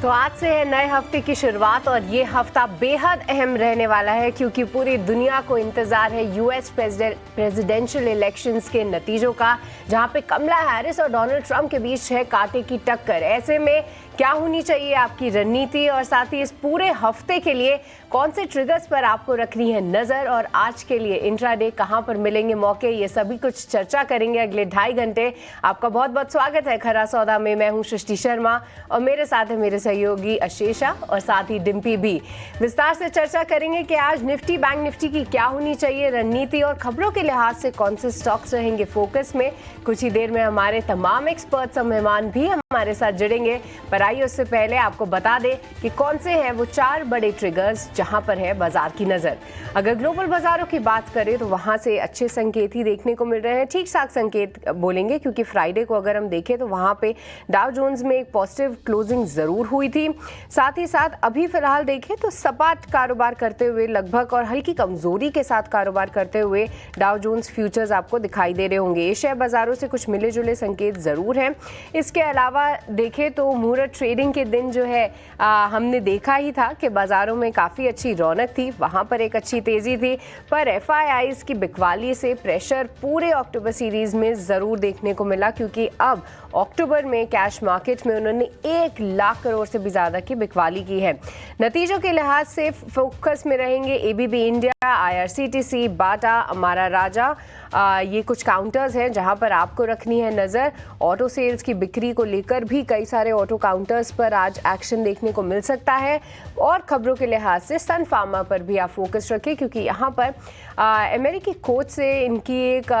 तो आज से है नए हफ्ते की शुरुआत और ये हफ्ता बेहद अहम रहने वाला है क्योंकि पूरी दुनिया को इंतजार है यूएस प्रेसिडेंशियल इलेक्शंस के नतीजों का, जहां पे कमला हैरिस और डोनाल्ड ट्रंप के बीच है कांटे की टक्कर। ऐसे में क्या होनी चाहिए आपकी रणनीति और साथ ही इस पूरे हफ्ते के लिए कौन से ट्रिगर्स पर आपको रखनी है नजर और आज के लिए इंट्राडे कहां पर मिलेंगे मौके, ये सभी कुछ चर्चा करेंगे अगले 2.5 घंटे। आपका बहुत बहुत स्वागत है खरा सौदा में। मैं हूं सृष्टि शर्मा और मेरे साथ है मेरे सहयोगी अशेषा और साथ ही डिम्पी भी। विस्तार से चर्चा करेंगे कि आज निफ्टी बैंक निफ्टी की क्या होनी चाहिए रणनीति और खबरों के लिहाज से कौन से स्टॉक्स रहेंगे फोकस में। कुछ ही देर में हमारे तमाम एक्सपर्ट्स और मेहमान भी हमारे साथ जुड़ेंगे, पर आइए उससे पहले आपको बता दें कि कौन से हैं वो 4 बड़े ट्रिगर्स जहां पर है बाजार की नजर। अगर ग्लोबल बाजारों की बात करें तो वहां से अच्छे संकेत ही देखने को मिल रहे हैं, ठीक ठाक संकेत बोलेंगे, क्योंकि फ्राइडे को अगर हम देखें तो वहां पे डाउ जोन्स में एक पॉजिटिव क्लोजिंग जरूर हुई थी। साथ ही साथ अभी फिलहाल देखें तो सपाट कारोबार करते हुए लगभग और हल्की कमजोरी के साथ कारोबार करते हुए डाउ जोन्स फ्यूचर्स आपको दिखाई दे रहे होंगे। एशिया बाजारों से कुछ मिले जुले संकेत जरूर हैं। इसके अलावा देखें तो मुहूर्त ट्रेडिंग के दिन जो है हमने देखा ही था कि बाजारों में काफ़ी अच्छी रौनक थी, वहाँ पर एक अच्छी तेज़ी थी, पर एफआईआईज की बिकवाली से प्रेशर पूरे अक्टूबर सीरीज़ में ज़रूर देखने को मिला, क्योंकि अब अक्टूबर में कैश मार्केट में उन्होंने 1 लाख करोड़ से भी ज़्यादा की बिकवाली की है। नतीजों के लिहाज से फोकस में रहेंगे एबीबी इंडिया, आईआरसीटीसी, बाटा, अमारा राजा। ये कुछ काउंटर्स हैं जहां पर आपको रखनी है नज़र। ऑटो सेल्स की बिक्री को लेकर भी कई सारे ऑटो काउंटर्स पर आज एक्शन देखने को मिल सकता है और खबरों के लिहाज से सन फार्मा पर भी आप फोकस रखें, क्योंकि यहाँ पर अमेरिकी कोर्ट से इनकी एक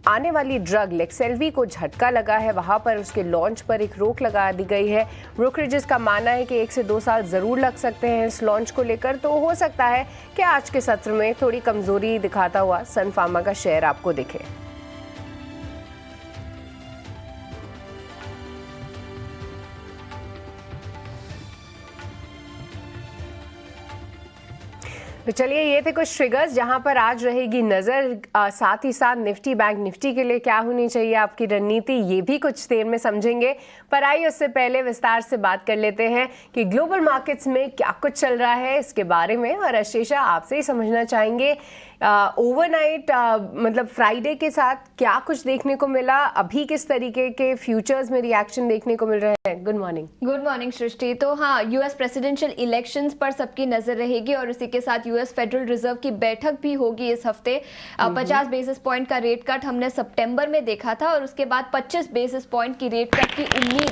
आने वाली ड्रग लेक्सेल्वी को झटका लगा है, वहाँ पर उसके लॉन्च पर एक रोक लगा दी गई है। ब्रोकरेजेस का मानना है कि 1 से 2 साल ज़रूर लग सकते हैं इस लॉन्च को लेकर, तो हो सकता है कि आज के सत्र में थोड़ी कमज़ोरी दिखाता हुआ सन फार्मा का शेयर आपको दिखे। तो चलिए, ये थे कुछ ट्रिगर्स जहां पर आज रहेगी नज़र। साथ ही साथ निफ्टी बैंक निफ्टी के लिए क्या होनी चाहिए आपकी रणनीति, ये भी कुछ देर में समझेंगे। पर आइए उससे पहले विस्तार से बात कर लेते हैं कि ग्लोबल मार्केट्स में क्या कुछ चल रहा है इसके बारे में, और अशेषा आपसे ही समझना चाहेंगे ओवरनाइट मतलब फ्राइडे के साथ क्या कुछ देखने को मिला, अभी किस तरीके के फ्यूचर्स में रिएक्शन देखने को मिल रहे हैं। गुड मॉर्निंग सृष्टि। तो हाँ, यूएस प्रेसिडेंशियल इलेक्शंस पर सबकी नजर रहेगी और इसी के साथ यूएस फेडरल रिजर्व की बैठक भी होगी इस हफ्ते। 50 बेसिस पॉइंट का रेट कट हमने सितंबर में देखा था और उसके बाद 25 बेसिस पॉइंट की रेट कट की उम्मीद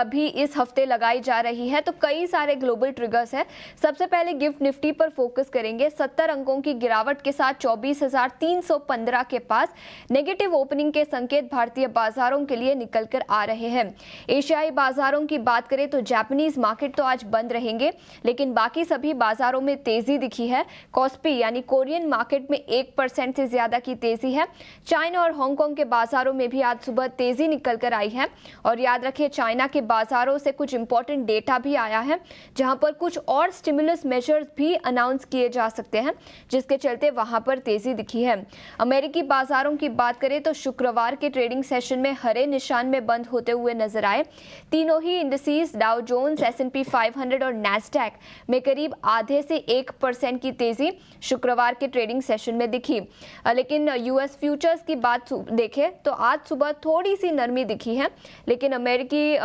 भी इस हफ्ते लगाई जा रही है। तो कई सारे ग्लोबल ट्रिगर्स हैं। सबसे पहले गिफ्ट निफ्टी पर फोकस करेंगे। 70 अंकों की गिरावट के साथ 24,315 के पास नेगेटिव ओपनिंग के संकेत भारतीय बाजारों के लिए निकल कर आ रहे हैं। एशियाई बाजारों की बात करें तो जापानीज मार्केट तो आज बंद रहेंगे, लेकिन बाकी सभी बाजारों में तेजी दिखी है। कॉस्पी यानी कोरियन मार्केट में 1% से ज्यादा की तेजी है। चाइना और हांगकांग के बाजारों में भी आज सुबह तेजी निकल कर आई है। और याद रखिए, चाइना के बाजारों से कुछ इंपॉर्टेंट डेटा भी आया है, जहां पर कुछ और स्टिमुलस मेजर्स भी अनाउंस किए जा सकते हैं, जिसके चलते वहां पर तेजी दिखी है। अमेरिकी बाजारों की बात करें तो शुक्रवार के ट्रेडिंग सेशन में हरे निशान में बंद होते हुए नजर आए। तीनों ही इंडिसेस डाउ जोन्स, S&P 500 और नैस्डैक में करीब आधे से 1% की तेजी शुक्रवार के ट्रेडिंग सेशन में दिखी। लेकिन यूएस फ्यूचर्स की बात देखें तो आज सुबह थोड़ी सी नरमी दिखी है, लेकिन अमेरिकी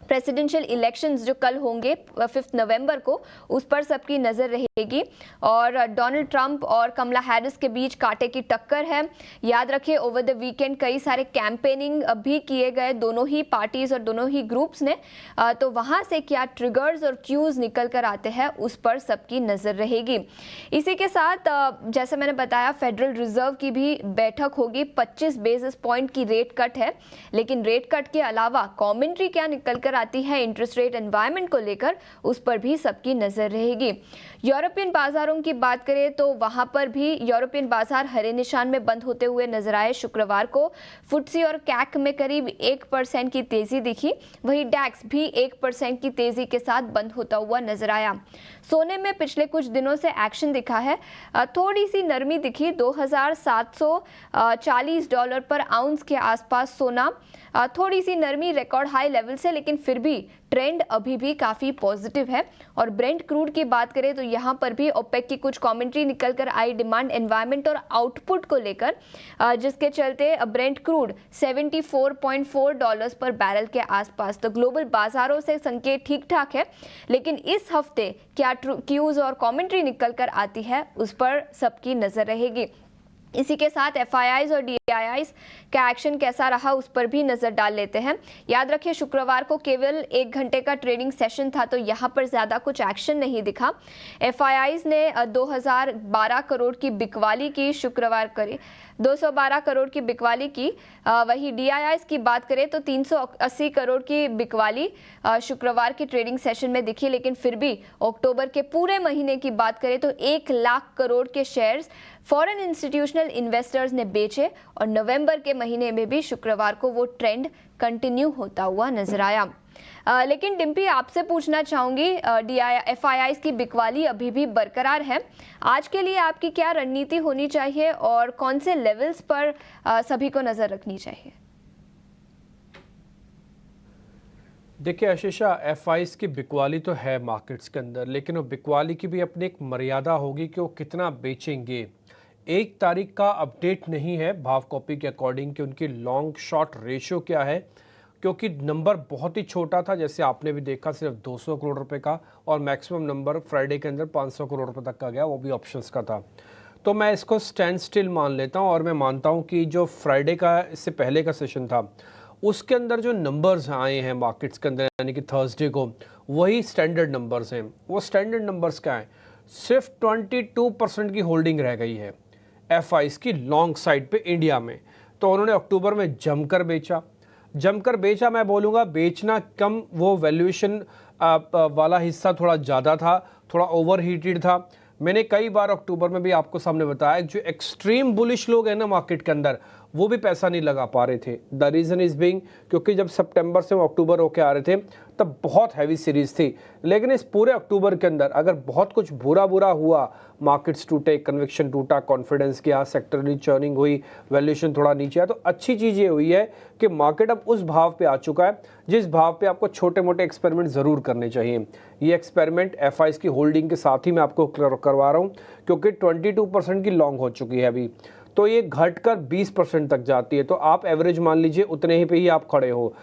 प्रेसिडेंशियल इलेक्शंस जो कल होंगे 5 नवंबर को, उस पर सबकी नज़र रहेगी। और डोनाल्ड ट्रंप और कमला हैरिस के बीच कांटे की टक्कर है। याद रखिए, ओवर द वीकेंड कई सारे कैंपेनिंग भी किए गए दोनों ही पार्टीज और दोनों ही ग्रुप्स ने, तो वहाँ से क्या ट्रिगर्स और क्यूज निकल कर आते हैं उस पर सबकी नज़र रहेगी। इसी के साथ जैसे मैंने बताया, फेडरल रिजर्व की भी बैठक होगी। 25 बेसिस पॉइंट की रेट कट है, लेकिन रेट कट के अलावा कॉमेंट्री क्या निकल कर आती है इंटरेस्ट रेट एनवायरनमेंट को लेकर, उस पर भी सबकी नजर रहेगी। यूरोपियन बाजारों की बात करें तो वहां पर भी यूरोपियन बाजार हरे निशान में बंद होते हुए नजर आए। शुक्रवार को फुट्सी और कैक में करीब 1% की तेजी दिखी, वहीं डैक्स भी 1% की तेजी के साथ बंद होता हुआ नजर आया। सोने में पिछले कुछ दिनों से एक्शन दिखा है, थोड़ी सी नरमी दिखी। $2,740 पर आउंस के आसपास सोना, थोड़ी सी नरमी रिकॉर्ड हाई लेवल से, लेकिन फिर भी ट्रेंड अभी भी काफ़ी पॉजिटिव है। और ब्रेंट क्रूड की बात करें तो यहाँ पर भी ओपेक की कुछ कमेंट्री निकल कर आई डिमांड एनवायरनमेंट और आउटपुट को लेकर, जिसके चलते ब्रेंट क्रूड $74.4 पर बैरल के आसपास। तो ग्लोबल बाजारों से संकेत ठीक ठाक है, लेकिन इस हफ्ते क्या क्यूज और कमेंट्री निकल कर आती है उस पर सबकी नजर रहेगी। इसी के साथ FIIs और DIIs का एक्शन कैसा रहा उस पर भी नजर डाल लेते हैं। याद रखिए शुक्रवार को केवल 1 घंटे का ट्रेडिंग सेशन था, तो यहाँ पर ज्यादा कुछ एक्शन नहीं दिखा। FIIs ने 2012 करोड़ की बिकवाली की शुक्रवार करी, 212 करोड़ की बिकवाली की। वही DIIs की बात करें तो 380 करोड़ की बिकवाली शुक्रवार के ट्रेडिंग सेशन में दिखी। लेकिन फिर भी अक्टूबर के पूरे महीने की बात करें तो 1 लाख करोड़ के शेयर्स फॉरेन इंस्टीट्यूशनल इन्वेस्टर्स ने बेचे और नवंबर के महीने में भी शुक्रवार को वो ट्रेंड कंटिन्यू होता हुआ नजर आया। लेकिन डिम्पी, आपसे पूछना चाहूंगी, FIIs की बिकवाली अभी भी बरकरार है। आज के लिए आपकी क्या रणनीति होनी चाहिए और कौन से लेवल्स पर सभी को नजर रखनी चाहिए? देखिए आशीषा, FIIs की बिकवाली तो है मार्केट्स के अंदर, लेकिन वो बिकवाली की भी अपनी एक मर्यादा होगी कि वो कितना बेचेंगे। 1 तारीख का अपडेट नहीं है भाव कॉपी के अकॉर्डिंग कि उनकी लॉन्ग शॉर्ट रेशियो क्या है, क्योंकि नंबर बहुत ही छोटा था, जैसे आपने भी देखा सिर्फ 200 करोड़ रुपए का, और मैक्सिमम नंबर फ्राइडे के अंदर 500 करोड़ रुपए तक का गया, वो भी ऑप्शंस का था। तो मैं इसको स्टैंड स्टिल मान लेता हूँ और मैं मानता हूँ कि जो फ्राइडे का इससे पहले का सेशन था उसके अंदर जो नंबर्स आए हैं मार्केट्स के अंदर, यानी कि थर्सडे को, वही स्टैंडर्ड नंबर्स हैं। वो स्टैंडर्ड नंबर्स क्या हैं? सिर्फ 22% की होल्डिंग रह गई है FIIs की लॉन्ग साइड पे इंडिया में। तो उन्होंने अक्टूबर में जमकर बेचा, मैं बोलूँगा बेचना कम, वो वैल्यूएशन वाला हिस्सा थोड़ा ज़्यादा था, थोड़ा ओवर हीटेड था। मैंने कई बार अक्टूबर में भी आपको सामने बताया, जो एक्सट्रीम बुलिश लोग हैं ना मार्केट के अंदर, वो भी पैसा नहीं लगा पा रहे थे। द रीज़न इज़ बीइंग क्योंकि जब सितंबर से वो अक्टूबर होके आ रहे थे तब बहुत हैवी सीरीज थी। लेकिन इस पूरे अक्टूबर के अंदर अगर बहुत कुछ बुरा हुआ, मार्केट्स टूटे, कन्विक्शन टूटा, कॉन्फिडेंस गया, सेक्टरली चर्निंग हुई, वैल्यूएशन थोड़ा नीचे आया, तो अच्छी चीज़ ये हुई है कि मार्केट अब उस भाव पे आ चुका है जिस भाव पे आपको छोटे मोटे एक्सपेरिमेंट ज़रूर करने चाहिए। ये एक्सपेरिमेंट FIIs की होल्डिंग के साथ ही मैं आपको करवा रहा हूँ, क्योंकि 22% की लॉन्ग हो चुकी है अभी, तो ये घटकर 20% तक जाती है। तो आप एवरेज मान लीजिए उतने ही पे ही आप खड़े हो।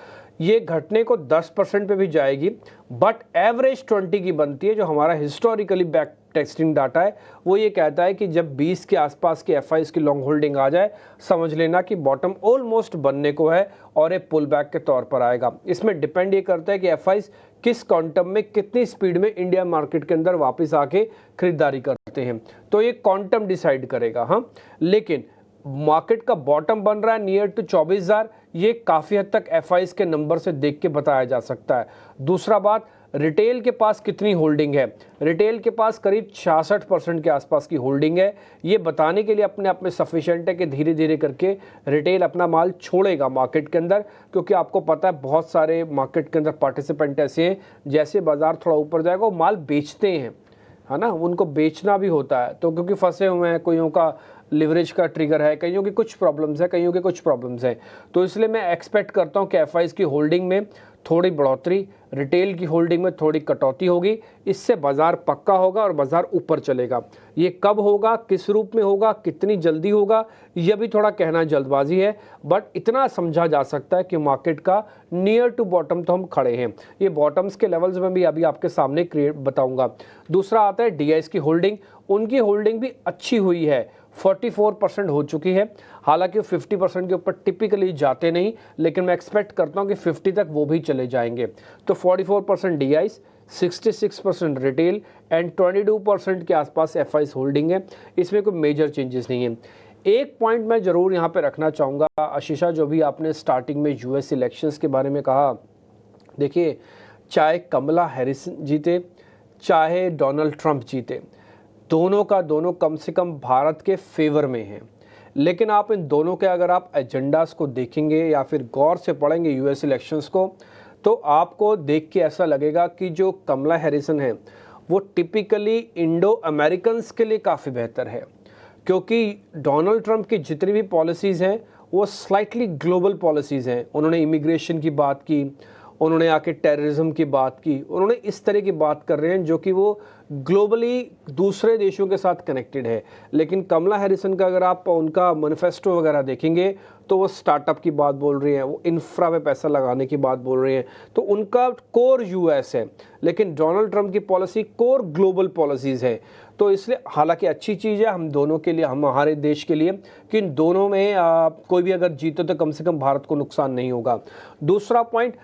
ये घटने को 10% पे भी जाएगी, बट एवरेज 20 की बनती है। जो हमारा हिस्टोरिकली बैक टेस्टिंग डाटा है वो ये कहता है कि जब 20 के आसपास की FIIs की लॉन्ग होल्डिंग आ जाए, समझ लेना कि बॉटम ऑलमोस्ट बनने को है और एक पुल बैक के तौर पर आएगा। इसमें डिपेंड ये करता है कि FIIs किस क्वांटम में, कितनी स्पीड में इंडिया मार्केट के अंदर वापस आके खरीदारी करते हैं, तो ये क्वांटम डिसाइड करेगा। हाँ, लेकिन मार्केट का बॉटम बन रहा है नियर टू 24,000, ये काफ़ी हद तक FIIs के नंबर से देख के बताया जा सकता है। दूसरा बात, रिटेल के पास कितनी होल्डिंग है? रिटेल के पास करीब 66% के आसपास की होल्डिंग है। ये बताने के लिए अपने आप में सफिशिएंट है कि धीरे धीरे करके रिटेल अपना माल छोड़ेगा मार्केट के अंदर, क्योंकि आपको पता है बहुत सारे मार्केट के अंदर पार्टिसिपेंट ऐसे हैं, जैसे बाजार थोड़ा ऊपर जाएगा वो माल बेचते हैं, है ना, उनको बेचना भी होता है। तो क्योंकि फंसे हुए हैं, कोईयों का लिवरेज का ट्रिगर है, कईयों की कुछ प्रॉब्लम्स है, कईयों के कुछ प्रॉब्लम्स हैं, तो इसलिए मैं एक्सपेक्ट करता हूं कि FIIs की होल्डिंग में थोड़ी बढ़ोतरी, रिटेल की होल्डिंग में थोड़ी कटौती होगी। इससे बाजार पक्का होगा और बाजार ऊपर चलेगा। ये कब होगा, किस रूप में होगा, कितनी जल्दी होगा, यह भी थोड़ा कहना जल्दबाजी है, बट इतना समझा जा सकता है कि मार्केट का नियर टू बॉटम तो हम खड़े हैं। ये बॉटम्स के लेवल्स में भी अभी आपके सामने बताऊंगा। दूसरा आता है DIIs की होल्डिंग। उनकी होल्डिंग भी अच्छी हुई है, 44% हो चुकी है। हालांकि 50% के ऊपर टिपिकली जाते नहीं, लेकिन मैं एक्सपेक्ट करता हूं कि 50 तक वो भी चले जाएंगे। तो 44% DIIs, 66% रिटेल एंड 22% के आसपास FIIs होल्डिंग है। इसमें कोई मेजर चेंजेस नहीं है। एक पॉइंट मैं ज़रूर यहाँ पे रखना चाहूँगा आशीषा, जो भी आपने स्टार्टिंग में US इलेक्शंस के बारे में कहा, देखिए चाहे कमला हैरिस जीते चाहे डोनाल्ड ट्रंप जीते, दोनों का दोनों कम से कम भारत के फेवर में हैं। लेकिन आप इन दोनों के अगर आप एजेंडास को देखेंगे या फिर गौर से पढ़ेंगे US इलेक्शंस को, तो आपको देख के ऐसा लगेगा कि जो कमला हैरिसन है वो टिपिकली इंडो अमेरिकन्स के लिए काफ़ी बेहतर है, क्योंकि डोनाल्ड ट्रंप की जितनी भी पॉलिसीज़ हैं वो स्लाइटली ग्लोबल पॉलिसीज़ हैं। उन्होंने इमिग्रेशन की बात की, उन्होंने आके टेररिज्म की बात की, उन्होंने इस तरह की बात कर रहे हैं जो कि वो ग्लोबली दूसरे देशों के साथ कनेक्टेड है। लेकिन कमला हैरिसन का अगर आप उनका मैनिफेस्टो वगैरह देखेंगे तो वो स्टार्टअप की बात बोल रही हैं, वो इंफ्रा में पैसा लगाने की बात बोल रही हैं, तो उनका कोर यूएस है। लेकिन डोनाल्ड ट्रंप की पॉलिसी कोर ग्लोबल पॉलिसीज़ है। तो इसलिए हालांकि अच्छी चीज़ है हम दोनों के लिए, हमारे देश के लिए, कि इन दोनों में कोई भी अगर जीते तो कम से कम भारत को नुकसान नहीं होगा। दूसरा पॉइंट,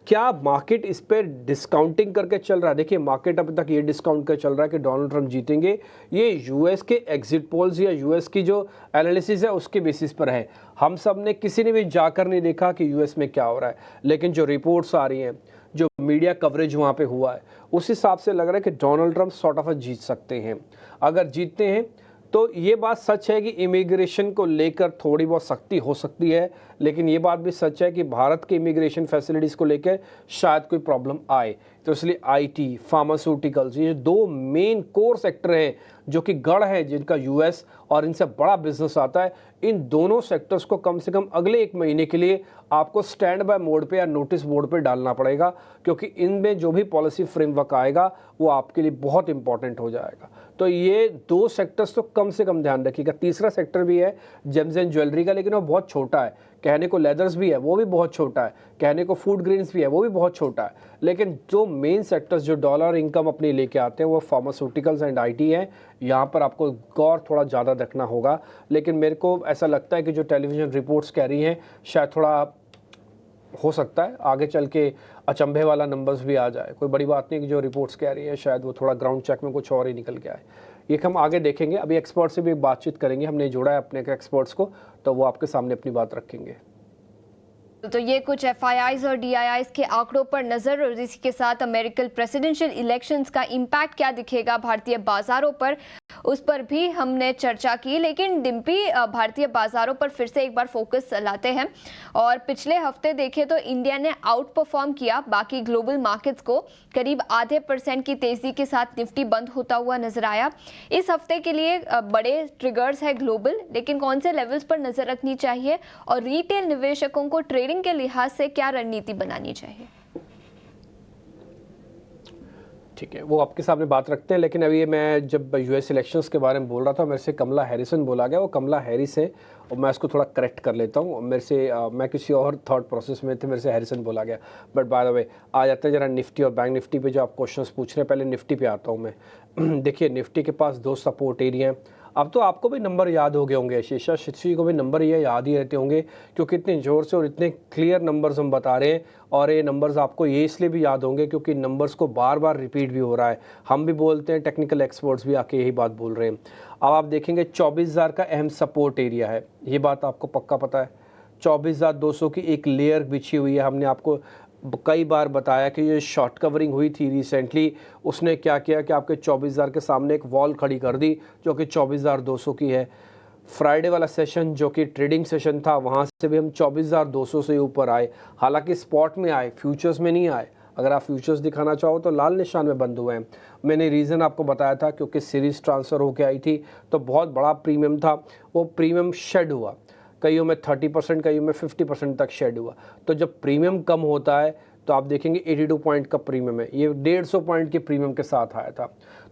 क्या मार्केट इस पर डिस्काउंटिंग करके चल रहा है? देखिए मार्केट अभी तक ये डिस्काउंट कर चल रहा है कि डोनाल्ड ट्रंप जीतेंगे। ये यूएस के एग्जिट पोल्स या यूएस की जो एनालिसिस है उसके बेसिस पर है। हम सब ने, किसी ने भी जाकर नहीं देखा कि यूएस में क्या हो रहा है, लेकिन जो रिपोर्ट्स आ रही हैं, जो मीडिया कवरेज वहाँ पे हुआ है, उस हिसाब से लग रहा है कि डोनाल्ड ट्रंप सॉर्ट ऑफ जीत सकते हैं। अगर जीतते हैं तो ये बात सच है कि इमिग्रेशन को लेकर थोड़ी बहुत सख्ती हो सकती है, लेकिन ये बात भी सच है कि भारत के इमिग्रेशन फैसिलिटीज़ को लेकर शायद कोई प्रॉब्लम आए। तो इसलिए आईटी, फार्मास्यूटिकल्स, ये दो मेन कोर सेक्टर हैं जो कि गढ़ है जिनका यूएस और इनसे बड़ा बिजनेस आता है। इन दोनों सेक्टर्स को कम से कम अगले 1 महीने के लिए आपको स्टैंड बाय मोड पे या नोटिस बोर्ड पे डालना पड़ेगा, क्योंकि इनमें जो भी पॉलिसी फ्रेमवर्क आएगा वो आपके लिए बहुत इंपॉर्टेंट हो जाएगा। तो ये 2 सेक्टर्स तो कम से कम ध्यान रखिएगा। तीसरा सेक्टर भी है जेम्स एंड ज्वेलरी का, लेकिन वो बहुत छोटा है। कहने को लेदर्स भी है, वो भी बहुत छोटा है। कहने को फूड ग्रेन्स भी है, वो भी बहुत छोटा है। लेकिन जो मेन सेक्टर्स जो डॉलर इनकम अपनी लेके आते हैं वो फार्मास्यूटिकल्स एंड आईटी है। यहाँ पर आपको गौर थोड़ा ज़्यादा रखना होगा। लेकिन मेरे को ऐसा लगता है कि जो टेलीविज़न रिपोर्ट्स कह रही हैं, शायद थोड़ा हो सकता है आगे चल के अचंभे वाला नंबर्स भी आ जाए। कोई बड़ी बात नहीं कि जो रिपोर्ट्स कह रही है शायद वो थोड़ा ग्राउंड चेक में कुछ और ही निकल के आए। ये हम आगे देखेंगे। अभी एक्सपर्ट से भी बातचीत करेंगे, हमने जोड़ा है अपने एक्सपर्ट्स को, तो वो आपके सामने अपनी बात रखेंगे। तो ये कुछ FIIs और DIIs के आंकड़ों पर नजर, और इसी के साथ अमेरिकन प्रेसिडेंशियल इलेक्शंस का इम्पैक्ट क्या दिखेगा भारतीय बाजारों पर, उस पर भी हमने चर्चा की। लेकिन डिम्पी, भारतीय बाजारों पर फिर से एक बार फोकस लाते हैं। और पिछले हफ्ते देखें तो इंडिया ने आउट परफॉर्म किया बाकी ग्लोबल मार्केट्स को। करीब आधे % की तेजी के साथ निफ्टी बंद होता हुआ नजर आया। इस हफ्ते के लिए बड़े ट्रिगर्स है ग्लोबल, लेकिन कौन से लेवल्स पर नजर रखनी चाहिए और रिटेल निवेशकों को ट्रेडिंग के लिहाज से क्या रणनीति बनानी चाहिए? ठीक है, वो आपके सामने बात रखते हैं। लेकिन अभी मैं जब यूएस इलेक्शंस के बारे में बोल रहा था, मेरे से कमला हैरिसन बोला गया, वो कमला हैरिस है और मैं इसको थोड़ा करेक्ट कर लेता हूँ। मेरे से मैं किसी और थॉट प्रोसेस में थे, मेरे से हैरिसन बोला गया। बट बाय द वे आ जाते हैं जरा निफ्टी और बैंक निफ्टी पे जो आप क्वेश्चंस पूछ रहे हैं। पहले निफ्टी पे आता हूँ मैं। देखिए निफ्टी के पास 2 सपोर्ट एरिया हैं। अब तो आपको भी नंबर याद हो गए होंगे, शीशा शिक्षी को भी नंबर ये याद ही रहते होंगे, क्योंकि इतने ज़ोर से और इतने क्लियर नंबर्स हम बता रहे हैं। और ये नंबर्स आपको ये इसलिए भी याद होंगे क्योंकि नंबर्स को बार बार रिपीट भी हो रहा है। हम भी बोलते हैं, टेक्निकल एक्सपर्ट्स भी आके यही बात बोल रहे हैं। अब आप देखेंगे 24,000 का अहम सपोर्ट एरिया है, ये बात आपको पक्का पता है। 24,200 की एक लेयर बिछी हुई है। हमने आपको कई बार बताया कि ये शॉर्ट कवरिंग हुई थी रिसेंटली, उसने क्या किया कि आपके 24,000 के सामने एक वॉल खड़ी कर दी जो कि 24,200 की है। फ्राइडे वाला सेशन जो कि ट्रेडिंग सेशन था, वहाँ से भी हम 24,200 से ऊपर आए। हालांकि स्पॉट में आए, फ्यूचर्स में नहीं आए। अगर आप फ्यूचर्स दिखाना चाहो तो लाल निशान में बंद हुए हैं। मैंने रीज़न आपको बताया था, क्योंकि सीरीज़ ट्रांसफ़र होकर आई थी तो बहुत बड़ा प्रीमियम था, वो प्रीमियम शेड हुआ। कईयों में 30%, कईयों में 50% तक शेड हुआ। तो जब प्रीमियम कम होता है तो आप देखेंगे 82 पॉइंट का प्रीमियम है, ये 150 पॉइंट के प्रीमियम के साथ आया था।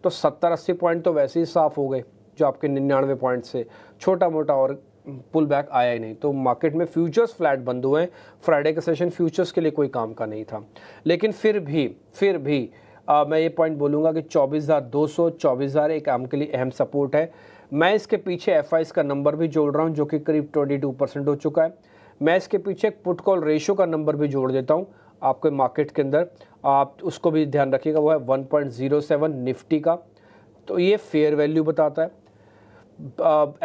तो 70-80 पॉइंट तो वैसे ही साफ़ हो गए, जो आपके 99 पॉइंट से छोटा मोटा और पुल बैक आया ही नहीं। तो मार्केट में फ्यूचर्स फ्लैट बंद हुए हैं। फ्राइडे का सेशन फ्यूचर्स के लिए कोई काम का नहीं था। लेकिन फिर भी मैं ये पॉइंट बोलूँगा कि 24,200, 24,000 एक आम के लिए अहम सपोर्ट है। मैं इसके पीछे FIs का नंबर भी जोड़ रहा हूँ जो कि करीब 22% हो चुका है। मैं इसके पीछे एक पुट कॉल रेशो का नंबर भी जोड़ देता हूँ आपके मार्केट के अंदर, आप उसको भी ध्यान रखिएगा। वो है 1.07 निफ्टी का। तो ये फेयर वैल्यू बताता है।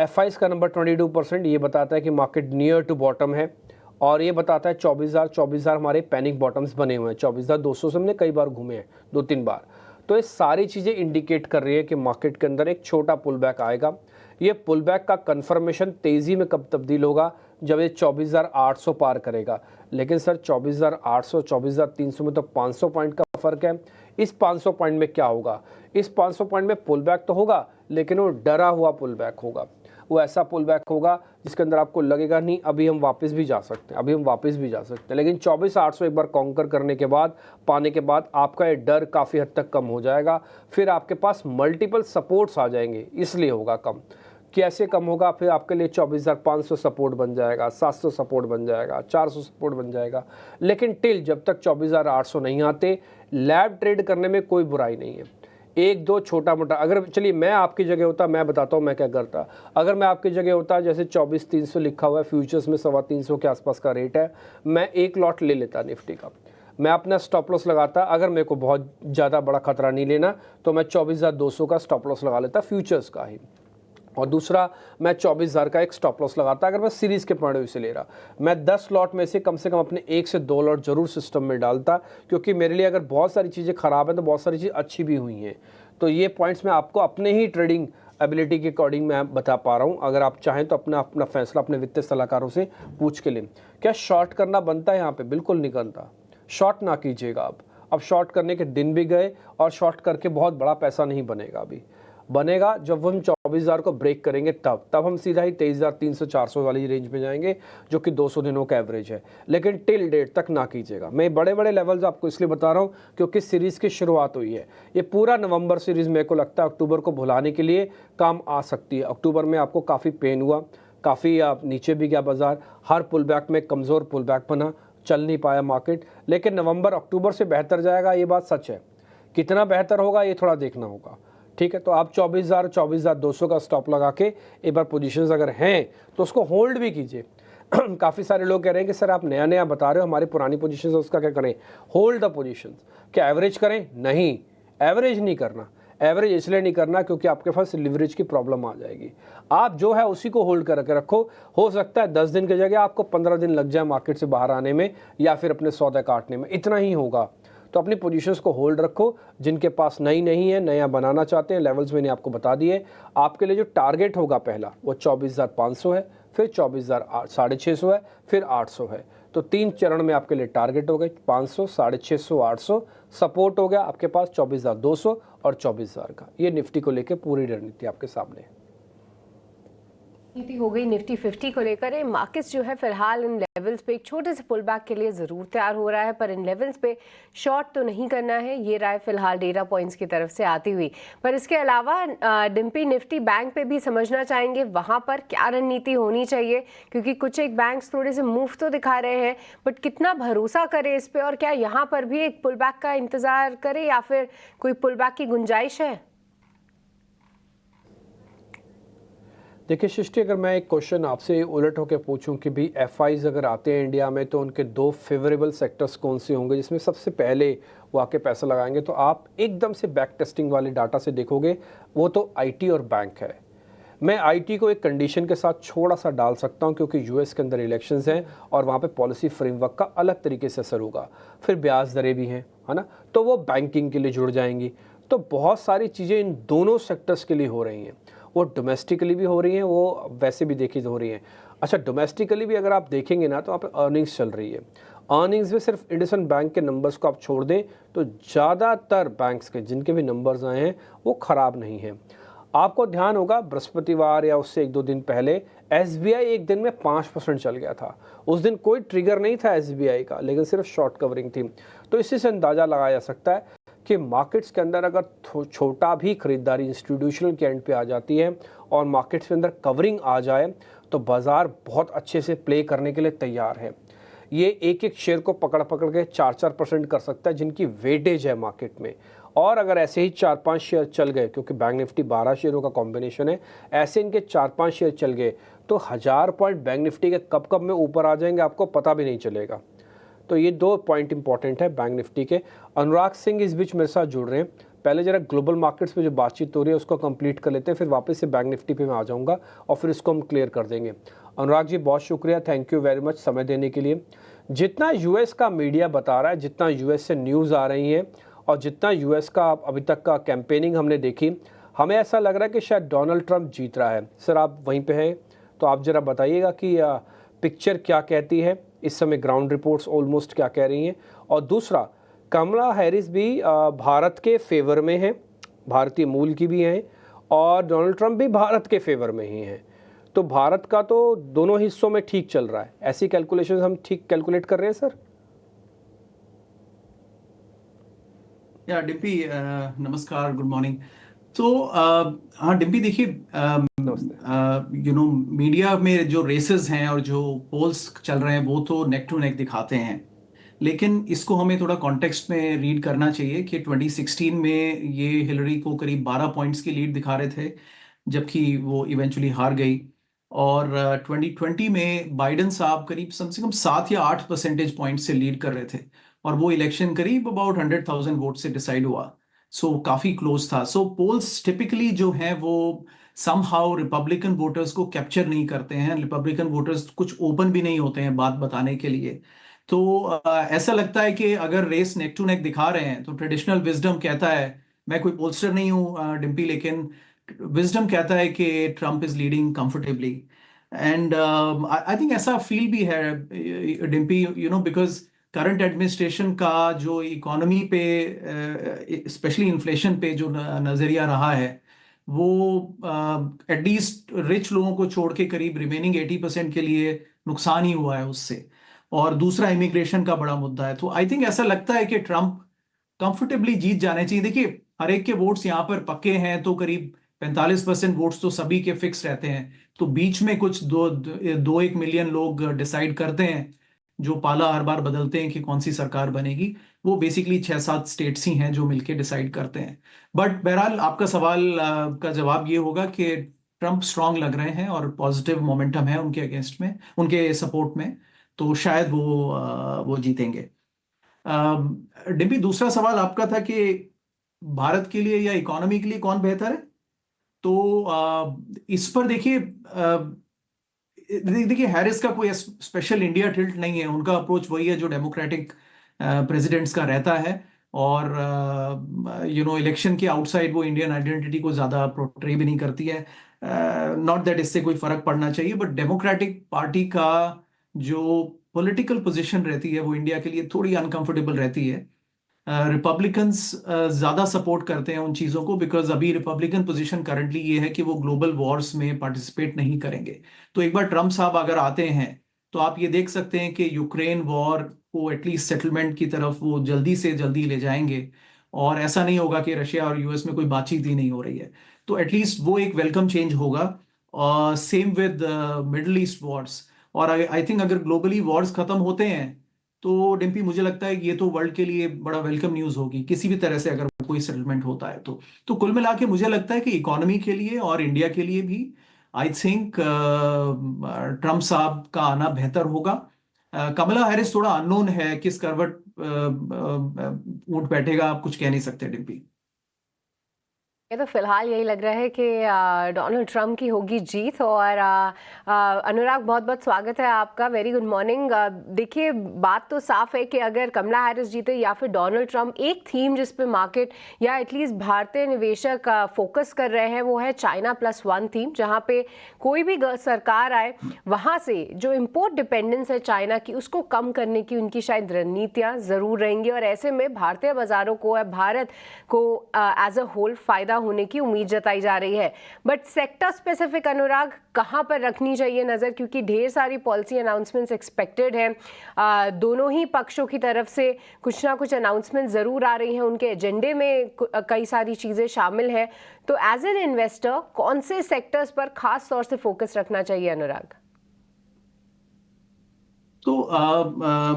FIs का नंबर 22%, ये बताता है कि मार्केट नियर टू बॉटम है। और ये बताता है 24,000 हमारे पैनिक बॉटम्स बने हुए हैं। 24,200 से हमने कई बार घूमे हैं, 2-3 बार। तो ये सारी चीज़ें इंडिकेट कर रही है कि मार्केट के अंदर एक छोटा पुल बैक आएगा। ये पुल बैक का कन्फर्मेशन तेज़ी में कब तब्दील होगा, जब ये 24,800 पार करेगा। लेकिन सर 24,800, 24,300 में तो 500 पॉइंट का फ़र्क है। इस 500 पॉइंट में क्या होगा? इस 500 पॉइंट में पुल बैक तो होगा, लेकिन वो डरा हुआ पुल बैक होगा। वो ऐसा पुल बैक होगा जिसके अंदर आपको लगेगा नहीं अभी हम वापस भी जा सकते हैं, लेकिन 24,800 एक बार कॉन्कर करने के बाद, पाने के बाद आपका ये डर काफ़ी हद तक कम हो जाएगा। फिर आपके पास मल्टीपल सपोर्ट्स आ जाएंगे, इसलिए होगा कम। कैसे कम होगा? फिर आपके लिए 24,500 सपोर्ट बन जाएगा, 700 सपोर्ट बन जाएगा, 400 सपोर्ट बन जाएगा। लेकिन टिल जब तक 24,800 नहीं आते, लैब ट्रेड करने में कोई बुराई नहीं है। एक दो छोटा मोटा, अगर चलिए मैं आपकी जगह होता, मैं बताता हूँ मैं क्या करता। अगर मैं आपकी जगह होता, जैसे 24,300 लिखा हुआ है, फ्यूचर्स में 325 के आसपास का रेट है, मैं एक लॉट ले लेता निफ्टी का। मैं अपना स्टॉप लॉस लगाता, अगर मेरे को बहुत ज़्यादा बड़ा खतरा नहीं लेना तो मैं 24,200 का स्टॉप लॉस लगा लेता फ्यूचर्स का ही। और दूसरा, मैं 24,000 का एक स्टॉप लॉस लगाता अगर मैं सीरीज़ के पॉइंट ऑफ व्यू से ले रहा। मैं 10 लॉट में से कम अपने 1 से 2 लॉट जरूर सिस्टम में डालता, क्योंकि मेरे लिए अगर बहुत सारी चीज़ें ख़राब हैं तो बहुत सारी चीज़ें अच्छी भी हुई हैं। तो ये पॉइंट्स मैं आपको अपने ही ट्रेडिंग एबिलिटी के अकॉर्डिंग मैं बता पा रहा हूँ। अगर आप चाहें तो अपना फैसला अपने वित्तीय सलाहकारों से पूछ के लें। क्या शॉर्ट करना बनता है यहाँ पे? बिल्कुल नहीं बनता। शॉर्ट ना कीजिएगा आप। अब शॉर्ट करने के दिन भी गए और शॉर्ट करके बहुत बड़ा पैसा नहीं बनेगा। अभी बनेगा जब हम 24,000 को ब्रेक करेंगे, तब हम सीधा ही 23,300-400 वाली रेंज में जाएंगे, जो कि 200 दिनों का एवरेज है। लेकिन टिल डेट तक ना कीजिएगा। मैं बड़े बड़े लेवल्स आपको इसलिए बता रहा हूँ क्योंकि सीरीज़ की शुरुआत हुई है। ये पूरा नवंबर सीरीज़ मेरे को लगता है अक्टूबर को भुलाने के लिए काम आ सकती है। अक्टूबर में आपको काफ़ी पेन हुआ, काफ़ी नीचे भी गया बाजार, हर पुल बैक में कमज़ोर पुल बैक बना, चल नहीं पाया मार्केट। लेकिन नवंबर अक्टूबर से बेहतर जाएगा, ये बात सच है। कितना बेहतर होगा ये थोड़ा देखना होगा, ठीक है। तो आप 24,200 का स्टॉप लगा के एक बार पोजीशंस अगर हैं तो उसको होल्ड भी कीजिए। काफ़ी सारे लोग कह रहे हैं कि सर आप नया नया बता रहे हो, हमारी पुरानी पोजीशंस है उसका क्या करें? Hold the positions. क्या एवरेज करें? नहीं, एवरेज नहीं करना। एवरेज इसलिए नहीं करना क्योंकि आपके पास लिवरेज की प्रॉब्लम आ जाएगी। आप जो है उसी को होल्ड करके रखो। हो सकता है 10 दिन की जगह आपको 15 दिन लग जाए मार्केट से बाहर आने में या फिर अपने सौदे काटने में, इतना ही होगा। तो अपनी पोजीशंस को होल्ड रखो। जिनके पास नई नहीं है, नया बनाना चाहते हैं, लेवल्स मैंने आपको बता दिए। आपके लिए जो टारगेट होगा पहला वो 24,500 है, फिर 24,650 है, फिर 800 है। तो 3 चरण में आपके लिए टारगेट हो गए, 500, 650, 800। सपोर्ट हो गया आपके पास 24,200 और 24,000 का। ये निफ्टी को लेकर पूरी रणनीति आपके सामने है। नीति हो गई निफ्टी 50 को लेकर। मार्केट्स जो है फिलहाल इन लेवल्स पे एक छोटे से पुल बैक के लिए ज़रूर तैयार हो रहा है, पर इन लेवल्स पे शॉर्ट तो नहीं करना है, ये राय फिलहाल डेटा पॉइंट्स की तरफ से आती हुई। पर इसके अलावा डिम्पी निफ्टी बैंक पे भी समझना चाहेंगे वहाँ पर क्या रणनीति होनी चाहिए, क्योंकि कुछ एक बैंक्स थोड़े से मूव तो दिखा रहे हैं, बट कितना भरोसा करें इस पर, और क्या यहाँ पर भी एक पुल बैक का इंतज़ार करें या फिर कोई पुल बैक की गुंजाइश है? देखिए सृष्टि, अगर मैं एक क्वेश्चन आपसे उलट होकर पूछूं कि भी एफआईज अगर आते हैं इंडिया में तो उनके 2 फेवरेबल सेक्टर्स कौन से होंगे जिसमें सबसे पहले वो आके पैसा लगाएंगे, तो आप एकदम से बैक टेस्टिंग वाले डाटा से देखोगे वो तो आईटी और बैंक है। मैं आईटी को एक कंडीशन के साथ थोड़ा सा डाल सकता हूं क्योंकि यूएस के अंदर इलेक्शंस हैं और वहाँ पे पॉलिसी फ्रेमवर्क का अलग तरीके से असर होगा। फिर ब्याज दरें भी हैं, है ना, तो वो बैंकिंग के लिए जुड़ जाएंगी। तो बहुत सारी चीज़ें इन दोनों सेक्टर्स के लिए हो रही हैं। वो डोमेस्टिकली भी हो रही हैं, वो वैसे भी देखी हो रही हैं। अच्छा, डोमेस्टिकली भी अगर आप देखेंगे ना तो वहाँ पे अर्निंग्स चल रही है। अर्निंग्स में सिर्फ इंडसइंड बैंक के नंबर्स को आप छोड़ दें तो ज़्यादातर बैंक्स के जिनके भी नंबर्स आए हैं वो ख़राब नहीं हैं। आपको ध्यान होगा बृहस्पतिवार या उससे 1-2 दिन पहले एसबीआई एक दिन में 5% चल गया था। उस दिन कोई ट्रिगर नहीं था एसबीआई का, लेकिन सिर्फ शॉर्ट कवरिंग थी। तो इसी से अंदाज़ा लगाया जा सकता है कि मार्केट्स के अंदर अगर छोटा भी खरीदारी इंस्टीट्यूशनल के एंड पे आ जाती है और मार्केट्स के अंदर कवरिंग आ जाए तो बाज़ार बहुत अच्छे से प्ले करने के लिए तैयार है। ये एक शेयर को पकड़ के 4-4% कर सकता है जिनकी वेटेज है मार्केट में। और अगर ऐसे ही 4-5 शेयर चल गए, क्योंकि बैंक निफ्टी 12 शेयरों का कॉम्बिनेशन है, ऐसे इनके 4-5 शेयर चल गए तो 1000 पॉइंट बैंक निफ्टी के कब में ऊपर आ जाएंगे आपको पता भी नहीं चलेगा। तो ये 2 पॉइंट इंपॉर्टेंट है बैंक निफ्टी के। अनुराग सिंह इस बीच मेरे साथ जुड़ रहे हैं। पहले जरा ग्लोबल मार्केट्स पे जो बातचीत हो रही है उसको कंप्लीट कर लेते हैं, फिर वापस से बैंक निफ्टी पे मैं आ जाऊंगा और फिर इसको हम क्लियर कर देंगे। अनुराग जी बहुत शुक्रिया, थैंक यू वेरी मच समय देने के लिए। जितना यूएस का मीडिया बता रहा है, जितना यूएस से न्यूज़ आ रही हैं और जितना यूएस का अभी तक का कैंपेनिंग हमने देखी, हमें ऐसा लग रहा है कि शायद डोनाल्ड ट्रंप जीत रहा है। सर आप वहीं पे हैं तो आप ज़रा बताइएगा कि पिक्चर क्या कहती है इस समय, ग्राउंड रिपोर्ट्स ऑलमोस्ट क्या कह रही हैं। और दूसरा, कमला हैरिस भी भारत के फेवर में हैं, भारतीय मूल की भी हैं, और डोनाल्ड ट्रंप भी भारत के फेवर में ही हैं। तो भारत का तो दोनों हिस्सों में ठीक चल रहा है, ऐसी कैलकुलेशन हम ठीक कैलकुलेट कर रहे हैं सर? या डिम्पी, नमस्कार, गुड मॉर्निंग। तो हाँ डिम्पी, देखिए, मीडिया में जो रेसेस हैं और जो पोल्स चल रहे हैं वो तो नेक टू नेक दिखाते हैं, लेकिन इसको हमें थोड़ा कॉन्टेक्स्ट में रीड करना चाहिए कि 2016 में ये हिलरी को करीब 12 पॉइंट्स की लीड दिखा रहे थे, जबकि वो इवेंचुअली हार गई। और 2020 में बाइडेन साहब करीब कम से कम 7 या 8 परसेंटेज पॉइंट से लीड कर रहे थे, और वो इलेक्शन करीब अबाउट 100,000 वोट से डिसाइड हुआ। सो काफी क्लोज था। सो पोल्स टिपिकली जो हैं वो समहाउ रिपब्लिकन वोटर्स को कैप्चर नहीं करते हैं। रिपब्लिकन वोटर्स कुछ ओपन भी नहीं होते हैं बात बताने के लिए। तो ऐसा लगता है कि अगर रेस नेक टू नेक दिखा रहे हैं तो ट्रेडिशनल विजडम कहता है, मैं कोई पोलस्टर नहीं हूँ डिम्पी, लेकिन विजडम कहता है कि Trump is leading comfortably. And I think ऐसा फील भी है डिम्पी, बिकॉज करंट एडमिनिस्ट्रेशन का जो इकोनॉमी पे, स्पेशली इन्फ्लेशन पे जो नजरिया रहा है, वो एटलीस्ट रिच लोगों को छोड़ के करीब रिमेनिंग 80% के लिए नुकसान ही हुआ है उससे। और दूसरा इमिग्रेशन का बड़ा मुद्दा है। तो आई थिंक ऐसा लगता है कि ट्रंप कंफर्टेबली जीत जाने चाहिए। देखिए, हर एक के वोट्स यहाँ पर पक्के हैं, तो करीब 45% वोट्स तो सभी के फिक्स रहते हैं। तो बीच में कुछ 2-1 मिलियन लोग डिसाइड करते हैं, जो पाला हर बार बदलते हैं कि कौन सी सरकार बनेगी। वो बेसिकली 6-7 स्टेट्स ही हैं जो मिलके डिसाइड करते हैं। बट बहरहाल आपका सवाल का जवाब ये होगा कि ट्रंप स्ट्रांग लग रहे हैं और पॉजिटिव मोमेंटम है उनके अगेंस्ट में, उनके सपोर्ट में। तो शायद वो जीतेंगे। डिम्पी, दूसरा सवाल आपका था कि भारत के लिए या इकोनॉमी के लिए कौन बेहतर है। तो इस पर देखिए हैरिस का कोई स्पेशल इंडिया टिल्ट नहीं है। उनका अप्रोच वही है जो डेमोक्रेटिक प्रेसिडेंट्स का रहता है। और इलेक्शन के आउटसाइड वो इंडियन आइडेंटिटी को ज्यादा प्रोट्रे भी नहीं करती है। नॉट दैट इससे कोई फर्क पड़ना चाहिए, बट डेमोक्रेटिक पार्टी का जो पॉलिटिकल पोजीशन रहती है वो इंडिया के लिए थोड़ी अनकंफर्टेबल रहती है। रिपब्लिकन्स ज्यादा सपोर्ट करते हैं उन चीजों को, बिकॉज अभी रिपब्लिकन पोजीशन करंटली ये है कि वो ग्लोबल वॉर्स में पार्टिसिपेट नहीं करेंगे। तो एक बार ट्रम्प साहब अगर आते हैं तो आप ये देख सकते हैं कि यूक्रेन वॉर को एटलीस्ट सेटलमेंट की तरफ वो जल्दी से जल्दी ले जाएंगे, और ऐसा नहीं होगा कि रशिया और यूएस में कोई बातचीत ही नहीं हो रही है। तो एटलीस्ट वो एक वेलकम चेंज होगा। Same with middle east Wars. और आई थिंक अगर ग्लोबली वॉर्स खत्म होते हैं तो डिम्पी, मुझे लगता है कि ये तो वर्ल्ड के लिए बड़ा वेलकम न्यूज होगी किसी भी तरह से अगर कोई सेटलमेंट होता है तो कुल मिला के मुझे लगता है कि इकोनॉमी के लिए और इंडिया के लिए भी आई थिंक ट्रम्प साहब का आना बेहतर होगा। कमला हैरिस थोड़ा अननोन है, किस करवट ऊंट बैठेगा आप कुछ कह नहीं सकते डिम्पी। ये तो फिलहाल यही लग रहा है कि डोनाल्ड ट्रंप की होगी जीत। और अनुराग, बहुत बहुत स्वागत है आपका, वेरी गुड मॉर्निंग। देखिए, बात तो साफ है कि अगर कमला हैरिस जीते या फिर डोनाल्ड ट्रंप, एक थीम जिस पे मार्केट या एटलीस्ट भारतीय निवेशक फोकस कर रहे हैं वो है चाइना +1 थीम, जहां पे कोई भी सरकार आए वहां से जो इम्पोर्ट डिपेंडेंस है चाइना की उसको कम करने की उनकी शायद रणनीतियाँ ज़रूर रहेंगी। और ऐसे में भारतीय बाजारों को, भारत को एज अ होल फायदा होने की उम्मीद जताई जा रही है। बट सेक्टर स्पेसिफिक अनुराग, कहां पर रखनी चाहिए नजर, क्योंकि ढेर सारी पॉलिसी अनाउंसमेंट्स एक्सपेक्टेड हैं। दोनों ही पक्षों की तरफ से कुछ ना कुछ अनाउंसमेंट जरूर आ रही हैं, उनके एजेंडे में कई सारी चीजें शामिल हैं। तो एज एन इन्वेस्टर कौन से सेक्टर्स पर खास तौर से फोकस रखना चाहिए अनुराग? तो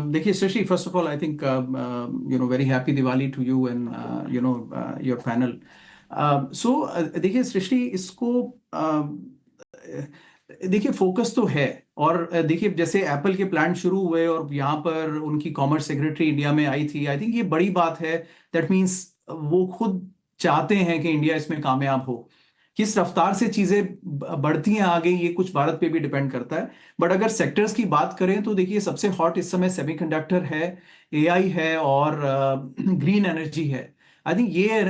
देखिए Shashi, first of all I think very happy Diwali to you and your panel. So देखिए सृष्टि, इसको देखिए फोकस तो है। और देखिए जैसे एप्पल के प्लांट शुरू हुए और यहाँ पर उनकी कॉमर्स सेक्रेटरी इंडिया में आई थी, आई थिंक ये बड़ी बात है। दैट मीन्स वो खुद चाहते हैं कि इंडिया इसमें कामयाब हो। किस रफ्तार से चीजें बढ़ती हैं आगे, ये कुछ भारत पे भी डिपेंड करता है। बट अगर सेक्टर्स की बात करें तो देखिए सबसे हॉट इस समय सेमीकंडक्टर है, एआई है और ग्रीन एनर्जी है। आई थिंक ये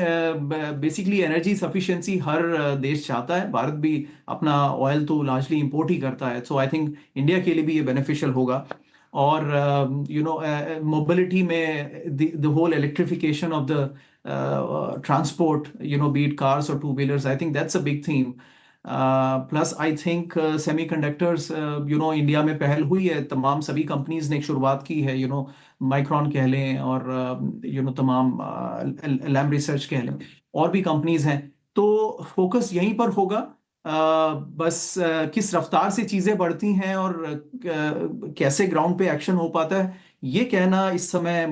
बेसिकली एनर्जी सफिशिएंसी हर देश चाहता है। भारत भी अपना ऑयल तो लार्जली इंपोर्ट ही करता है। सो आई थिंक इंडिया के लिए भी ये बेनिफिशियल होगा। और मोबिलिटी में the whole electrification of the transport, be it cars or two-wheelers, I think that's a big theme. Plus I think semiconductors India में पहल हुई है, तमाम सभी कंपनीज ने एक शुरुआत की है, माइक्रॉन कह लें और तमाम लैम रिसर्च कह लें, और भी कंपनीज हैं। तो फोकस यहीं पर होगा। बस किस रफ्तार से चीजें बढ़ती हैं और कैसे ग्राउंड पे एक्शन हो पाता है, ये कहना इस समय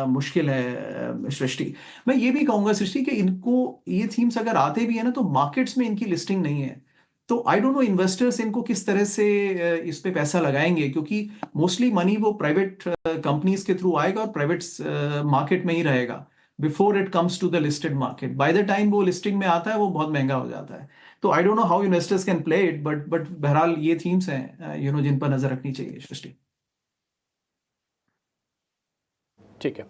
मुश्किल है सृष्टि। मैं ये भी कहूंगा सृष्टि कि इनको ये थीम्स अगर आते भी है ना, तो मार्केट्स में इनकी लिस्टिंग नहीं है। तो आई डोंट नो इन्वेस्टर्स इनको किस तरह से इस पे पैसा लगाएंगे, क्योंकि मोस्टली मनी वो प्राइवेट कंपनीज के थ्रू आएगा और प्राइवेट मार्केट में ही रहेगा before it comes to the listed market. By the time वो लिस्टिंग में आता है वो बहुत महंगा हो जाता है। तो I don't know how investors can play it, but बहरहाल ये थीम्स हैं जिन पर नजर रखनी चाहिए सृष्टि। ठीक है,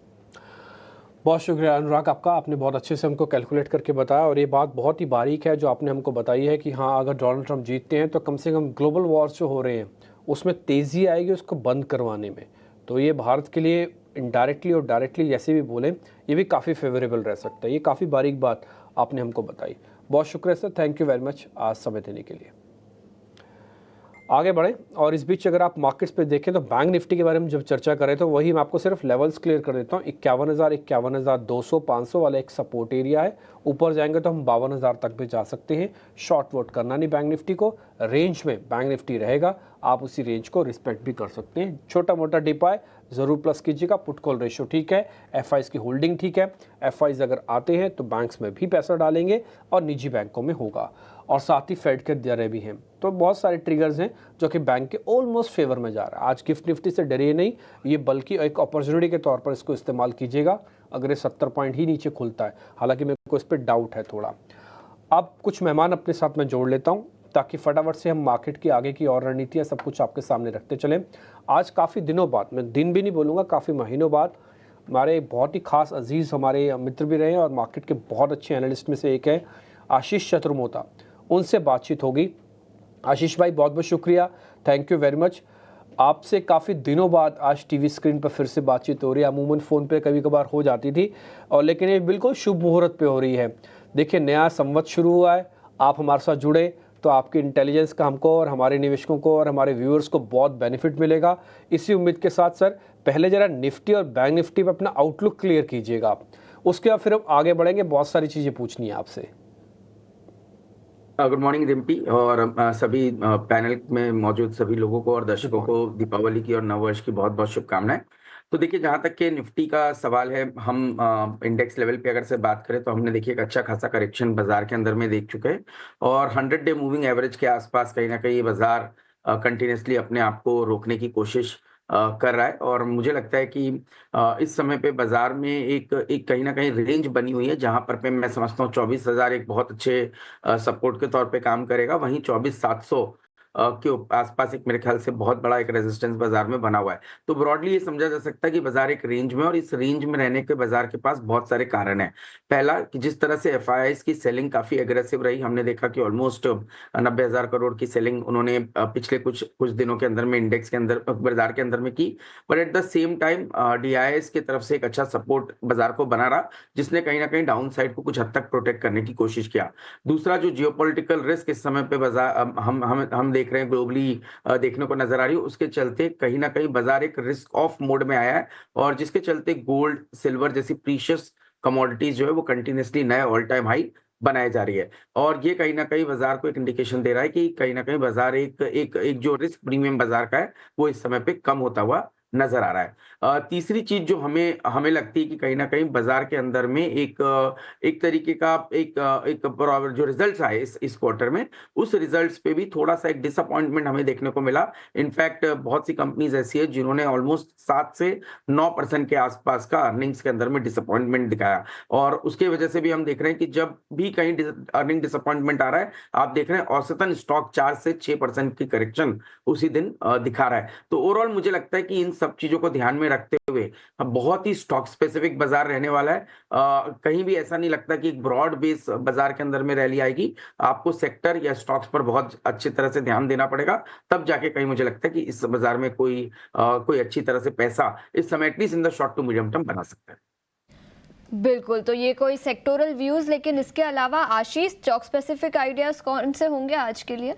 बहुत शुक्रिया अनुराग आपका, आपने बहुत अच्छे से हमको कैलकुलेट करके बताया, और ये बात बहुत ही बारीक है जो आपने हमको बताई है कि हाँ, अगर डोनाल्ड ट्रंप जीतते हैं तो कम से कम ग्लोबल वॉर्स जो हो रहे हैं उसमें तेज़ी आएगी उसको बंद करवाने में। तो ये भारत के लिए इनडायरेक्टली और डायरेक्टली जैसे भी बोलें ये भी काफ़ी फेवरेबल रह सकता है। ये काफ़ी बारीक बात आपने हमको बताई। बहुत शुक्रिया sir, thank you very much आज समय देने के लिए। आगे बढ़ें, और इस बीच अगर आप मार्केट्स पे देखें तो बैंक निफ्टी के बारे में जब चर्चा करें तो वही मैं आपको सिर्फ लेवल्स क्लियर कर देता हूँ। 51,000 51,200 500 वाला एक सपोर्ट एरिया है। ऊपर जाएंगे तो हम 52,000 तक भी जा सकते हैं। शॉर्ट वोट करना नहीं बैंक निफ्टी को, रेंज में बैंक निफ्टी रहेगा, आप उसी रेंज को रिस्पेक्ट भी कर सकते हैं। छोटा मोटा डिप आए ज़रूर प्लस कीजिएगा। पुट कॉल रेशो ठीक है, एफआईज की होल्डिंग ठीक है। एफआईज अगर आते हैं तो बैंक्स में भी पैसा डालेंगे और निजी बैंकों में होगा, और साथ ही फेड के दरें भी हैं। तो बहुत सारे ट्रिगर्स हैं जो कि बैंक के ऑलमोस्ट फेवर में जा रहा है। आज गिफ्ट निफ्टी से डरिए नहीं, ये बल्कि एक अपॉर्चुनिटी के तौर पर इसको इस्तेमाल कीजिएगा अगर ये 70 पॉइंट ही नीचे खुलता है। हालांकि मेरे को इस पर डाउट है थोड़ा। अब कुछ मेहमान अपने साथ में जोड़ लेता हूँ ताकि फटाफट से हम मार्केट की आगे की और रणनीतियाँ सब कुछ आपके सामने रखते चलें। आज काफ़ी दिनों बाद, मैं दिन भी नहीं बोलूँगा, काफ़ी महीनों बाद हमारे बहुत ही खास अजीज़ हमारे मित्र भी रहे हैं और मार्केट के बहुत अच्छे एनालिस्ट में से एक है आशीष चतुर्मोता, उनसे बातचीत होगी। आशीष भाई बहुत बहुत शुक्रिया, थैंक यू वेरी मच। आपसे काफ़ी दिनों बाद आज टीवी स्क्रीन पर फिर से बातचीत हो रही है। अमूमन फ़ोन पे कभी कभार हो जाती थी, और लेकिन ये बिल्कुल शुभ मुहूर्त पे हो रही है। देखिए, नया संवत शुरू हुआ है, आप हमारे साथ जुड़े तो आपकी इंटेलिजेंस का हमको और हमारे निवेशकों को और हमारे व्यूअर्स को बहुत बेनिफिट मिलेगा। इसी उम्मीद के साथ सर पहले ज़रा निफ्टी और बैंक निफ्टी पर अपना आउटलुक क्लियर कीजिएगा आप, उसके बाद फिर हम आगे बढ़ेंगे। बहुत सारी चीज़ें पूछनी है आपसे। गुड मॉर्निंग रिम्पी, और सभी पैनल में मौजूद सभी लोगों को और दर्शकों को दीपावली की और नववर्ष की बहुत बहुत शुभकामनाएं। तो देखिए, जहां तक के निफ्टी का सवाल है, हम इंडेक्स लेवल पे अगर से बात करें तो हमने देखिए एक अच्छा खासा करेक्शन बाजार के अंदर में देख चुके हैं, और 100 डे मूविंग एवरेज के आसपास कहीं ना कहीं ये बाजार कंटिन्यूसली अपने आप को रोकने की कोशिश कर रहा है। और मुझे लगता है कि इस समय पे बाजार में एक एक कहीं ना कहीं रेंज बनी हुई है, जहां पर पे मैं समझता हूँ 24,000 एक बहुत अच्छे सपोर्ट के तौर पे काम करेगा। वहीं 24,700 के आसपास एक मेरे ख्याल से बहुत बड़ा एक रेजिस्टेंस बाजार में बना हुआ है। तो ब्रॉडली ये समझा जा सकता है कि बाजार एक रेंज में, और इस रेंज में रहने के बाजार के पास बहुत सारे कारण हैं। पहला कि जिस तरह से एफआईआईज की सेलिंग काफी एग्रेसिव रही, हमने देखा कि ऑलमोस्ट 90,000 करोड़ की सेलिंग उन्होंने पिछले कुछ दिनों के अंदर में इंडेक्स के अंदर बाजार के अंदर में की। But at the same time DIIs की तरफ से एक अच्छा सपोर्ट बाजार को बना रहा, जिसने कहीं ना कहीं डाउन साइड को कुछ हद तक प्रोटेक्ट करने की कोशिश किया। दूसरा, जो जियोपॉलिटिकल रिस्क इस समय पे बाजार हम देख रहे हैं ग्लोबली देखने को नजर आ रही है, उसके चलते कहीं ना कहीं बाजार एक रिस्क ऑफ मोड में आया है, और जिसके चलते गोल्ड सिल्वर जैसी प्रीशियस कमोडिटीज जो है वो कंटिन्यूसली नए ऑल टाइम हाई बनाई जा रही है। और ये कहीं ना कहीं बाजार को एक इंडिकेशन दे रहा है कि कहीं ना कहीं बाजार एक एक एक जो रिस्क प्रीमियम बाजार का है वो इस समय पे कम होता हुआ नजर आ रहा है। तीसरी चीज जो हमें लगती है कि कहीं ना कहीं बाजार के अंदर में एक तरीके का एक जो रिजल्ट्स आए इस क्वार्टर में, उस रिजल्ट्स पे भी थोड़ा सा एक डिसअपॉइंटमेंट हमें देखने को मिला। इनफैक्ट बहुत सी कंपनीज ऐसी है जिन्होंने ऑलमोस्ट 7 से 9% के आसपास का अर्निंग्स के अंदर में डिसअपॉइंटमेंट दिखाया, और उसके वजह से भी हम देख रहे हैं कि जब भी कहीं अर्निंग डिसअपॉइंटमेंट आ रहा है, आप देख रहे हैं औसतन स्टॉक 4 से 6% की करेक्शन उसी दिन दिखा रहा है। तो ओवरऑल मुझे लगता है कि इन सब चीजों को ध्यान में रखते हुए बहुत ही स्टॉक स्पेसिफिक बाजार रहने वाला है। कहीं भी ऐसा नहीं लगता कि एक ब्रॉड बेस बाजार के अंदर में रैली आएगी। आपको सेक्टर या स्टॉक्स पर बहुत अच्छी तरह से ध्यान देना पड़ेगा, तब जाके कहीं मुझे लगता है कि इस बाजार में कोई अच्छी तरह से पैसा इस समय at least in the short to medium term बना सकता है। बिल्कुल, तो ये कोई सेक्टोरल व्यूज, लेकिन इसके अलावा आशीष, स्टॉक स्पेसिफिक आइडियाज कौन से होंगे आज के लिए?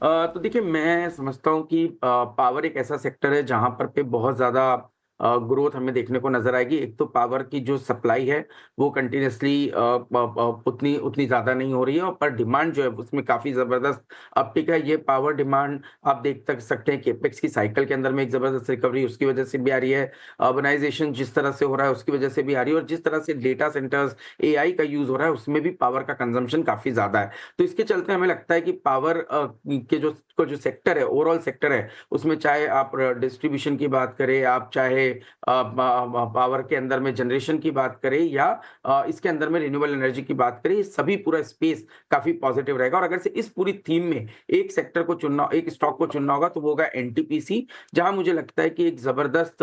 तो देखिए, मैं समझता हूँ कि पावर एक ऐसा सेक्टर है जहां पर पे बहुत ज़्यादा ग्रोथ हमें देखने को नज़र आएगी। एक तो पावर की जो सप्लाई है वो कंटिन्यूअसली उतनी उतनी ज़्यादा नहीं हो रही है, और पर डिमांड जो है उसमें काफ़ी ज़बरदस्त अपटिक है। ये पावर डिमांड आप देख तक सकते हैं कि एपेक्स की साइकिल के अंदर में एक ज़बरदस्त रिकवरी उसकी वजह से भी आ रही है। अर्बनाइजेशन जिस तरह से हो रहा है उसकी वजह से भी आ रही है, और जिस तरह से डेटा सेंटर्स, एआई का यूज़ हो रहा है उसमें भी पावर का कंजम्पशन काफ़ी ज़्यादा है। तो इसके चलते हमें लगता है कि पावर के जो सेक्टर है, ओवरऑल सेक्टर है, उसमें चाहे आप डिस्ट्रीब्यूशन की बात करें, आप चाहे पावर के अंदर में जनरेशन की बात करें, या इसके अंदर में रिन्यूएबल एनर्जी की बात करें, ये सभी पूरा स्पेस काफी पॉजिटिव रहेगा। और अगर से इस पूरी थीम में एक सेक्टर को चुनना, एक स्टॉक को चुनना होगा, तो वो होगा एनटीपीसी, जहां मुझे लगता है कि एक जबरदस्त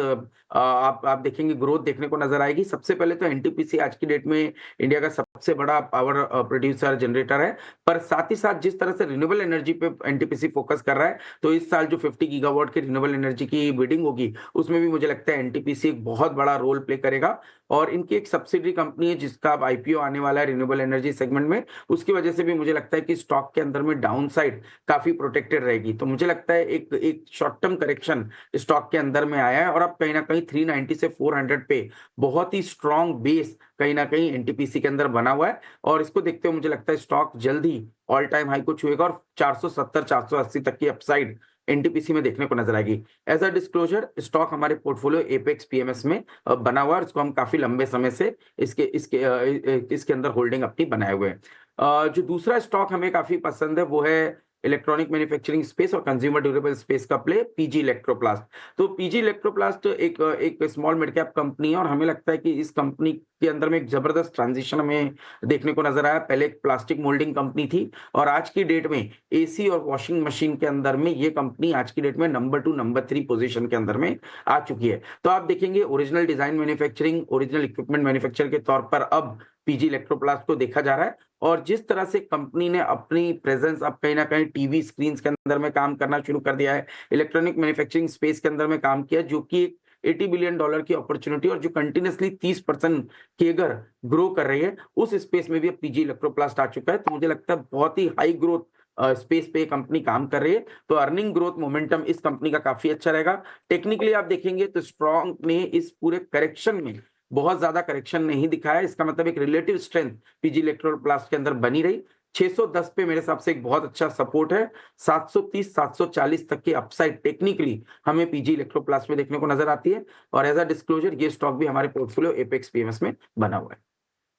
आप देखेंगे ग्रोथ देखने को नजर आएगी। सबसे पहले तो एनटीपीसी आज की डेट में इंडिया का सबसे बड़ा पावर प्रोड्यूसर जनरेटर है, पर साथ ही साथ जिस तरह से रिन्यूएबल एनर्जी पे एनटीपीसी फोकस कर रहा है, तो इस साल जो 50 गीगावाट की रिन्यूएबल एनर्जी की बिडिंग होगी उसमें भी मुझे लगता है एनटीपीसी एक बहुत बड़ा रोल प्ले करेगा। और इनकी एक सब्सिडरी कंपनी है जिसका अब आईपीओ आने वाला है रिन्यूएबल एनर्जी सेगमेंट में, उसकी वजह से भी मुझे लगता है कि स्टॉक के अंदर में डाउन साइड काफी प्रोटेक्टेड रहेगी। तो मुझे लगता है एक शॉर्ट टर्म करेक्शन स्टॉक के अंदर में आया है, और अब कहीं ना कहीं 390 से 400 पे बहुत ही स्ट्रॉन्ग बेस कहीं ना कहीं एनटीपीसी के अंदर बना हुआ है। और इसको देखते हुए मुझे लगता है स्टॉक जल्द ही ऑल टाइम हाई को छुएगा, और 470 480 तक की अपसाइड एनटीपीसी में देखने को नजर आएगी। एज अ डिस्क्लोजर, स्टॉक हमारे पोर्टफोलियो एपेक्स पीएमएस में बना हुआ है, और इसको हम काफी लंबे समय से इसके अंदर होल्डिंग अपनी बनाए हुए हैं। जो दूसरा स्टॉक हमें काफी पसंद है वो है इलेक्ट्रॉनिक मैन्युफैक्चरिंग स्पेस और कंज्यूमर ड्यूरेबल स्पेस का प्ले, पीजी इलेक्ट्रोप्लास्ट। तो पीजी इलेक्ट्रोप्लास्ट एक स्मॉल मिड कैप कंपनी है, और हमें लगता है कि इस कंपनी के अंदर में एक जबरदस्त ट्रांजिशन हमें देखने को नजर आया। पहले एक प्लास्टिक मोल्डिंग कंपनी थी, और आज की डेट में एसी और वॉशिंग मशीन के अंदर में ये कंपनी आज की डेट में नंबर 2 नंबर 3 पोजीशन के अंदर में आ चुकी है। तो आप देखेंगे original design manufacturing, original equipment manufacture के तौर पर अब पीजी इलेक्ट्रोप्लास्ट को देखा जा रहा है। और जिस तरह से कंपनी ने अपनी प्रेजेंस अब कहीं ना कहीं टीवी स्क्रीन के अंदर में काम करना शुरू कर दिया है, इलेक्ट्रॉनिक मैन्युफैक्चरिंग स्पेस के अंदर में काम किया, जो कि एक $80 बिलियन की अपॉर्चुनिटी, और जो कंटिन्यूअसली 30% केगर ग्रो कर रही है, उस स्पेस में भी अब पीजी इलेक्ट्रोप्लास्ट आ चुका है। तो मुझे लगता है बहुत ही हाई ग्रोथ स्पेस पे कंपनी काम कर रही है, तो अर्निंग ग्रोथ मोमेंटम इस कंपनी का काफी अच्छा रहेगा। टेक्निकली आप देखेंगे तो स्ट्रॉन्ग ने इस पूरे करेक्शन में बहुत ज्यादा करेक्शन नहीं दिखाया, इसका मतलब एक रिलेटिव स्ट्रेंथ पीजी इलेक्ट्रोप्लास्ट के अंदर बनी रही। 610 पे मेरे हिसाब से एक बहुत अच्छा सपोर्ट है। 730 740 तक की अपसाइड टेक्निकली हमें पीजी इलेक्ट्रोप्लास्ट में देखने को नजर आती है। और एज अ डिस्क्लोजर, ये स्टॉक भी हमारे पोर्टफोलियो एपेक्स पीएमएस में बना हुआ है।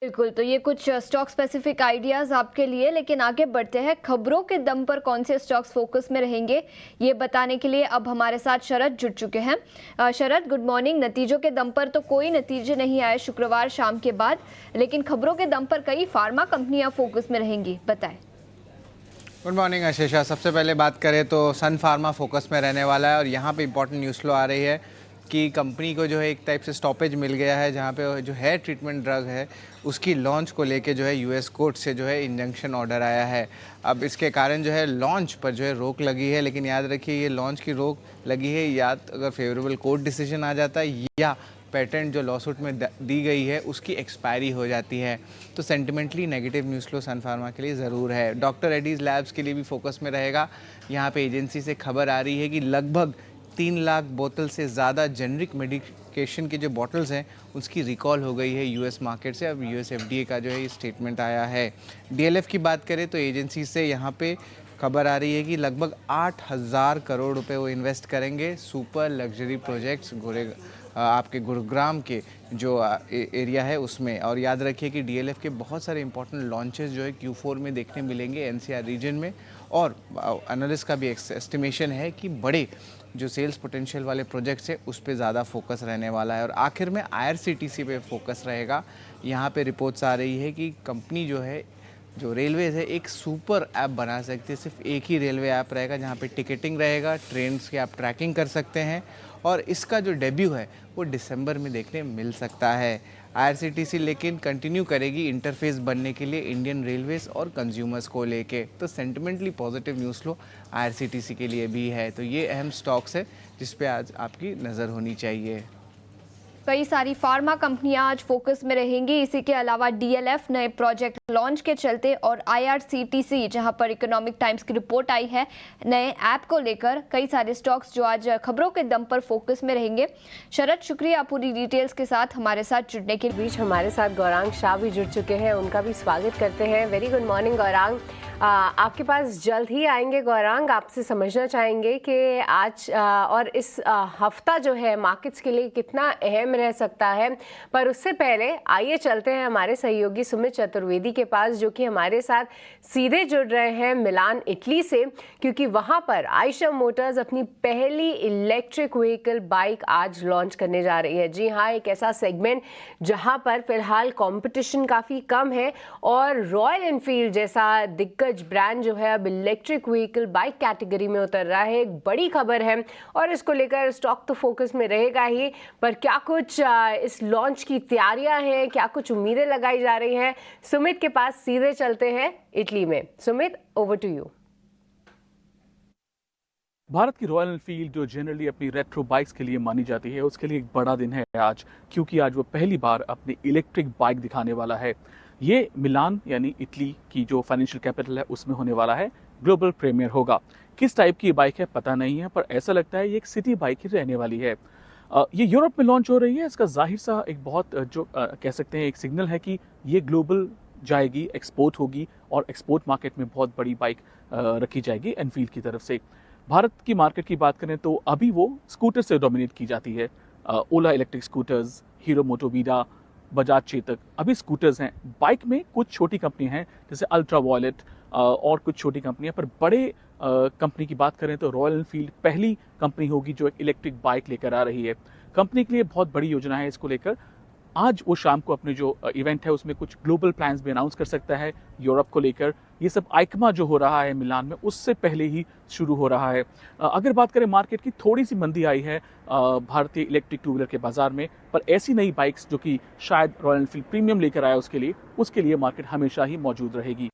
बिल्कुल, तो ये कुछ स्टॉक स्पेसिफिक आइडियाज आपके लिए, लेकिन आगे बढ़ते हैं। खबरों के दम पर कौन से स्टॉक्स फोकस में रहेंगे, ये बताने के लिए अब हमारे साथ शरद जुड़ चुके हैं। शरद, गुड मॉर्निंग। नतीजों के दम पर तो कोई नतीजे नहीं आए शुक्रवार शाम के बाद, लेकिन खबरों के दम पर कई फार्मा कंपनियां फोकस में रहेंगी, बताएं। Good morning Ashisha. सबसे पहले बात करें तो सन फार्मा फोकस में रहने वाला है, और यहाँ पे इंपॉर्टेंट न्यूज़ फ्लो आ रही है कि कंपनी को जो है एक टाइप से स्टॉपेज मिल गया है, जहाँ पे जो है ट्रीटमेंट ड्रग है उसकी लॉन्च को लेके जो है यूएस कोर्ट से जो है इंजंक्शन ऑर्डर आया है। अब इसके कारण जो है लॉन्च पर जो है रोक लगी है, लेकिन याद रखिए ये लॉन्च की रोक लगी है या अगर फेवरेबल कोर्ट डिसीजन आ जाता है, या पेटेंट जो लॉसूट में दी गई है उसकी एक्सपायरी हो जाती है। तो सेंटिमेंटली नेगेटिव न्यूज़ फ्लो सन फार्मा के लिए ज़रूर है। डॉक्टर रेड्डीज़ लैब्स के लिए भी फोकस में रहेगा। यहाँ पे एजेंसी से खबर आ रही है कि लगभग 3 लाख बोतल से ज़्यादा जेनरिक मेडिकेशन के जो बॉटल्स हैं उसकी रिकॉल हो गई है यूएस मार्केट से। अब यूएस एफडीए का जो है ये स्टेटमेंट आया है। डीएलएफ की बात करें तो एजेंसी से यहाँ पे खबर आ रही है कि लगभग 8,000 करोड़ रुपए वो इन्वेस्ट करेंगे सुपर लग्जरी प्रोजेक्ट्स आपके गुरुग्राम के जो एरिया है उसमें। और याद रखिए कि डीएलएफ के बहुत सारे इंपॉर्टेंट लॉन्चेस जो है Q4 में देखने मिलेंगे एनसीआर रीजन में, और एनालिस्ट का भी एस्टिमेशन है कि बड़े जो सेल्स पोटेंशियल वाले प्रोजेक्ट्स है उस पर ज़्यादा फोकस रहने वाला है। और आखिर में आईआरसीटीसी पे फोकस रहेगा। यहाँ पे रिपोर्ट्स आ रही है कि कंपनी जो है जो रेलवेज है एक सुपर ऐप बना सकती है। सिर्फ एक ही रेलवे ऐप रहेगा जहाँ पे टिकटिंग रहेगा, ट्रेन्स की आप ट्रैकिंग कर सकते हैं, और इसका जो डेब्यू है वो दिसंबर में देखने मिल सकता है। आईआरसीटीसी लेकिन कंटिन्यू करेगी इंटरफेस बनने के लिए इंडियन रेलवेज और कंज्यूमर्स को लेके। तो sentimentally positive news flow IRCTC के लिए भी है। तो ये अहम स्टॉक्स है जिस पे आज आपकी नज़र होनी चाहिए। कई सारी फार्मा कंपनियां आज फोकस में रहेंगी। इसी के अलावा डीएलएफ नए प्रोजेक्ट लॉन्च के चलते और आईआरसीटीसी, जहां पर इकोनॉमिक टाइम्स की रिपोर्ट आई है नए ऐप को लेकर, कई सारे स्टॉक्स जो आज खबरों के दम पर फोकस में रहेंगे। शरद, शुक्रिया पूरी डिटेल्स के साथ हमारे साथ जुड़ने के लिए। बीच हमारे साथ गौरांग शाह भी जुड़ चुके हैं, उनका भी स्वागत करते हैं। Very good morning Gaurang. आपके पास जल्द ही आएंगे गौरांग, आपसे समझना चाहेंगे कि आज और इस हफ्ता जो है मार्केट्स के लिए कितना अहम रह सकता है। पर उससे पहले आइए चलते हैं हमारे सहयोगी सुमित चतुर्वेदी के पास, जो कि हमारे साथ सीधे जुड़ रहे हैं मिलान इटली से, क्योंकि वहां पर आयशर मोटर्स अपनी पहली इलेक्ट्रिक व्हीकल बाइक आज लॉन्च करने जा रही है। जी हाँ, एक ऐसा सेगमेंट जहां पर फिलहाल कंपटीशन काफ़ी कम है और रॉयल एनफील्ड जैसा दिग्गज ब्रांड जो है अब इलेक्ट्रिक व्हीकल बाइक कैटेगरी में उतर रहा है। एक बड़ी खबर है और इसको लेकर स्टॉक तो फोकस में रहेगा ही, पर क्या कुछ इस लॉन्च की तैयारियां हैं, क्या कुछ उम्मीदें लगाई जा रही हैं, सुमित के पास सीधे चलते हैं इटली में। Sumit, over to you. Bharat की रॉयल एनफील्ड जो जनरली अपनी रेट्रो बाइक्स के लिए मानी जाती है, उसके लिए एक बड़ा दिन है आज, क्योंकि आज वो पहली बार अपनी इलेक्ट्रिक बाइक दिखाने वाला है। ये मिलान यानी इटली की जो फाइनेंशियल कैपिटल है उसमें होने वाला है, ग्लोबल प्रीमियर होगा। किस टाइप की बाइक है पता नहीं है, पर ऐसा लगता है ये एक सिटी बाइक ही रहने वाली है। ये यूरोप में लॉन्च हो रही है। इसका जाहिर सा एक बहुत कह सकते हैं एक सिग्नल है कि ये ग्लोबल जाएगी, एक्सपोर्ट होगी और एक्सपोर्ट मार्केट में बहुत बड़ी बाइक रखी जाएगी एनफील्ड की तरफ से। भारत की मार्केट की बात करें तो अभी वो स्कूटर से डोमिनेट की जाती है। ओला इलेक्ट्रिक स्कूटर्स, हीरो मोटोवीडा, बजाज चेतक अभी स्कूटर्स हैं। बाइक में कुछ छोटी कंपनी हैं जैसे अल्ट्रा वॉलेट और कुछ छोटी कंपनियां, पर बड़े कंपनी की बात करें तो रॉयल एनफील्ड पहली कंपनी होगी जो एक इलेक्ट्रिक बाइक लेकर आ रही है। कंपनी के लिए बहुत बड़ी योजना है इसको लेकर। आज वो शाम को अपने जो इवेंट है उसमें कुछ ग्लोबल प्लान्स भी अनाउंस कर सकता है यूरोप को लेकर। ये सब आइकमा जो हो रहा है मिलान में उससे पहले ही शुरू हो रहा है। अगर बात करें मार्केट की, थोड़ी सी मंदी आई है भारतीय इलेक्ट्रिक टू व्हीलर के बाजार में, पर ऐसी नई बाइक्स जो कि शायद रॉयल एनफील्ड प्रीमियम लेकर आया उसके लिए मार्केट हमेशा ही मौजूद रहेगी।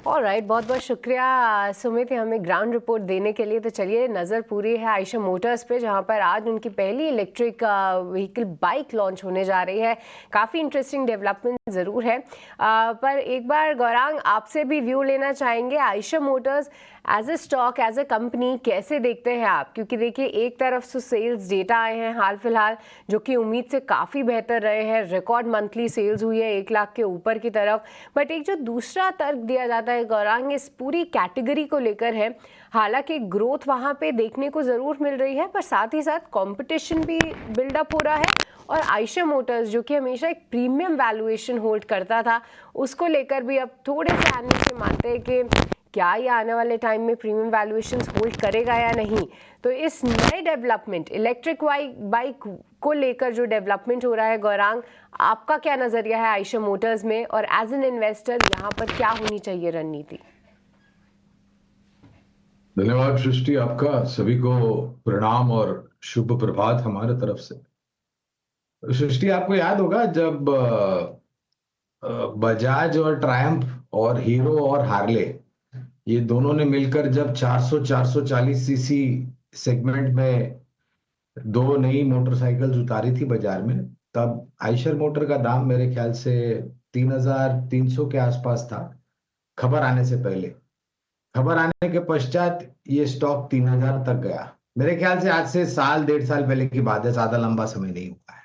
ऑलराइट, बहुत बहुत शुक्रिया सुमित हमें ग्राउंड रिपोर्ट देने के लिए। तो चलिए, नज़र पूरी है आयशर मोटर्स पे, जहां पर आज उनकी पहली इलेक्ट्रिक व्हीकल बाइक लॉन्च होने जा रही है। काफ़ी इंटरेस्टिंग डेवलपमेंट ज़रूर है। पर एक बार गौरांग आपसे भी व्यू लेना चाहेंगे, Eicher Motors as a stock, as a company कैसे देखते हैं आप? क्योंकि देखिए, एक तरफ से सेल्स डेटा आए हैं हाल फिलहाल जो कि उम्मीद से काफ़ी बेहतर रहे हैं। रिकॉर्ड मंथली सेल्स हुई है 1 लाख के ऊपर की तरफ। बट एक जो दूसरा तर्क दिया जाता है गौरांग इस पूरी कैटेगरी को लेकर है, हालांकि ग्रोथ वहाँ पे देखने को ज़रूर मिल रही है, पर साथ ही साथ कंपटीशन भी बिल्डअप हो रहा है। और आयशर मोटर्स जो कि हमेशा एक प्रीमियम वैल्यूएशन होल्ड करता था, उसको लेकर भी अब थोड़े से एनालिस्ट मानते हैं कि क्या ये आने वाले टाइम में प्रीमियम वैल्यूएशंस होल्ड करेगा या नहीं। तो इस नए डेवलपमेंट इलेक्ट्रिक बाइक को लेकर जो डेवलपमेंट हो रहा है गौरांग, आपका क्या नज़रिया है आयशर मोटर्स में, और एज एन इन्वेस्टर यहाँ पर क्या होनी चाहिए रणनीति? धन्यवाद सृष्टि, आपका सभी को प्रणाम और शुभ प्रभात हमारे तरफ से। सृष्टि, आपको याद होगा जब बजाज और ट्रायम्फ और हीरो और हार्ले ये दोनों ने मिलकर जब 440 सीसी सेगमेंट में 2 नई मोटरसाइकिल्स उतारी थी बाजार में, तब आयशर मोटर का दाम मेरे ख्याल से 3,300 के आसपास था खबर आने से पहले। खबर आने के पश्चात ये स्टॉक 3,000 तक गया। मेरे ख्याल से आज से 1.5 साल पहले की बात है, ज्यादा लंबा समय नहीं हुआ है।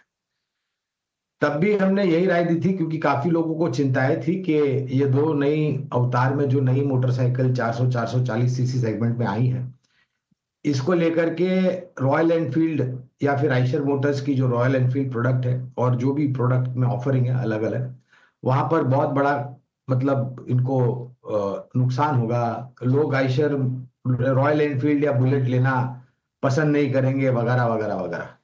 तब भी हमने यही राय दी थी, क्योंकि काफी लोगों को चिंताएं थी कि ये 2 नई अवतार में जो नई मोटरसाइकिल 440 सीसी सेगमेंट में आई है, इसको लेकर के रॉयल एनफील्ड या फिर आयशर मोटर्स की जो रॉयल एनफील्ड प्रोडक्ट है और जो भी प्रोडक्ट में ऑफरिंग है अलग अलग, वहां पर बहुत बड़ा मतलब इनको नुकसान होगा। लोग आयशर, रॉयल एनफील्ड या बुलेट लेना पसंद नहीं करेंगे वगैरह वगैरह वगैरह।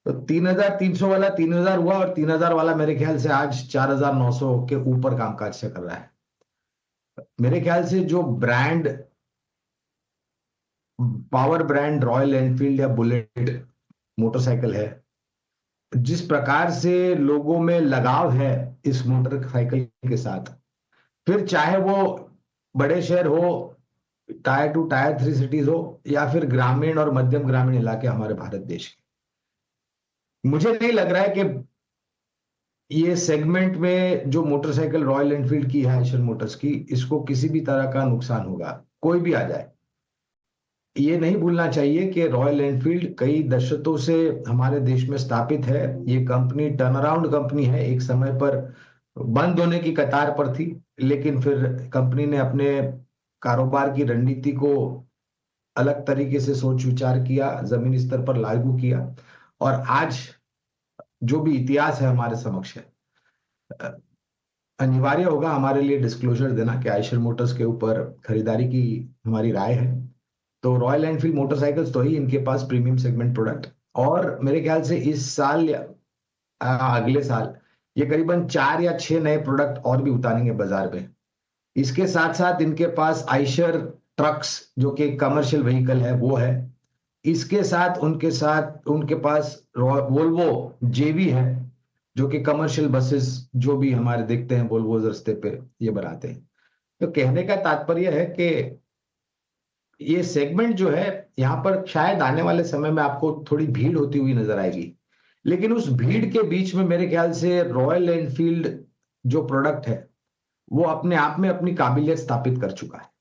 तो 3,300 वाला 3,000 हुआ और 3,000 वाला मेरे ख्याल से आज 4,900 के ऊपर कामकाज से कर रहा है। मेरे ख्याल से जो brand, power brand royal Enfield या बुलेट मोटरसाइकिल है, जिस प्रकार से लोगों में लगाव है इस मोटरसाइकिल के साथ, फिर चाहे वो बड़े शहर हो, टायर 2 टायर 3 सिटीज हो, या फिर ग्रामीण और मध्यम ग्रामीण इलाके हमारे भारत देश के, मुझे नहीं लग रहा है कि ये सेगमेंट में जो मोटरसाइकिल रॉयल एनफील्ड की है, आइशर मोटर्स की, इसको किसी भी तरह का नुकसान होगा, कोई भी आ जाए। ये नहीं भूलना चाहिए कि रॉयल एनफील्ड कई दशकों से हमारे देश में स्थापित है। ये कंपनी टर्न अराउंड कंपनी है, एक समय पर बंद होने की कतार पर थी, लेकिन फिर कंपनी ने अपने कारोबार की रणनीति को अलग तरीके से सोच विचार किया, जमीनी स्तर पर लागू किया, और आज जो भी इतिहास है हमारे समक्ष है। अनिवार्य होगा हमारे लिए डिस्क्लोजर देना कि आइशर मोटर्स के ऊपर खरीदारी की हमारी राय है। तो रॉयल एनफील्ड मोटरसाइकिल्स तो ही इनके पास प्रीमियम सेगमेंट प्रोडक्ट, और मेरे ख्याल से इस साल या अगले साल ये करीबन 4 या 6 नए प्रोडक्ट और भी उतारेंगे बाजार में। इसके साथ साथ इनके पास आइशर ट्रक्स जो कि कमर्शियल व्हीकल है वो है। इसके साथ उनके पास वोल्वो जेवी है जो कि कमर्शियल बसेस जो भी हमारे देखते हैं वोल्वो रास्ते पे ये बनाते हैं। तो कहने का तात्पर्य है कि ये सेगमेंट जो है यहाँ पर शायद आने वाले समय में आपको थोड़ी भीड़ होती हुई नजर आएगी, लेकिन उस भीड़ के बीच में मेरे ख्याल से रॉयल एनफील्ड जो प्रोडक्ट है वो अपने आप में अपनी काबिलियत स्थापित कर चुका है।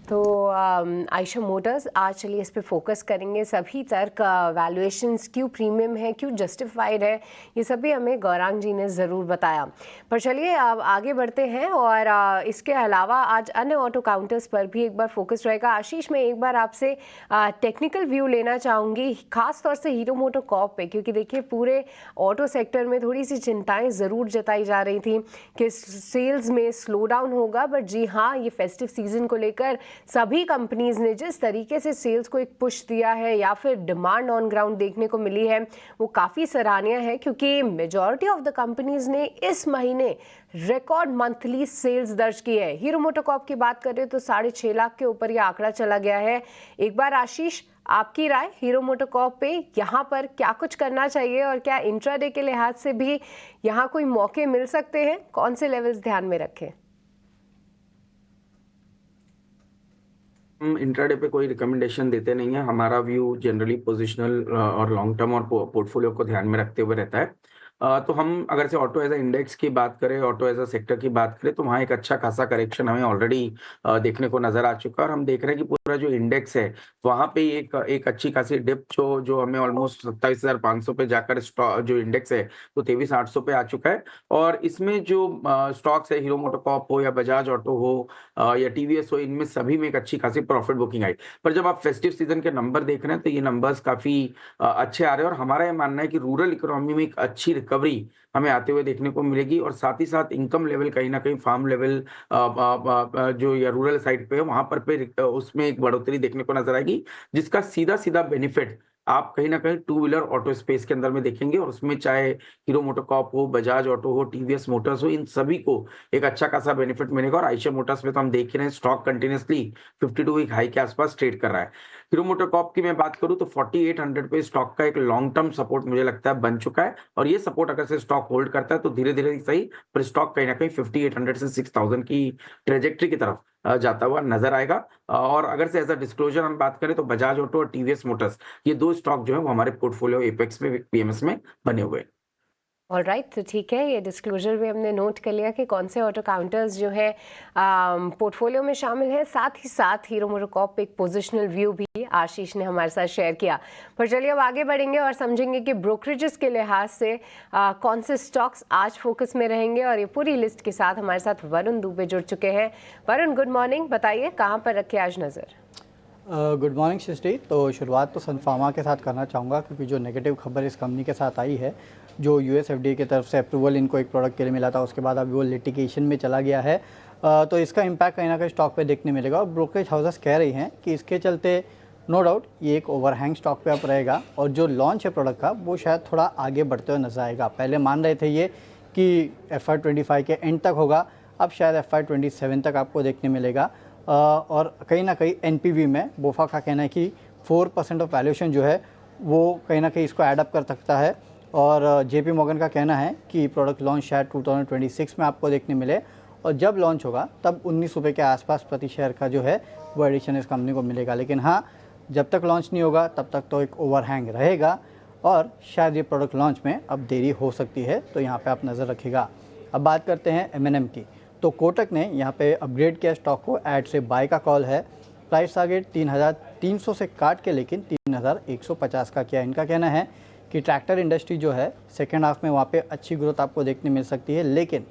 तो आइशर मोटर्स आज चलिए इस पे फोकस करेंगे। सभी तर्क वैल्यूएशंस क्यों प्रीमियम है, क्यों जस्टिफाइड है, ये सभी हमें गौरांग जी ने ज़रूर बताया। पर चलिए अब आगे बढ़ते हैं और इसके अलावा आज अन्य ऑटो काउंटर्स पर भी एक बार फोकस रहेगा। आशीष, मैं एक बार आपसे टेक्निकल व्यू लेना चाहूँगी, खास तौर से हीरो मोटो कॉर्प पे, क्योंकि देखिए पूरे ऑटो सेक्टर में थोड़ी सी चिंताएँ ज़रूर जताई जा रही थी कि सेल्स में स्लो डाउन होगा। बट जी हाँ, ये फेस्टिव सीजन को लेकर सभी कंपनीज ने जिस तरीके से सेल्स को एक पुश दिया है या फिर डिमांड ऑन ग्राउंड देखने को मिली है वो काफ़ी सराहनीय है, क्योंकि मेजॉरिटी ऑफ द कंपनीज ने इस महीने रिकॉर्ड मंथली सेल्स दर्ज की है। हीरो मोटोकॉर्प की बात करें तो 6.5 लाख के ऊपर यह आंकड़ा चला गया है। एक बार आशीष, आपकी राय हीरो मोटोकॉर्प पे यहाँ पर क्या कुछ करना चाहिए और क्या इंट्राडे के लिहाज से भी यहाँ कोई मौके मिल सकते हैं, कौन से लेवल्स ध्यान में रखें? हम इंट्राडे पे कोई रिकमेंडेशन देते नहीं है। हमारा व्यू जनरली पोजिशनल और लॉन्ग टर्म और पोर्टफोलियो को ध्यान में रखते हुए रहता है। तो हम अगर से ऑटो एज अ इंडेक्स की बात करें, ऑटो एज अ सेक्टर की बात करें, तो वहाँ एक अच्छा खासा करेक्शन हमें ऑलरेडी देखने को नजर आ चुका है। और हम देख रहे हैं कि पूरा जो इंडेक्स है वहाँ पे एक अच्छी खासी डिप जो हमें ऑलमोस्ट 27,500 पे जाकर जो इंडेक्स है वो 23,800 पे आ चुका है। और इसमें जो स्टॉक्स है, हीरो मोटोकॉर्प हो या बजाज ऑटो हो या टीवीएस हो, इनमें सभी में एक अच्छी खासी प्रॉफिट बुकिंग आई। पर जब आप फेस्टिव सीजन के नंबर देख रहे हैं तो ये नंबर्स काफी अच्छे आ रहे हैं। और हमारा ये मानना है कि रूरल इकोनॉमी में एक अच्छी रिकवरी हमें आते हुए देखने को मिलेगी। और साथ ही साथ इनकम लेवल कहीं ना कहीं फार्म लेवल जो या रूरल साइड पे है वहां पर उसमें एक बढ़ोतरी देखने को नजर आएगी, जिसका सीधा सीधा बेनिफिट आप कहीं ना कहीं टू व्हीलर ऑटो स्पेस के अंदर में देखेंगे। और उसमें चाहे हीरो मोटोकॉर्प हो, बजाज ऑटो हो, टीवीएस मोटर्स हो, इन सभी को एक अच्छा खासा बेनिफिट मिलेगा। और आइशर मोटर्स में तो हम देख रहे हैं स्टॉक कंटिन्यूसली 52 वीक हाई के आसपास ट्रेड कर रहा है। हीरो मोटोकॉर्प की मैं बात करूं तो 4800 पे स्टॉक का एक लॉन्ग टर्म सपोर्ट मुझे लगता है बन चुका है। और ये सपोर्ट अगर से स्टॉक होल्ड करता है तो धीरे धीरे सही पर स्टॉक कहीं ना कहीं 5800 से 6000 की ट्रेजेक्ट्री की तरफ जाता हुआ नजर आएगा। और अगर से एज अ डिस्क्लोजर हम बात करें तो बजाज ऑटो और टीवीएस मोटर्स, ये दो स्टॉक जो है वो हमारे पोर्टफोलियो एपेक्स में, पीएमएस में बने हुए हैं। ऑल राइट, तो ठीक है, ये डिस्क्लोजर भी हमने नोट कर लिया कि कौन से ऑटो काउंटर्स जो है पोर्टफोलियो में शामिल है। साथ ही साथ हीरो मोटोकॉर्प एक पोजिशनल व्यू भी आशीष ने हमारे साथ शेयर किया। पर चलिए अब आगे बढ़ेंगे और समझेंगे कि ब्रोकरेजेस के लिहाज से कौन से स्टॉक्स आज फोकस में रहेंगे। और ये पूरी लिस्ट के साथ हमारे साथ वरुण दुबे जुड़ चुके हैं। वरुण, गुड मॉर्निंग, बताइए कहाँ पर रखे आज नज़र? गुड मॉर्निंग सृष्टि। तो शुरुआत तो सन फार्मा के साथ करना चाहूँगा, क्योंकि जो नेगेटिव खबर इस कंपनी के साथ आई है, जो यूएस एफडीए की तरफ से अप्रूवल इनको एक प्रोडक्ट के लिए मिला था, उसके बाद अभी वो लिटिगेशन में चला गया है, तो इसका इम्पैक्ट कहीं ना कहीं स्टॉक पे देखने मिलेगा। और ब्रोकरेज हाउसेस कह रही हैं कि इसके चलते नो डाउट ये एक ओवरहैंग स्टॉक पे अब रहेगा और जो लॉन्च है प्रोडक्ट का वो शायद थोड़ा आगे बढ़ते हुए नजर आएगा। पहले मान रहे थे ये कि FY25 के एंड तक होगा, अब शायद FY27 तक आपको देखने मिलेगा। और कहीं ना कहीं एनपीवी में बोफा का कहना है कि 4% ऑफ वैल्यूएशन जो है वो कहीं ना कहीं इसको एडअप कर सकता है। और जेपी मॉर्गन का कहना है कि प्रोडक्ट लॉन्च शायद 2026 में आपको देखने मिले, और जब लॉन्च होगा तब 19 रुपये के आसपास प्रति शेयर का जो है वो एडिशन इस कंपनी को मिलेगा। लेकिन हाँ, जब तक लॉन्च नहीं होगा तब तक तो एक ओवरहैंग रहेगा और शायद ये प्रोडक्ट लॉन्च में अब देरी हो सकती है, तो यहाँ पे आप नज़र रखिएगा। अब बात करते हैं M&M की। तो कोटक ने यहाँ पे अपग्रेड किया स्टॉक को, ऐड से बाय का कॉल है। प्राइस टारगेट 3,300 से काट के लेकिन 3,150 का किया। इनका कहना है कि ट्रैक्टर इंडस्ट्री जो है सेकेंड हाफ में वहाँ पे अच्छी ग्रोथ आपको देखने मिल सकती है, लेकिन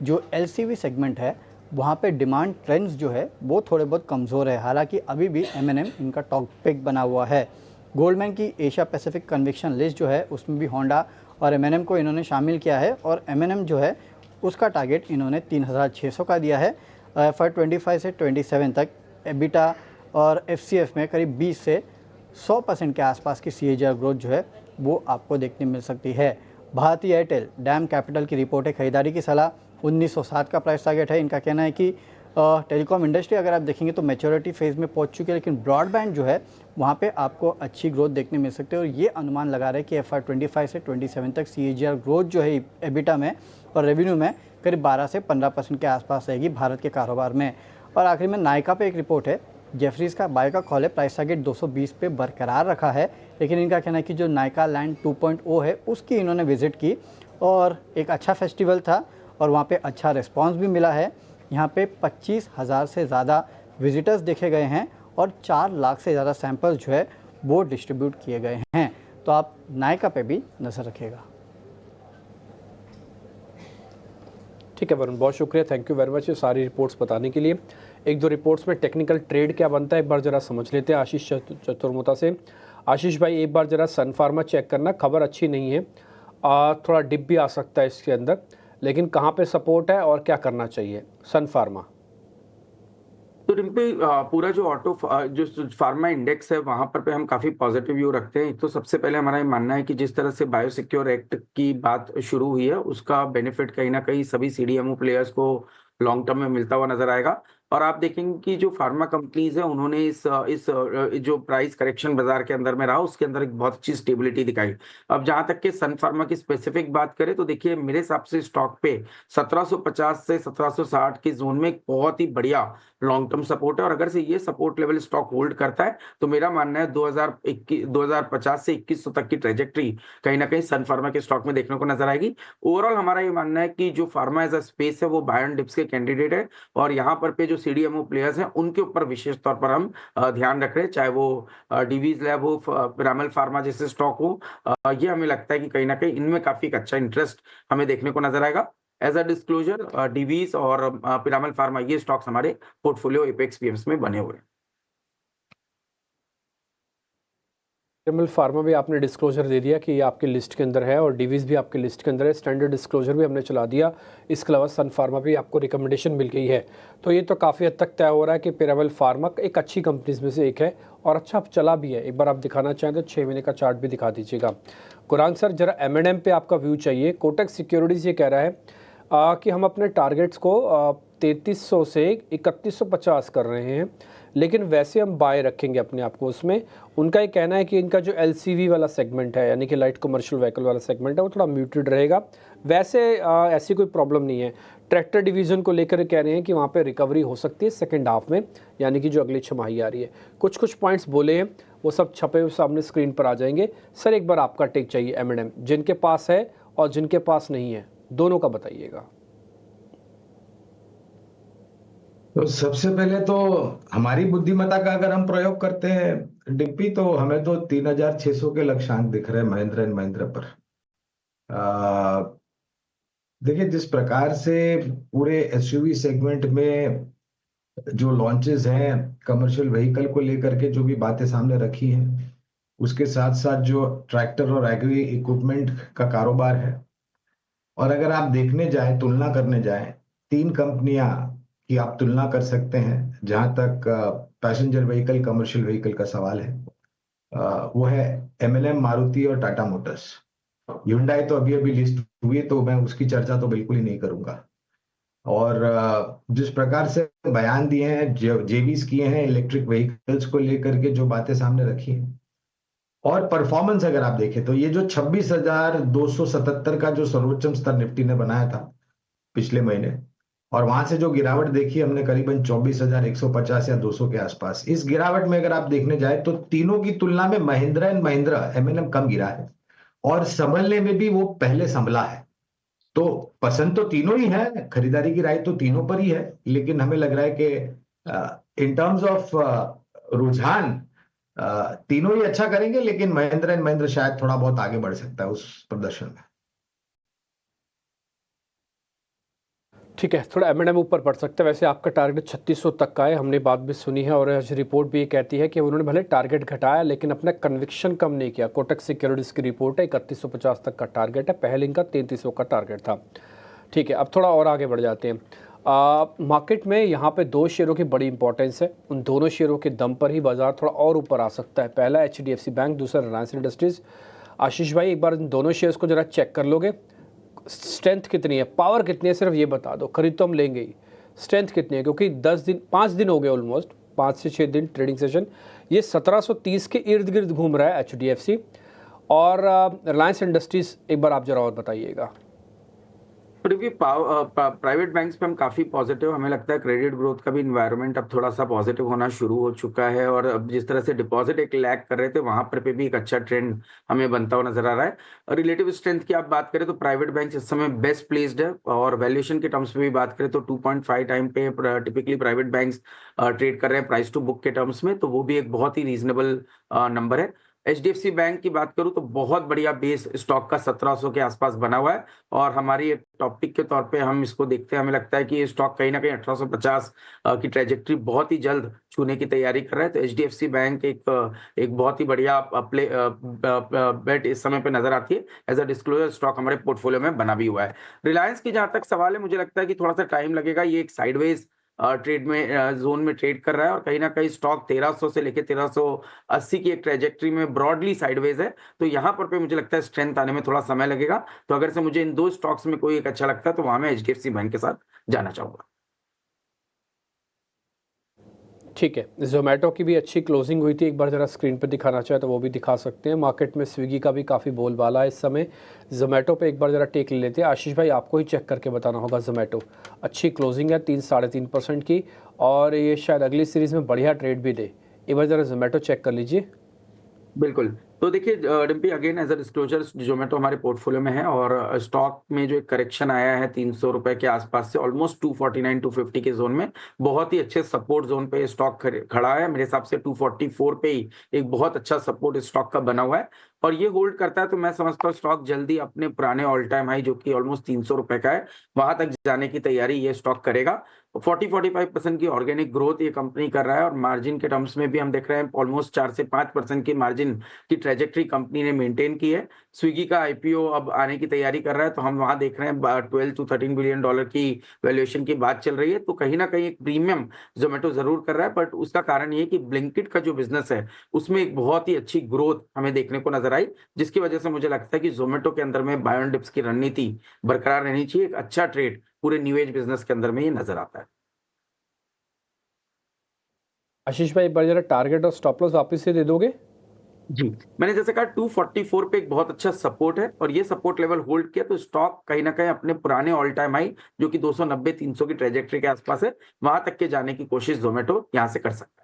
जो LCV सेगमेंट है वहाँ पे डिमांड ट्रेंड्स जो है वो थोड़े बहुत कमज़ोर है। हालांकि अभी भी M&M इनका टॉप पिक बना हुआ है। गोल्डमैन की एशिया पैसिफिक कन्विक्शन लिस्ट जो है उसमें भी होंडा और M&M को इन्होंने शामिल किया है, और M&M जो है उसका टारगेट इन्होंने 3,600 का दिया है। FY 25 से 27 तक एबिटा और FCF में करीब 20 से 100% के आसपास की CAGR ग्रोथ जो है वो आपको देखने मिल सकती है। भारतीय एयरटेल डैम कैपिटल की रिपोर्ट है, खरीदारी की सलाह 1907 का प्राइस टारगेट है। इनका कहना है कि टेलीकॉम इंडस्ट्री अगर आप देखेंगे तो मैच्योरिटी फेज़ में पहुंच चुकी है, लेकिन ब्रॉडबैंड जो है वहाँ पे आपको अच्छी ग्रोथ देखने मिल सकती है, और ये अनुमान लगा रहे हैं कि FY 25 से 27 तक CAGR ग्रोथ जो है एबिटा में और रेवेन्यू में करीब 12 से 15% के आसपास रहेगी भारत के कारोबार में। और आखिरी में नायका पे एक रिपोर्ट है, जेफरीज का बाय का कॉल है, प्राइस टारगेट 220 पे बरकरार रखा है, लेकिन इनका कहना है कि जो नायका लैंड 2.0 है उसकी इन्होंने विजिट की और एक अच्छा फेस्टिवल था और वहाँ पे अच्छा रिस्पांस भी मिला है। यहाँ पे 25,000 से ज़्यादा विजिटर्स देखे गए हैं और 4 लाख से ज़्यादा सैंपल्स जो है वो डिस्ट्रीब्यूट किए गए हैं। तो आप नायका पे भी नज़र रखिएगा। ठीक है वरुण, बहुत शुक्रिया, थैंक यू वेरी मच ये सारी रिपोर्ट्स बताने के लिए। एक दो रिपोर्ट्स में टेक्निकल ट्रेड क्या बनता है एक बार जरा समझ लेते हैं आशीष चतुर्मुता से। आशीष भाई एक बार जरा सन फार्मा चेक करना, खबर अच्छी नहीं है, थोड़ा डिप भी आ सकता है इसके अंदर, लेकिन कहाँ पे सपोर्ट है और क्या करना चाहिए सन फार्मा? तो रिम्पी पूरा जो जो फार्मा इंडेक्स है वहां पर पे हम काफी पॉजिटिव व्यू रखते हैं। तो सबसे पहले हमारा ये मानना है कि जिस तरह से बायोसिक्योर एक्ट की बात शुरू हुई है उसका बेनिफिट कहीं ना कहीं सभी CDMO प्लेयर्स को लॉन्ग टर्म में मिलता हुआ नजर आएगा। और आप देखेंगे कि जो फार्मा कंपनीज है उन्होंने इस जो प्राइस करेक्शन बाजार के अंदर में रहा उसके अंदर एक बहुत अच्छी स्टेबिलिटी दिखाई। अब जहां तक के सन फार्मा की स्पेसिफिक बात करें तो देखिए मेरे हिसाब से स्टॉक पे 1750 से 1760 की जोन में एक बहुत ही बढ़िया लॉन्ग टर्म सपोर्ट है, और अगर से ये सपोर्ट लेवल स्टॉक होल्ड करता है तो मेरा मानना है 2050 से 2100 तक की ट्रेजेक्ट्री कहीं ना कहीं सन फार्मा के स्टॉक में देखने को नजर आएगी। ओवरऑल हमारा ये मानना है कि जो फार्मा एज अ स्पेस है वो बाय एंड डिप्स के कैंडिडेट है, और यहाँ पर पे जो CDMO प्लेयर्स हैं उनके ऊपर विशेष तौर पर हम ध्यान रख रहे हैं, चाहे वो डिवीज लैब हो, पिरामल फार्मा जैसे स्टॉक हो। ये हमें लगता है कि कहीं ना कहीं इनमें काफी अच्छा इंटरेस्ट हमें देखने को नजर आएगा। एज अ डिस्क्लोजर डिवीज और पिरामल फार्मा ये स्टॉक्स हमारे पोर्टफोलियो एपेक्स PMs में बने हुए हैं। पिरामल फार्मा भी आपने डिस्क्लोजर दे दिया कि ये आपकी लिस्ट के अंदर है और डिवीज़ भी आपकी लिस्ट के अंदर है, स्टैंडर्ड डिस्क्लोजर भी हमने चला दिया। इसके अलावा सन फार्मा भी आपको रिकमेंडेशन मिल गई है, तो ये तो काफ़ी हद तक तय हो रहा है कि पिरामल फार्मा एक अच्छी कंपनीज में से एक है और अच्छा चला भी है। एक बार आप दिखाना चाहें तो 6 महीने का चार्ट भी दिखा दीजिएगा। कुरान सर जरा M&M पे आपका व्यू चाहिए। कोटक सिक्योरिटीज़ ये कह रहा है कि हम अपने टारगेट्स को 3300 से 3150 कर रहे हैं, लेकिन वैसे हम बाय रखेंगे अपने आप को उसमें। उनका ये कहना है कि इनका जो LCV वाला सेगमेंट है यानी कि लाइट कमर्शियल व्हीकल वाला सेगमेंट है वो थोड़ा म्यूटेड रहेगा। वैसे ऐसी कोई प्रॉब्लम नहीं है। ट्रैक्टर डिवीज़न को लेकर कह रहे हैं कि वहाँ पे रिकवरी हो सकती है सेकंड हाफ में, यानी कि जो अगली छमाही आ रही है। कुछ पॉइंट्स बोले हैं वो सब छपे हुए सामने स्क्रीन पर आ जाएंगे। सर एक बार आपका टेक चाहिए M&M, जिनके पास है और जिनके पास नहीं है दोनों का बताइएगा। तो सबसे पहले तो हमारी बुद्धिमत्ता का अगर हम प्रयोग करते हैं डिप्पी, तो हमें तो 3,600 के लक्ष्यांक दिख रहे हैं महिंद्रा एंड महिंद्रा पर। देखिए जिस प्रकार से पूरे SUV सेगमेंट में जो लॉन्चेस हैं कमर्शियल व्हीकल को लेकर के जो भी बातें सामने रखी हैं, उसके साथ साथ जो ट्रैक्टर और एग्री इक्विपमेंट का कारोबार है, और अगर आप देखने जाए तुलना करने जाए 3 कंपनियां की आप तुलना कर सकते हैं जहां तक पैसेंजर व्हीकल कमर्शियल व्हीकल का सवाल है, वो है M&M, मारुति और टाटा मोटर्स। Hyundai तो अभी लिस्ट हुई तो मैं उसकी चर्चा तो बिल्कुल ही नहीं करूंगा। और जिस प्रकार से बयान दिए हैं JVs किए हैं इलेक्ट्रिक व्हीकल्स को लेकर के जो बातें सामने रखी हैं, और परफॉर्मेंस अगर आप देखें तो ये जो 26,277 का जो सर्वोच्चम स्तर निफ्टी ने बनाया था पिछले महीने, और वहां से जो गिरावट देखी हमने करीबन 24,150 या 200 के आसपास। इस गिरावट में अगर आप देखने जाए तो तीनों की तुलना में महिंद्रा एंड महिंद्रा एमएनएम कम गिरा है, और संभलने में भी वो पहले संभला है। तो पसंद तो तीनों ही है, खरीदारी की राय तो तीनों पर ही है, लेकिन हमें लग रहा है कि इन टर्म्स ऑफ रुझान तीनों ही अच्छा करेंगे, लेकिन महिंद्रा एंड महिंद्रा शायद थोड़ा बहुत आगे बढ़ सकता है उस प्रदर्शन में। ठीक है, थोड़ा एम ऊपर बढ़ सकता है। वैसे आपका टारगेट 3600 तक का है, हमने बात भी सुनी है, और आज रिपोर्ट भी ये कहती है कि उन्होंने भले टारगेट घटाया लेकिन अपना कन्विक्शन कम नहीं किया। कोटक सिक्योरिटीज़ की रिपोर्ट है 3150 तक का टारगेट है, पहले इनका 3300 का टारगेट था। ठीक है, अब थोड़ा और आगे बढ़ जाते हैं। मार्केट में यहाँ पे दो शेयरों की बड़ी इंपॉर्टेंस है, उन दोनों शेयरों के दम पर ही बाजार थोड़ा और ऊपर आ सकता है। पहला HDFC बैंक, दूसरा रिलायंस इंडस्ट्रीज़। आशीष भाई, एक बार इन दोनों शेयर्स को ज़रा चेक कर लोगे, स्ट्रेंथ कितनी है, पावर कितनी है, सिर्फ ये बता दो। खरीद तो हम लेंगे ही, स्ट्रेंथ कितनी है, क्योंकि 5 दिन हो गए ऑलमोस्ट, 5 से 6 दिन ट्रेडिंग सेशन, ये 1730 के इर्द गिर्द घूम रहा है HDFC। और रिलायंस इंडस्ट्रीज़ एक बार आप जरा और बताइएगा। प्राइवेट बैंक्स पे हम काफी पॉजिटिव, हमें लगता है क्रेडिट ग्रोथ का भी इन्वायरमेंट अब थोड़ा सा पॉजिटिव होना शुरू हो चुका है, और अब जिस तरह से डिपॉजिट एक लैग कर रहे थे वहां पर पे भी एक अच्छा ट्रेंड हमें बनता हुआ नजर आ रहा है। और रिलेटिव स्ट्रेंथ की आप बात करें तो प्राइवेट बैंक इस समय बेस्ट प्लेस्ड है, और वैल्यूएशन के टर्म्स में भी बात करें तो 2.5 टाइम पे टिपिकली प्राइवेट बैंक्स ट्रेड कर रहे हैं प्राइस टू बुक के टर्म्स में, तो वो भी एक बहुत ही रीजनेबल नंबर है। HDFC बैंक की बात करूं तो बहुत बढ़िया बेस स्टॉक का 1700 के आसपास बना हुआ है, और हमारी एक टॉपिक के तौर पे हम इसको देखते हैं, हमें लगता है कि ये स्टॉक कहीं ना कहीं 1850 की ट्रेजेक्ट्री बहुत ही जल्द छूने की तैयारी कर रहा है। तो HDFC बैंक एक बहुत ही बढ़िया बेट इस समय पे नजर आती है। एज अ डिस्क्लोजर स्टॉक हमारे पोर्टफोलियो में बना भी हुआ है। रिलायंस की जहां तक सवाल है, मुझे लगता है कि थोड़ा सा टाइम लगेगा, ये एक साइडवेज ट्रेड में जोन में ट्रेड कर रहा है, और कहीं ना कहीं स्टॉक 1300 से लेके 1380 की एक ट्रेजेक्ट्री में ब्रॉडली साइडवेज है। तो यहाँ पर मुझे लगता है स्ट्रेंथ आने में थोड़ा समय लगेगा। तो अगर से मुझे इन दो स्टॉक्स में कोई एक अच्छा लगता है तो वहां मैं HDFC बैंक के साथ जाना चाहूंगा। ठीक है, जोमेटो की भी अच्छी क्लोजिंग हुई थी, एक बार ज़रा स्क्रीन पर दिखाना चाहे तो वो भी दिखा सकते हैं। मार्केट में स्विगी का भी काफ़ी बोलबाला है इस समय। जोमेटो पे एक बार ज़रा टेक ले लेते हैं। आशीष भाई, आपको ही चेक करके बताना होगा। जोमेटो अच्छी क्लोजिंग है 3-3.5% की, और ये शायद अगली सीरीज़ में बढ़िया ट्रेड भी दे। एक बार ज़रा जोमेटो चेक कर लीजिए। बिल्कुल, तो देखिए Dimpy, again as a disclosure Zomato हमारे पोर्टफोलियो में है, और स्टॉक में जो एक करेक्शन आया है 300 रुपए के आसपास से ऑलमोस्ट 249-250 के जोन में, बहुत ही अच्छे सपोर्ट जोन पे स्टॉक खड़ा है। मेरे हिसाब से 244 पे ही एक बहुत अच्छा सपोर्ट स्टॉक का बना हुआ है, और ये होल्ड करता है तो मैं समझता हूँ स्टॉक जल्दी अपने पुराने ऑल टाइम हाई जो कि ऑलमोस्ट 300 रुपए का है वहां तक जाने की तैयारी ये स्टॉक करेगा। 40-45% की ऑर्गेनिक ग्रोथ ये कंपनी कर रहा है, और मार्जिन के टर्म्स में भी हम देख रहे हैं ऑलमोस्ट 4 से 5% की मार्जिन की ट्रेजेक्ट्री कंपनी ने मेंटेन की है। स्विगी का IPO अब आने की तैयारी कर रहा है, तो हम वहां देख रहे हैं 12 to 13 बिलियन डॉलर की वैल्यूएशन की बात चल रही है। तो कहीं ना कहीं एक प्रीमियम जोमेटो जरूर कर रहा है, बट उसका कारण ये है कि ब्लिंकिट का जो बिजनेस है उसमें एक बहुत ही अच्छी ग्रोथ हमें देखने को नजर आई, जिसकी वजह से मुझे लगता है कि जोमेटो के अंदर में बाय ऑन डिप्स की रणनीति बरकरार रहनी चाहिए। एक अच्छा ट्रेड पूरे न्यू एज बिजनेस के अंदर में ये नजर आता है। आशीष भाई, एक बार जरा टारगेट और स्टॉप लॉस वापस से दे दोगे? जी, मैंने जैसे कहा 244 पे एक बहुत अच्छा सपोर्ट है, और ये सपोर्ट लेवल होल्ड किया तो स्टॉक कहीं ना कहीं अपने पुराने ऑल टाइम हाई जो कि 290-300 की ट्रेजेक्ट्री के आसपास है वहां तक के जाने की कोशिश जोमेटो यहां से कर सकता है।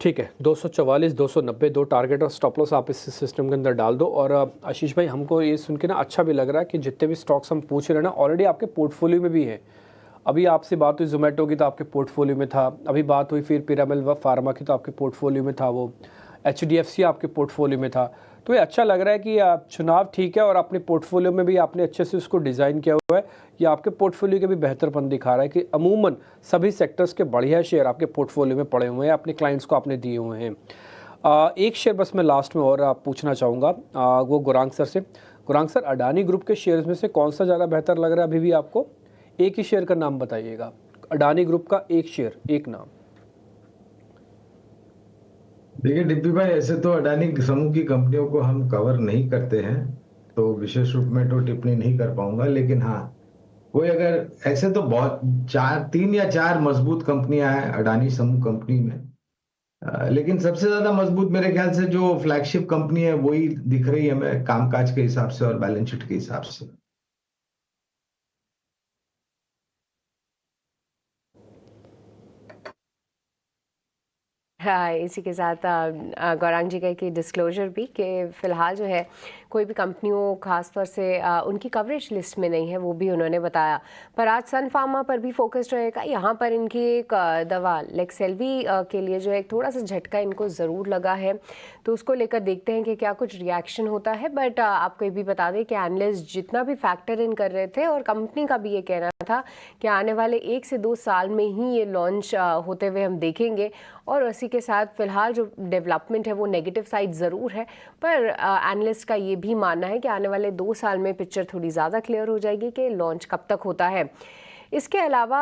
ठीक है, 244, 290 दो टारगेट और स्टॉप लॉस आप इस सिस्टम के अंदर डाल दो। और आशीष भाई, हमको ये सुन के ना अच्छा भी लग रहा है कि जितने भी स्टॉक्स हम पूछ रहे हैं ना ऑलरेडी आपके पोर्टफोलियो में भी है। अभी आपसे बात हुई जोमेटो की तो आपके पोर्टफोलियो में था, अभी बात हुई फिर पिरामिल व फार्मा की तो आपके पोर्टफोलियो में था, वो HDFC आपके पोर्टफोलियो में था। तो ये अच्छा लग रहा है कि चुनाव ठीक है और अपने पोर्टफोलियो में भी आपने अच्छे से उसको डिज़ाइन किया हुआ है। ये आपके पोर्टफोलियो के भी बेहतरपन दिखा रहा है कि अमूमन सभी सेक्टर्स के बढ़िया शेयर आपके पोर्टफोलियो में पड़े हुए हैं, अपने क्लाइंट्स को आपने दिए हुए हैं। एक शेयर बस मैं लास्ट में और पूछना चाहूँगा, वो गुरांग सर से। गुरांग सर, अडानी ग्रुप के शेयर्स में से कौन सा ज़्यादा बेहतर लग रहा है अभी भी आपको? एक ही शेयर का नाम बताइएगा, अडानी ग्रुप का एक शेयर, एक नाम। देखिए डिप्पी भाई, ऐसे तो अडानी समूह की कंपनियों को हम कवर नहीं करते हैं, तो विशेष रूप में तो टिप्पणी नहीं कर पाऊंगा। लेकिन हाँ, कोई अगर ऐसे तो बहुत 3 या 4 मजबूत कंपनियां हैं अडानी समूह कंपनी में, लेकिन सबसे ज्यादा मजबूत मेरे ख्याल से जो फ्लैगशिप कंपनी है वही दिख रही है हमें कामकाज के हिसाब से और बैलेंस शीट के हिसाब से। हाँ, इसी के साथ गौरांग जी का कि डिस्क्लोजर भी कि फ़िलहाल जो है कोई भी कंपनियों खास तौर से उनकी कवरेज लिस्ट में नहीं है, वो भी उन्होंने बताया। पर आज सन फार्मा पर भी फोकस्ड रहेगा। यहाँ पर इनकी एक दवा लेक्सेल्वी के लिए जो है एक थोड़ा सा झटका इनको ज़रूर लगा है, तो उसको लेकर देखते हैं कि क्या कुछ रिएक्शन होता है। बट आपको ये भी बता दें कि एनालिस्ट जितना भी फैक्टर इन कर रहे थे और कंपनी का भी ये कहना था कि आने वाले 1 से 2 साल में ही ये लॉन्च होते हुए हम देखेंगे। और उसी के साथ फिलहाल जो डेवलपमेंट है वो नेगेटिव साइड ज़रूर है, पर एनालिस्ट का ये भी मानना है कि आने वाले 2 साल में पिक्चर थोड़ी ज़्यादा क्लियर हो जाएगी कि लॉन्च कब तक होता है। इसके अलावा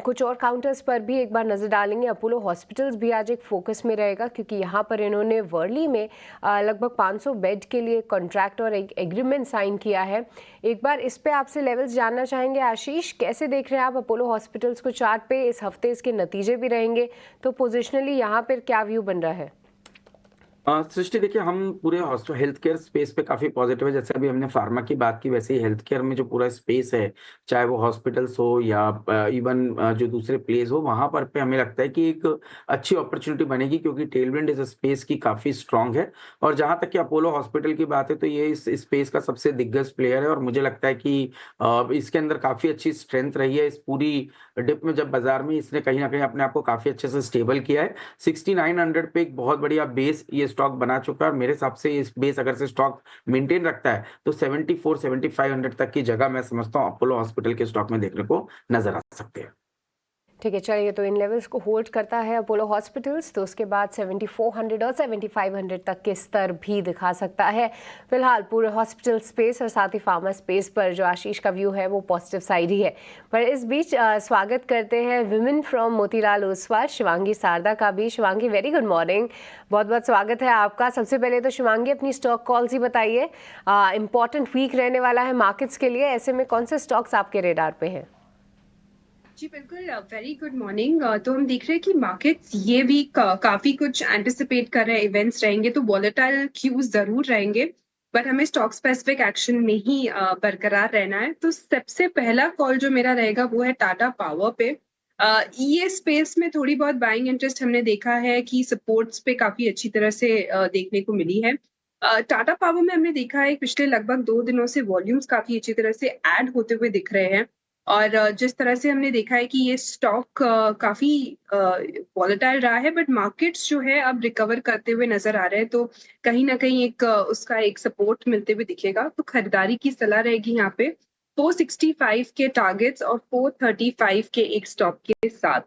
कुछ और काउंटर्स पर भी एक बार नज़र डालेंगे। अपोलो हॉस्पिटल्स भी आज एक फोकस में रहेगा, क्योंकि यहाँ पर इन्होंने वर्ली में लगभग 500 बेड के लिए कॉन्ट्रैक्ट और एक एग्रीमेंट साइन किया है। एक बार इस पे आपसे लेवल्स जानना चाहेंगे। आशीष, कैसे देख रहे हैं आप अपोलो हॉस्पिटल्स को चार्ट पे? इस हफ्ते इसके नतीजे भी रहेंगे, तो पोजिशनली यहाँ पर क्या व्यू बन रहा है? सृष्टि, देखिए हम पूरे हेल्थ केयर स्पेस पे काफी पॉजिटिव है। जैसे अभी हमने फार्मा की बात की, वैसे ही हेल्थ केयर में जो पूरा स्पेस है, चाहे वो हॉस्पिटल्स हो या इवन जो दूसरे प्लेस हो, वहां पर पे हमें लगता है कि एक अच्छी अपॉर्चुनिटी बनेगी, क्योंकि टेलविंड इस स्पेस की काफी स्ट्रांग है। और जहां तक कि अपोलो हॉस्पिटल की बात है, तो ये इस स्पेस का सबसे दिग्गज प्लेयर है, और मुझे लगता है कि इसके अंदर काफी अच्छी स्ट्रेंथ रही है। इस पूरी डिप में जब बाजार में इसने कहीं ना कहीं अपने आप को काफी अच्छे से स्टेबल किया है। 6900 पे एक बहुत बढ़िया बेस ये स्टॉक बना चुका है, और मेरे हिसाब से इस बेस अगर से स्टॉक मेंटेन रखता है तो 74-7500 तक की जगह मैं समझता हूँ अपोलो हॉस्पिटल के स्टॉक में देखने को नजर आ सकते हैं। ठीक है, चलिए, तो इन लेवल्स को होल्ड करता है अपोलो हॉस्पिटल्स, तो उसके बाद 7400 और 7500 तक के स्तर भी दिखा सकता है। फिलहाल पूरे हॉस्पिटल स्पेस और साथ ही फार्मा स्पेस पर जो आशीष का व्यू है वो पॉजिटिव साइड ही है। पर इस बीच स्वागत करते हैं विमेन फ्रॉम मोतीलाल ओसवाल, शिवांगी सारदा का भी। शिवांगी, वेरी गुड मॉर्निंग, बहुत बहुत स्वागत है आपका। सबसे पहले तो शिवांगी अपनी स्टॉक कॉल्स ही बताइए। इंपॉर्टेंट वीक रहने वाला है मार्केट्स के लिए, ऐसे में कौन से स्टॉक्स आपके रेडार पे हैं? जी बिल्कुल, वेरी गुड मॉर्निंग। तो हम देख रहे हैं कि मार्केट्स ये वीक काफी कुछ एंटिसिपेट कर रहे हैं, इवेंट्स रहेंगे तो वॉलेटाइल क्यूज जरूर रहेंगे, बट हमें स्टॉक स्पेसिफिक एक्शन में ही बरकरार रहना है। तो सबसे पहला कॉल जो मेरा रहेगा वो है टाटा पावर पे। ये स्पेस में थोड़ी बहुत बाइंग इंटरेस्ट हमने देखा है कि सपोर्ट्स पे काफी अच्छी तरह से देखने को मिली है। टाटा पावर में हमने देखा है पिछले लगभग 2 दिनों से वॉल्यूम्स काफी अच्छी तरह से ऐड होते हुए दिख रहे हैं, और जिस तरह से हमने देखा है कि ये स्टॉक काफी वॉलेटाइल रहा है, बट मार्केट्स जो है अब रिकवर करते हुए नजर आ रहे हैं, तो कहीं ना कहीं एक उसका एक सपोर्ट मिलते हुए दिखेगा। तो खरीदारी की सलाह रहेगी यहाँ पे 465 के टारगेट्स और 435 के एक स्टॉप के साथ।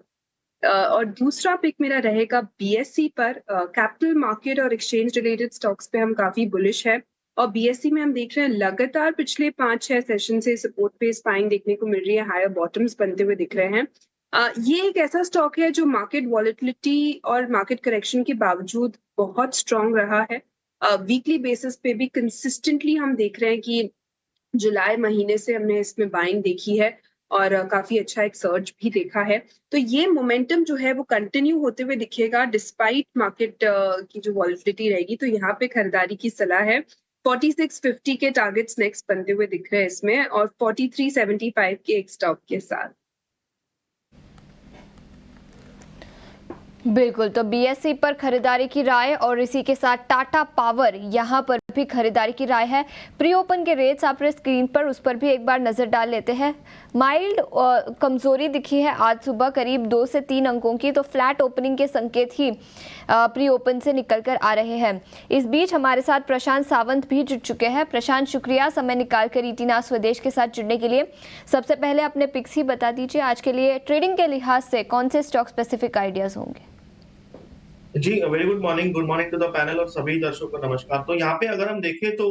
और दूसरा पिक मेरा रहेगा बीएससी पर। कैपिटल मार्केट और एक्सचेंज रिलेटेड स्टॉक्स पे हम काफी बुलिश है, और बीएससी में हम देख रहे हैं लगातार पिछले 5-6 सेशन से सपोर्ट बेस्ड बाइंग देखने को मिल रही है, हायर बॉटम्स बनते हुए दिख रहे हैं। ये एक ऐसा स्टॉक है जो मार्केट वॉलेटिलिटी और मार्केट करेक्शन के बावजूद बहुत स्ट्रांग रहा है। वीकली बेसिस पे भी कंसिस्टेंटली हम देख रहे हैं कि जुलाई महीने से हमने इसमें बाइंग देखी है, और काफी अच्छा एक सर्ज भी देखा है। तो ये मोमेंटम जो है वो कंटिन्यू होते हुए दिखेगा डिस्पाइट मार्केट की जो वॉलेटिलिटी रहेगी। तो यहाँ पे खरीदारी की सलाह है। 4650 के टारगेट्स नेक्स्ट बनते हुए दिख रहे हैं इसमें, और 4375 के एक स्टॉप के साथ। बिल्कुल, तो बीएससी पर खरीदारी की राय, और इसी के साथ टाटा पावर यहाँ पर भी खरीदारी की राय है। प्री ओपन के रेट्स आप स्क्रीन पर उस पर भी एक बार नजर डाल लेते हैं। माइल्ड कमजोरी दिखी है आज सुबह करीब 2 से 3 अंकों की, तो फ्लैट ओपनिंग के संकेत ही प्री ओपन से निकल कर आ रहे हैं। इस बीच हमारे साथ प्रशांत सावंत भी जुड़ चुके हैं। प्रशांत, शुक्रिया समय निकाल कर ईटीना स्वदेश के साथ जुड़ने के लिए। सबसे पहले अपने पिक्स ही बता दीजिए, आज के लिए ट्रेडिंग के लिहाज से कौन से स्टॉक स्पेसिफिक आइडियाज होंगे? जी very good morning to the panel और सभी दर्शकों को नमस्कार। तो यहाँ पे अगर हम देखें तो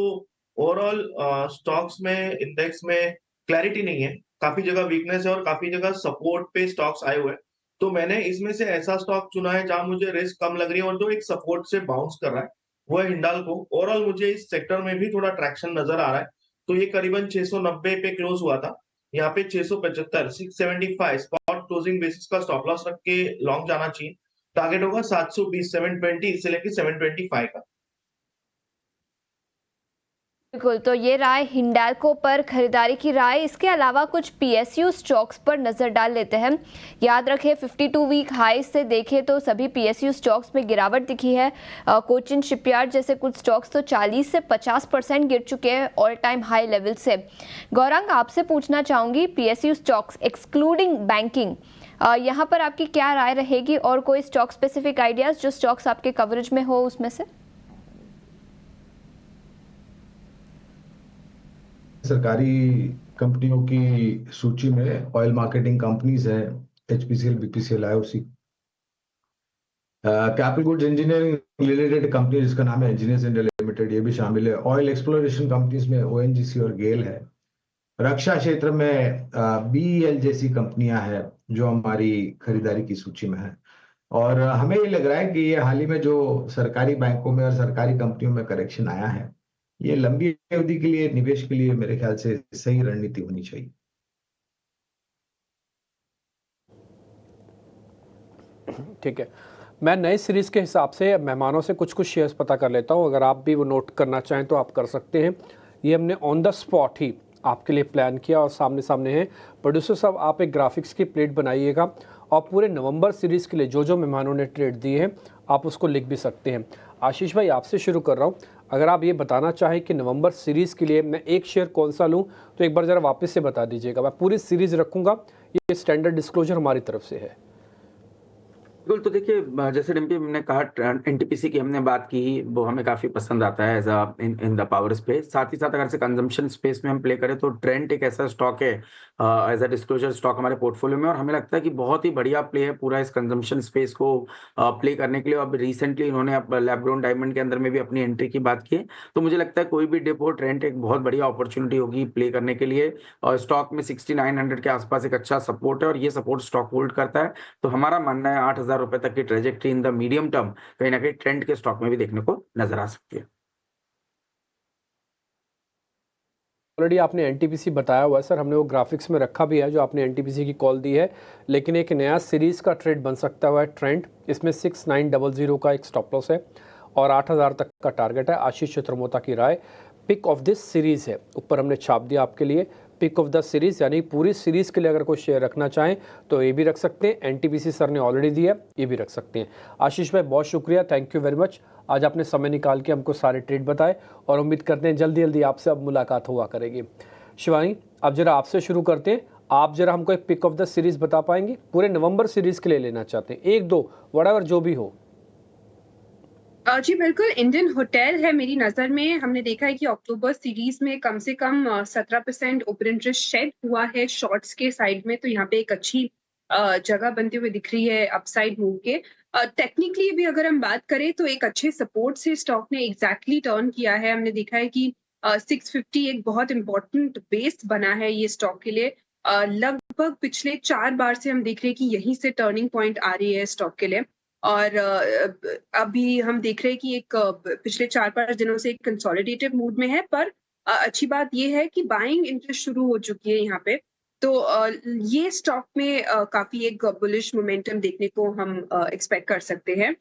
ओवरऑल स्टॉक्स में, इंडेक्स में क्लैरिटी नहीं है, काफी जगह वीकनेस है और काफी जगह सपोर्ट पे स्टॉक्स आए हुए हैं। तो मैंने इसमें से ऐसा स्टॉक चुना है जहां मुझे रिस्क कम लग रही है और जो एक सपोर्ट से बाउंस कर रहा है, वो है हिंडाल्को। ओवरऑल मुझे इस सेक्टर में भी थोड़ा ट्रैक्शन नजर आ रहा है। तो ये करीबन 690 पे क्लोज हुआ था, यहाँ पे 675 675 स्पॉट क्लोजिंग बेसिस का स्टॉप लॉस रख के लॉन्ग जाना चाहिए। टारगेट होगा 720 720 से लेकर 725 का। बिल्कुल, तो ये राय हिंडाल्को पर खरीदारी की राय। इसके अलावा कुछ पीएसयू स्टॉक्स पर नजर डाल लेते हैं। याद रखें 52 वीक हाई से देखें तो सभी पीएसयू स्टॉक्स में गिरावट दिखी है। कोचिन शिपयार्ड जैसे कुछ स्टॉक्स तो 40 से 50% गिर चुके हैं ऑल टाइम हाई लेवल से। गौरांग, आपसे पूछना चाहूंगी पीएसयू स्टॉक्स एक्सक्लूडिंग बैंकिंग, यहाँ पर आपकी क्या राय रहेगी और कोई स्टॉक स्पेसिफिक आइडियाज जो स्टॉक्स आपके कवरेज में हो उसमें से? सरकारी कंपनियों की सूची में ऑयल मार्केटिंग कंपनीज है, HPCL, BPCL, IOC. Capital goods engineering related company जिसका नाम है इंजीनियर्स इंडिया लिमिटेड, ये भी शामिल है। ऑयल एक्सप्लोरेशन कंपनीज में ओएनजीसी और गेल है। रक्षा क्षेत्र में बीईएल जैसी कंपनियां हैं जो हमारी खरीदारी की सूची में है। और हमें ये लग रहा है कि ये हाल ही में जो सरकारी बैंकों में और सरकारी कंपनियों में करेक्शन आया है, ये लंबी अवधि के लिए निवेश के लिए मेरे ख्याल से सही रणनीति होनी चाहिए। ठीक है, मैं नई सीरीज के हिसाब से मेहमानों से कुछ शेयर्स पता कर लेता हूं, अगर आप भी वो नोट करना चाहें तो आप कर सकते हैं। ये हमने ऑन द स्पॉट ही आपके लिए प्लान किया और सामने सामने है। प्रोड्यूसर साहब, आप एक ग्राफिक्स की प्लेट बनाइएगा और पूरे नवंबर सीरीज़ के लिए जो जो मेहमानों ने ट्रेड दिए हैं आप उसको लिख भी सकते हैं। आशीष भाई, आपसे शुरू कर रहा हूँ, अगर आप ये बताना चाहें कि नवंबर सीरीज़ के लिए मैं एक शेयर कौन सा लूँ तो एक बार ज़रा वापस से बता दीजिएगा। मैं पूरी सीरीज़ रखूँगा, ये स्टैंडर्ड डिस्क्लोजर हमारी तरफ से है। बिल्कुल, तो देखिए जैसे डिम्पी ने कहा, एनटीपीसी की हमने बात की, वो हमें काफी पसंद आता है as a in the power space. साथ ही साथ अगर से कंजम्पशन स्पेस में हम प्ले करें तो ट्रेंट एक ऐसा स्टॉक है एज अ डिस्क्लोजर स्टॉक हमारे पोर्टफोलियो में, और हमें लगता है कि बहुत ही बढ़िया प्ले है पूरा इस कंजम्पशन स्पेस को प्ले करने के लिए। अब रिसेंटली इन्होंने लैब ग्रोन डायमंड के अंदर में भी अपनी एंट्री की बात की है, तो मुझे लगता है कोई भी डिप हो, ट्रेंट एक बहुत बढ़िया अपॉर्चुनिटी होगी प्ले करने के लिए। और स्टॉक में 6900 के आसपास एक अच्छा सपोर्ट है और ये सपोर्ट स्टॉक होल्ड करता है, तो हमारा मानना है 8000 रुपए तक की trajectory in the medium term कहीं ना कहीं ट्रेंड के स्टॉक में भी देखने को नजर आ सकती है। ऑलरेडी आपने एनटीपीसी बताया हुआ है सर, हमने वो ग्राफिक्स में रखा भी है जो आपने एनटीपीसी की कॉल दी है, लेकिन एक नया सीरीज़ का ट्रेड बन सकता हुआ है ट्रेंड। इसमें 6900 का एक स्टॉप लॉस है और 8000 तक का टारगेट है। आशीष चित्रमोता की राय पिक ऑफ दिस सीरीज़ है, ऊपर हमने छाप दिया आपके लिए पिक ऑफ द सीरीज़, यानी पूरी सीरीज़ के लिए अगर कोई शेयर रखना चाहें तो ये भी रख सकते हैं। एनटीपीसी सर ने ऑलरेडी दिया, ये भी रख सकते हैं। आशीष भाई, बहुत शुक्रिया, थैंक यू वेरी मच। आज आपने समय निकाल के हमको सारे ट्रेड बताए और उम्मीद करते हैं जल्दी जल्दी आपसे अब मुलाकात हुआ करेगी। शिवानी, अब जरा आपसे शुरू करते हैं, आप जरा हमको एक पिक ऑफ द सीरीज़ बता पाएंगे? पूरे नवंबर सीरीज़ के लिए लेना चाहते हैं, एक दो व्हाटएवर जो भी हो। जी बिल्कुल, इंडियन होटल है मेरी नज़र में। हमने देखा है कि अक्टूबर सीरीज में कम से कम 17% ओपन इंटरेस्ट शेड हुआ है शॉर्ट्स के साइड में, तो यहाँ पे एक अच्छी जगह बनते हुए दिख रही है अपसाइड मूव के। टेक्निकली भी अगर हम बात करें तो एक अच्छे सपोर्ट से स्टॉक ने एग्जैक्टली टर्न किया है। हमने देखा है कि 650 एक बहुत इंपॉर्टेंट बेस बना है ये स्टॉक के लिए। लगभग पिछले 4 बार से हम देख रहे हैं कि यहीं से टर्निंग पॉइंट आ रही है स्टॉक के लिए। और अभी हम देख रहे हैं कि एक पिछले 4-5 दिनों से एक कंसोलिडेटेड मूड में है, पर अच्छी बात ये है कि बाइंग इंटरेस्ट शुरू हो चुकी है यहाँ पे। तो ये स्टॉक में काफी एक बुलिश मोमेंटम देखने को हम एक्सपेक्ट कर सकते हैं।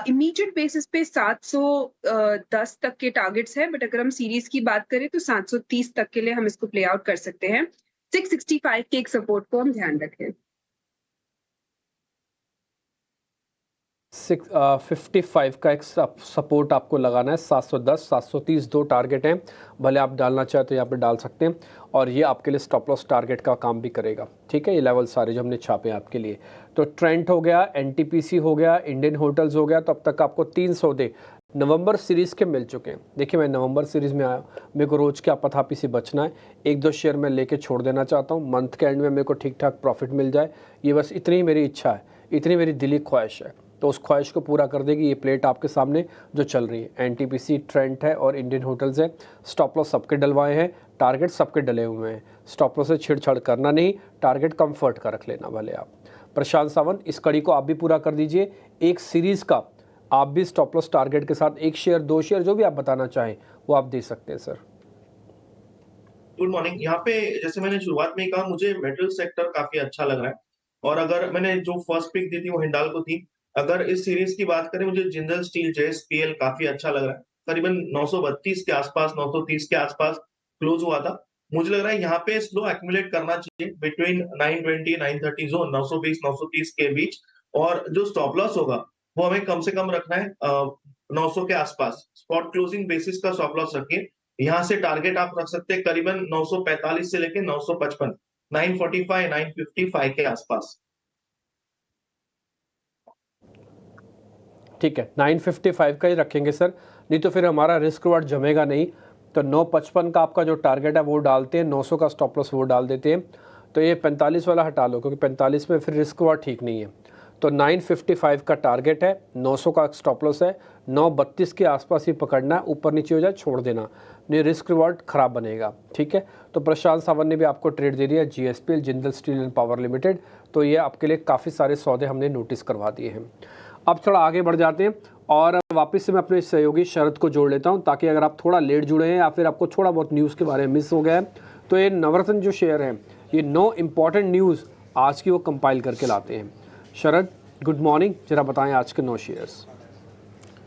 इमीडिएट बेसिस पे 710 तक के टारगेट्स है, बट अगर हम सीरीज की बात करें तो 730 तक के लिए हम इसको प्ले आउट कर सकते हैं। 665 के एक सपोर्ट को हम ध्यान रखें। 55 का एक सपोर्ट आपको लगाना है। 710, 730 दो टारगेट हैं, भले आप डालना चाहे तो यहाँ पे डाल सकते हैं, और ये आपके लिए स्टॉप लॉस टारगेट का काम भी करेगा। ठीक है, ये लेवल सारे जो हमने छापे हैं आपके लिए। तो ट्रेंट हो गया, एनटीपीसी हो गया, इंडियन होटल्स हो गया, तो अब तक आपको 3 सौदे नवंबर सीरीज़ के मिल चुके हैं। देखिए, मैं नवंबर सीरीज़ में आया, मेरे को रोज़ के आपथापी से बचना है, 1-2 शेयर मैं लेके छोड़ देना चाहता हूँ, मंथ के एंड में मेरे को ठीक ठाक प्रॉफिट मिल जाए, ये बस इतनी ही मेरी इच्छा है, इतनी मेरी दिली ख्वाहिश है। तो उस ख्वाहिश को पूरा कर देगी ये प्लेट आपके सामने जो चल रही है। एनटीपीसी, ट्रेंट है और इंडियन होटल्स है। स्टॉप लॉस सबके डलवाए हैं, टारगेट सबके डले हुए हैं। स्टॉप लॉस से छेड़छाड़ करना नहीं, टारगेट कंफर्ट का रख लेना भले आप। प्रशांत सावंत, इस कड़ी को आप भी पूरा कर दीजिए। एक सीरीज़ का आप भी स्टॉप लॉस टारगेट के साथ 1 शेयर 2 शेयर जो भी आप बताना चाहें वो आप दे सकते हैं सर। Good morning. यहाँ पे जैसे मैंने शुरुआत में ही कहा, मुझे मेटल सेक्टर काफी अच्छा लग रहा है, और अगर मैंने जो फर्स्ट पिक दी थी वो हिंडाल्को थी। अगर इस सीरीज की बात करें, मुझे जिंदल स्टील, जेएसपीएल काफी अच्छा लग रहा है। करीबन 932 के आसपास, 930 के आसपास क्लोज हुआ था। मुझे लग रहा है यहाँ पे स्लो एक्यूमुलेट करना चाहिए बिटवीन 920 930 जोन, 920 930 के बीच, और जो स्टॉप लॉस होगा वो हमें कम से कम रखना है 900 के आसपास। स्पॉट क्लोजिंग बेसिस का स्टॉप लॉस रखिए। यहाँ से टारगेट आप रख सकते हैं करीबन 945 से लेके 955, 945 955 के आसपास। ठीक है, 955 का ही रखेंगे सर, नहीं तो फिर हमारा रिस्क रिवार्ड जमेगा नहीं। तो 955 का आपका जो टारगेट है वो डालते हैं, 900 का स्टॉप लॉस वो डाल देते हैं। तो ये 45 वाला हटा लो, क्योंकि 45 में फिर रिस्क रिवार्ड ठीक नहीं है। तो 955 का टारगेट है, 900 का स्टॉप लॉस है, 932 के आसपास ही पकड़ना है, ऊपर नीचे हो जाए छोड़ देना, नहीं रिस्क रिवार्ड खराब बनेगा। ठीक है, तो प्रशांत सावंत ने भी आपको ट्रेड दे दिया, GSPL Jindal steel and power limited. तो ये आपके लिए काफ़ी सारे सौदे हमने नोटिस करवा दिए हैं। अब थोड़ा आगे बढ़ जाते हैं और वापस से मैं अपने सहयोगी शरद को जोड़ लेता हूं, ताकि अगर आप थोड़ा लेट जुड़े हैं या फिर आपको थोड़ा बहुत न्यूज़ के बारे में मिस हो गया है, तो ये नवरत्न जो शेयर है, ये 9 इम्पॉर्टेंट न्यूज़ आज की वो कंपाइल करके लाते हैं। शरद, गुड मॉर्निंग, जरा बताएं आज के 9 शेयर्स।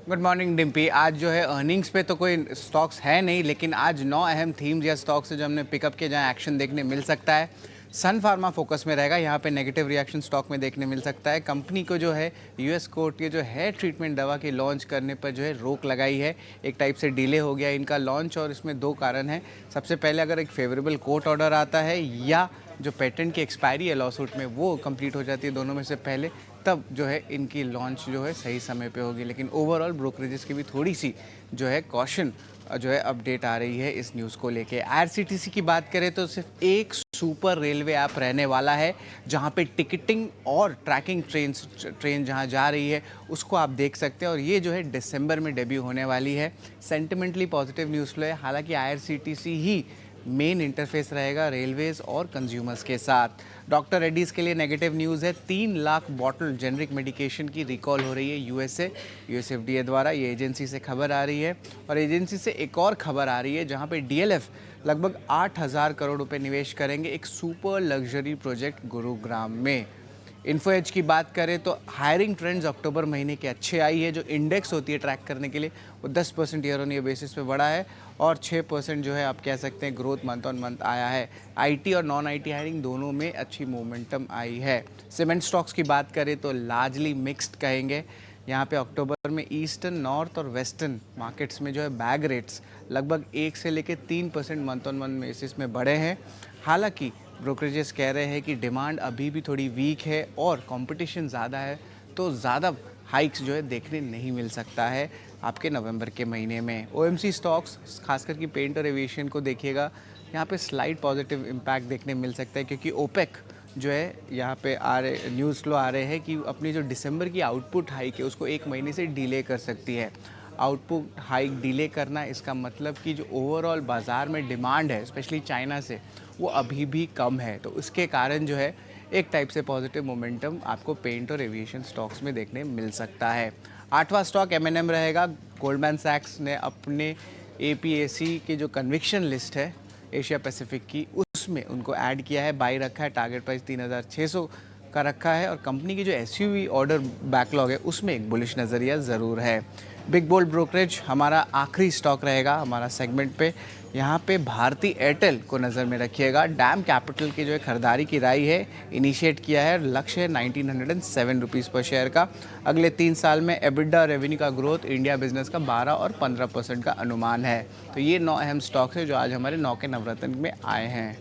Good morning Dimpy. आज जो है अर्निंग्स पे तो कोई स्टॉक्स है नहीं, लेकिन आज 9 अहम थीम्स या स्टॉक्स है जो हमने पिकअप किए, जहाँ एक्शन देखने मिल सकता है। सन फार्मा फोकस में रहेगा, यहाँ पे नेगेटिव रिएक्शन स्टॉक में देखने मिल सकता है। कंपनी को जो है यूएस कोर्ट के जो हेयर ट्रीटमेंट दवा के लॉन्च करने पर जो है रोक लगाई है, एक टाइप से डिले हो गया इनका लॉन्च, और इसमें 2 कारण हैं। सबसे पहले अगर एक फेवरेबल कोर्ट ऑर्डर आता है या जो पेटेंट की एक्सपायरी है लॉसूट में वो कंप्लीट हो जाती है, दोनों में से पहले, तब जो है इनकी लॉन्च जो है सही समय पे होगी। लेकिन ओवरऑल ब्रोकरेजेस की भी थोड़ी सी जो है कॉशन जो है अपडेट आ रही है इस न्यूज़ को लेके। आईआरसीटीसी की बात करें तो सिर्फ एक सुपर रेलवे ऐप रहने वाला है, जहां पे टिकटिंग और ट्रैकिंग ट्रेन जहां जा रही है उसको आप देख सकते हैं, और ये जो है दिसंबर में डेब्यू होने वाली है। सेंटिमेंटली पॉजिटिव न्यूज़ फ्लो है, हालांकि आईआरसीटीसी ही मेन इंटरफेस रहेगा रेलवेज और कंज्यूमर्स के साथ। डॉक्टर रेड्डीज़ के लिए नेगेटिव न्यूज़ है, 3 लाख बॉटल जेनरिक मेडिकेशन की रिकॉल हो रही है यूएस एफडीए द्वारा, ये एजेंसी से खबर आ रही है। और एजेंसी से एक और खबर आ रही है जहां पे डीएलएफ लगभग 8,000 करोड़ रुपए निवेश करेंगे एक सुपर लग्जरी प्रोजेक्ट गुरुग्राम में। इन्फो एज की बात करें तो हायरिंग ट्रेंड्स अक्टूबर महीने के अच्छे आई है, जो इंडेक्स होती है ट्रैक करने के लिए वो 10% ईयर ऑन ईयर बेसिस पे बढ़ा है, और 6% जो है आप कह सकते हैं ग्रोथ मंथ ऑन मंथ आया है। आईटी और नॉन आईटी हायरिंग दोनों में अच्छी मोमेंटम आई है। सीमेंट स्टॉक्स की बात करें तो लार्जली मिक्स्ड कहेंगे। यहाँ पे अक्टूबर में ईस्टर्न, नॉर्थ और वेस्टर्न मार्केट्स में जो है बैग रेट्स लगभग 1 से लेकर 3% मंथ ऑन मंथ बेसिस में बढ़े हैं। हालांकि ब्रोकरेजेस कह रहे हैं कि डिमांड अभी भी थोड़ी वीक है और कंपटीशन ज़्यादा है, तो ज़्यादा हाइक्स जो है देखने नहीं मिल सकता है आपके नवंबर के महीने में। ओएमसी स्टॉक्स खासकर कि पेंट और एविएशन को देखिएगा, यहाँ पे स्लाइड पॉजिटिव इम्पैक्ट देखने मिल सकता है, क्योंकि ओपेक जो है यहाँ पे आ रहे न्यूज़ फ्लो आ रहे हैं कि अपनी जो दिसंबर की आउटपुट हाइक है उसको 1 महीने से डिले कर सकती है। आउटपुट हाइक डिले करना, इसका मतलब कि जो ओवरऑल बाज़ार में डिमांड है स्पेशली चाइना से, वो अभी भी कम है, तो उसके कारण जो है एक टाइप से पॉजिटिव मोमेंटम आपको पेंट और एविएशन स्टॉक्स में देखने मिल सकता है। 8वां स्टॉक M&M रहेगा। गोल्डमैन सैक्स ने अपने APAC की जो कन्विक्शन लिस्ट है एशिया पैसिफिक की, उसमें उनको ऐड किया है, बाई रखा है, टारगेट प्राइस 3,600 का रखा है, और कंपनी की जो SUV ऑर्डर बैकलॉग है उसमें एक बुलिश नज़रिया ज़रूर है। बिग बोल्ड ब्रोकरेज हमारा आखिरी स्टॉक रहेगा हमारा सेगमेंट पे। यहाँ पे भारती एयरटेल को नज़र में रखिएगा। डैम कैपिटल की जो है खरीदारी की राय है, इनिशिएट किया है, लक्ष्य है 1907 रुपीज़ पर शेयर का। अगले 3 साल में एबिडा रेवेन्यू का ग्रोथ इंडिया बिजनेस का 12 और 15% का अनुमान है। तो ये 9 अहम स्टॉक्स है जो आज हमारे 9 के नवरत्न में आए हैं।